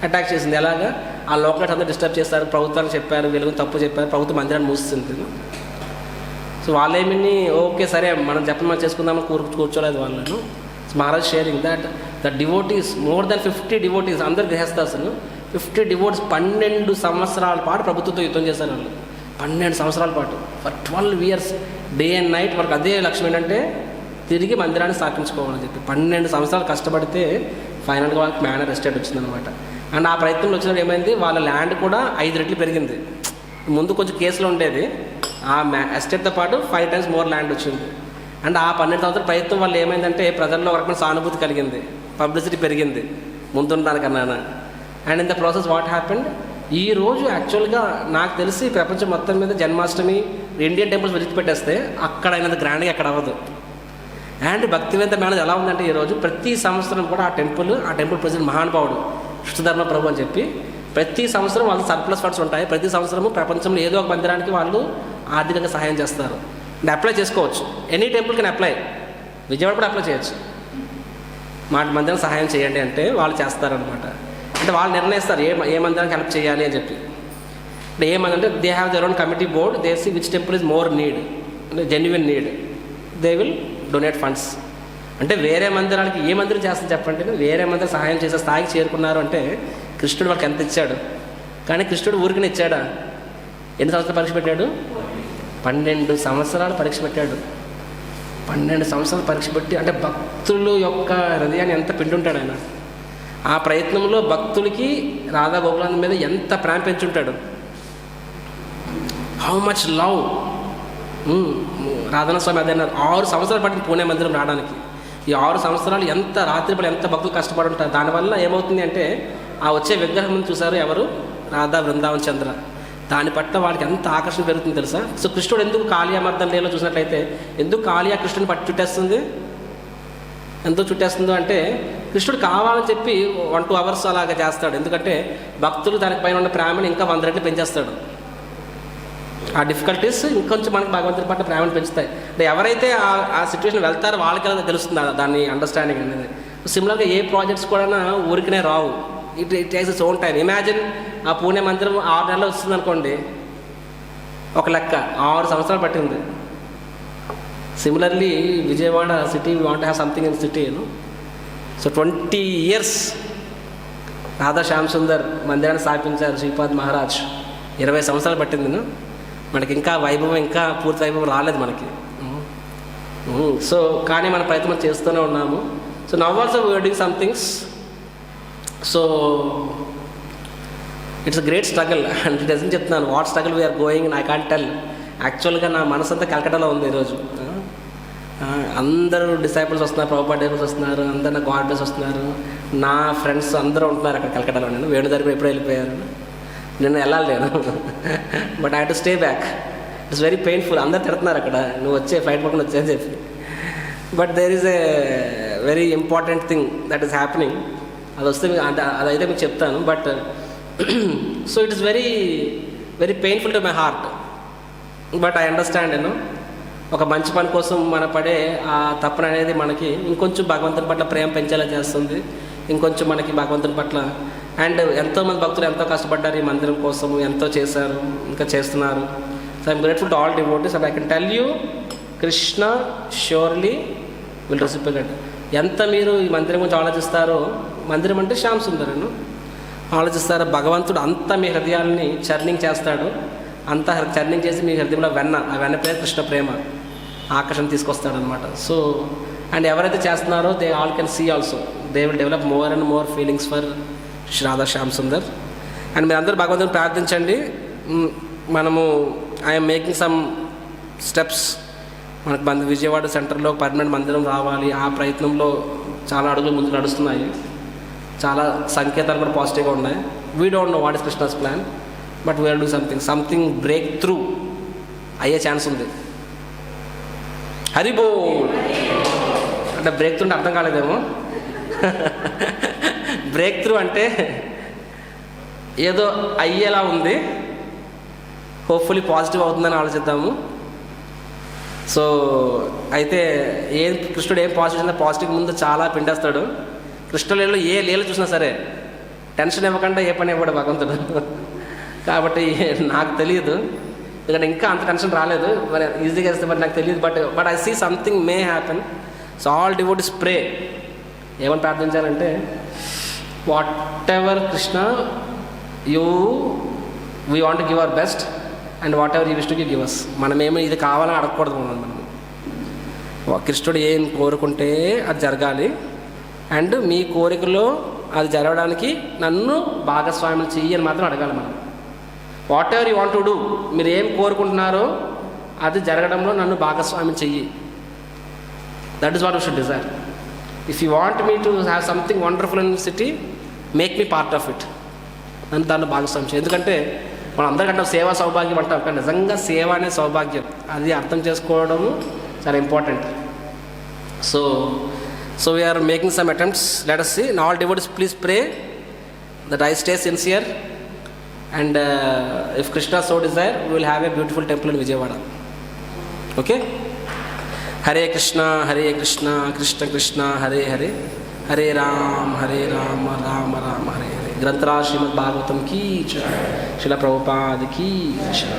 Speaker 1: అటాక్ చేసింది. ఎలాగా? ఆ లోకల్ అందరూ డిస్టర్బ్ చేస్తారు, ప్రభుత్వానికి చెప్పారు, వీళ్ళని తప్పు చెప్పారు, ప్రభుత్వం మందిరాన్ని మూస్తుంది. సో వాళ్ళేమిని ఓకే సరే మనం జపం చేసుకుందామని కూర్చోలేదు వాళ్ళను. So Maharaj sharing that the devotees, more than 50 devotees, అందరు గృహస్థాసులు 50 డివోటీస్ 12 సంవత్సరాల పాటు ప్రభుత్వంతో యుద్ధం చేశారు వాళ్ళు. 12 సంవత్సరాల పాటు for 12 years day and night వరకు అదే లక్ష్యం ఏంటంటే తిరిగి మందిరాన్ని స్థాపించుకోవాలని చెప్పి 12 సంవత్సరాలు కష్టపడితే ఫైనల్గా వాళ్ళకి మేనర్ ఎస్టేట్ వచ్చిందనమాట. అండ్ ఆ ప్రయత్నంలో వచ్చినప్పుడు ఏమైంది, వాళ్ళ ల్యాండ్ కూడా 5 రెట్లు పెరిగింది. ముందు కొంచెం కేసులో ఉండేది, ఆ ఎస్టేట్తో పాటు 5 times మోర్ ల్యాండ్ వచ్చింది. అండ్ ఆ 12 సంవత్సరాల ప్రయత్నం వల్ల ఏమైందంటే ప్రజల్లో ఒక రకమైన సానుభూతి కలిగింది, పబ్లిసిటీ పెరిగింది ముందుండడానికన్నా. And in the process what happened, ఈరోజు యాక్చువల్గా నాకు తెలిసి ప్రపంచం మొత్తం మీద జన్మాష్టమి ఇండియన్ టెంపుల్స్ విడిచిపెట్టేస్తే అక్కడ అయినంత గ్రాండ్గా ఎక్కడ అవ్వదు. అండ్ భక్తివేదాంత మేనేజ్ ఎలా ఉందంటే ఈరోజు ప్రతి సంవత్సరం కూడా ఆ టెంపుల్ ప్రెసిడెంట్ మహానుభావుడు విష్ణుధర్మ ప్రభు అని చెప్పి ప్రతి సంవత్సరం వాళ్ళు సర్ప్లస్ ఫండ్స్ ఉంటాయి. ప్రతి సంవత్సరము ప్రపంచంలో ఏదో ఒక మందిరానికి వాళ్ళు ఆర్థికంగా సహాయం చేస్తారు. అండ్ అప్లై చేసుకోవచ్చు, any temple can apply. Vijayawada కూడా అప్లై చేయొచ్చు, మా మందిరం సహాయం చేయండి అంటే వాళ్ళు చేస్తారనమాట. అంటే వాళ్ళు నిర్ణయిస్తారు ఏ మందిరానికి హెల్ప్ చేయాలి అని చెప్పి. అంటే ఏమందంటే they have their own committee board, they see which temple is more need, అంటే genuine need. They will donate funds. అంటే వేరే మందిరాలకి ఏ మందిరం చేస్తుంది చెప్పండి, వేరే మందిరం సహాయం చేసే స్థాయికి చేరుకున్నారు అంటే కృష్ణుడు వాళ్ళకి ఎంత ఇచ్చాడు. కానీ కృష్ణుడు ఊరికనే ఇచ్చాడా? ఎన్ని సంవత్సరాలు పరీక్ష పెట్టాడు? 12 సంవత్సరాలు పరీక్ష పెట్టాడు. 12 సంవత్సరాలు పరీక్ష పెట్టి, అంటే భక్తుల యొక్క హృదయాన్ని ఎంత పిండి ఉంటాడు ఆయన. ఆ ప్రయత్నంలో భక్తులకి రాధా గోకులాంద మీద ఎంత ప్రేమ పెంచుంటాడు. How much love. Radhanath Swami అదే అన్నారు, 6 సంవత్సరాలు పట్టింది పూణే మందిరం రావడానికి. ఈ 6 సంవత్సరాలు ఎంత రాత్రిపూట ఎంత భక్తులు కష్టపడి ఉంటారు. దానివల్ల ఏమవుతుంది అంటే ఆ వచ్చే విగ్రహం చూసారు ఎవరు? రాధా బృందావన్ చంద్ర. దాని పట్ల వాడికి ఎంత ఆకర్షణ పెరుగుతుంది తెలుసా. సో కృష్ణుడు ఎందుకు కాళీయామర్దన లీలలో చూసినట్లయితే ఎందుకు కాళీయా కృష్ణుని పట్టు చుట్టేస్తుంది? ఎందుకు చుట్టేస్తుందో అంటే కృష్ణుడు కావాలని చెప్పి 1-2 అవర్స్ అలాగా చేస్తాడు. ఎందుకంటే భక్తులు దానికి పైన ఉన్న ప్రేమను ఇంకా 100 రెట్లు పెంచేస్తాడు. ఆ డిఫికల్టీస్ ఇంకొంచెం మనకి భగవంతుడి పట్ల ప్రేమను పెంచుతాయి. అంటే ఎవరైతే ఆ సిచ్యువేషన్ వెళ్తారో వాళ్ళకి తెలుస్తుంది దాన్ని అండర్స్టాండింగ్ అనేది. సిమిలర్గా ఏ ప్రాజెక్ట్స్ కూడా ఊరికనే రావు. It takes its own time. Imagine ఆ పూణే మందిరం 6 నెలలు వస్తుంది అనుకోండి, ఒక లెక్క 6 సంవత్సరాలు పట్టింది. Similarly Vijayawada city we want have something in city. So 20 years Radha Shyam Sundar మందిరాన్ని స్థాపించారు శ్రీపాద్ మహారాజ్. 20 సంవత్సరాలు పట్టింది. మనకి ఇంకా వైభవం, ఇంకా పూర్తి వైభవం రాలేదు మనకి. సో కానీ మన ప్రయత్నం చేస్తూనే ఉన్నాము. So now also we're doing some things. So it's a great struggle and it doesn't చెప్తున్నాను what struggle we're going and I can't tell. యాక్చువల్గా నా మనసు అంతా కలకటాలో ఉంది ఈరోజు. అందరూ డిసైపుల్స్ వస్తున్నారు, ప్రభుపాద డిసైపుల్స్ వస్తున్నారు, అందరు నా గాడ్ బ్లెస్ వస్తున్నారు. నా ఫ్రెండ్స్ అందరూ ఉంటున్నారు అక్కడ కలకటాలో. నేను వేణుదర్గా ఎప్పుడు వెళ్ళిపోయారు, నేను వెళ్ళాలి నేను. But I have to stay back. It's very painful. అందరు తిడుతున్నారు అక్కడ, నువ్వు వచ్చే ఫ్లైట్ పక్కన వచ్చేసి చెప్పి. But there is a very important thing that is happening. అది వస్తే అదైతే మీకు చెప్తాను. But so it is very very painful to my heart. But I understand. నేను ఒక మంచి పని కోసం మన పడే ఆ తపన అనేది మనకి ఇంకొంచెం భగవంతుని పట్ల ప్రేమ పెంచేలా చేస్తుంది. ఇంకొంచెం మనకి భగవంతుని పట్ల అండ్ ఎంతోమంది భక్తులు ఎంతో కష్టపడ్డారు ఈ మందిరం కోసం, ఎంతో చేశారు, ఇంకా చేస్తున్నారు. So I'm grateful to all devotees and I can tell you Krishna surely will reciprocate. ఎంత మీరు ఈ మందిరం గురించి ఆలోచిస్తారో, మందిరం అంటే శ్యామ్ సుందరను ఆలోచిస్తారో, భగవంతుడు అంతా మీ హృదయాల్ని చర్నింగ్ చేస్తాడు. అంతా చర్నింగ్ చేసి మీ హృదయంలో ఆ వెన్న పేరు కృష్ణ ప్రేమ ఆకర్షణ తీసుకొస్తాడనమాట. సో అండ్ ఎవరైతే చేస్తున్నారో they all can see also, they will develop more and more feelings for Radha Shyam Sundar. And మీరు అందరూ భగవంతుని ప్రార్థించండి. మనము ఐఎమ్ మేకింగ్ సమ్ స్టెప్స్. మనకు విజయవాడ సెంటర్లో పర్మనెంట్ మందిరం రావాలి. ఆ ప్రయత్నంలో చాలా అడుగులు ముందు నడుస్తున్నాయి. చాలా సంకేతాలు కూడా పాజిటివ్గా ఉన్నాయి. We don't know what is Krishna's plan, but we're do something breakthrough అయ్యే ఛాన్స్ ఉంది. హరి బోల్ అంటే బ్రేక్ త్రూ అంటే అర్థం కాలేదేమో. బ్రేక్ త్రూ అంటే ఏదో అయ్యేలా ఉంది, హోప్ఫుల్లీ పాజిటివ్ అవుతుందని ఆలోచిద్దాము. సో అయితే కృష్ణుడు ఏం పాజిటివ్ ముందు చాలా పిండేస్తాడు. కృష్ణలీలలో ఏ లీల చూసినా సరే టెన్షన్ ఇవ్వకుండా ఏ పని ఇవ్వడు భగవంతుడు. కాబట్టి నాకు తెలియదు, ఎందుకంటే ఇంకా అంత టెన్షన్ రాలేదు. మరి ఈజీగా వేస్తే మరి నాకు తెలియదు. But I see something may happen. So all devotees pray. ఏమని ప్రార్థించాలంటే whatever Krishna we want to give our best and whatever you wish to give us. మనమేమో ఇది కావాలని అడగకూడదు. మనం కృష్ణుడు ఏం కోరుకుంటే అది జరగాలి. అండ్ మీ కోరికలో అది జరగడానికి నన్ను భాగస్వామ్యం చెయ్యి అని మాత్రం అడగాలి మనం. Whatever you want to do, మీరు ఏం కోరుకుంటున్నారో అది జరగడంలో నన్ను భాగస్వామ్యం చెయ్యి. That is what you should desire. If you want me to have something wonderful in city, make me part of it. నన్ను దాన్ని భాగస్వామ్యం చేయి. ఎందుకంటే మనం అందరికంటే సేవా సౌభాగ్యం అంటాం, కానీ నిజంగా సేవ అనే సౌభాగ్యం, అది అర్థం చేసుకోవడము చాలా important. So we are making some attempts. Let us see. Now all devotees please pray that I stay sincere, and if Krishna so desire, we will have a beautiful temple in Vijayawada. Okay? Hare Krishna, Krishna Krishna, Hare Hare, Hare Ram, Ram Ram, Hare Hare. Granthra Srimad Bhagavatam ki jai. Srila Prabhupada ki jai.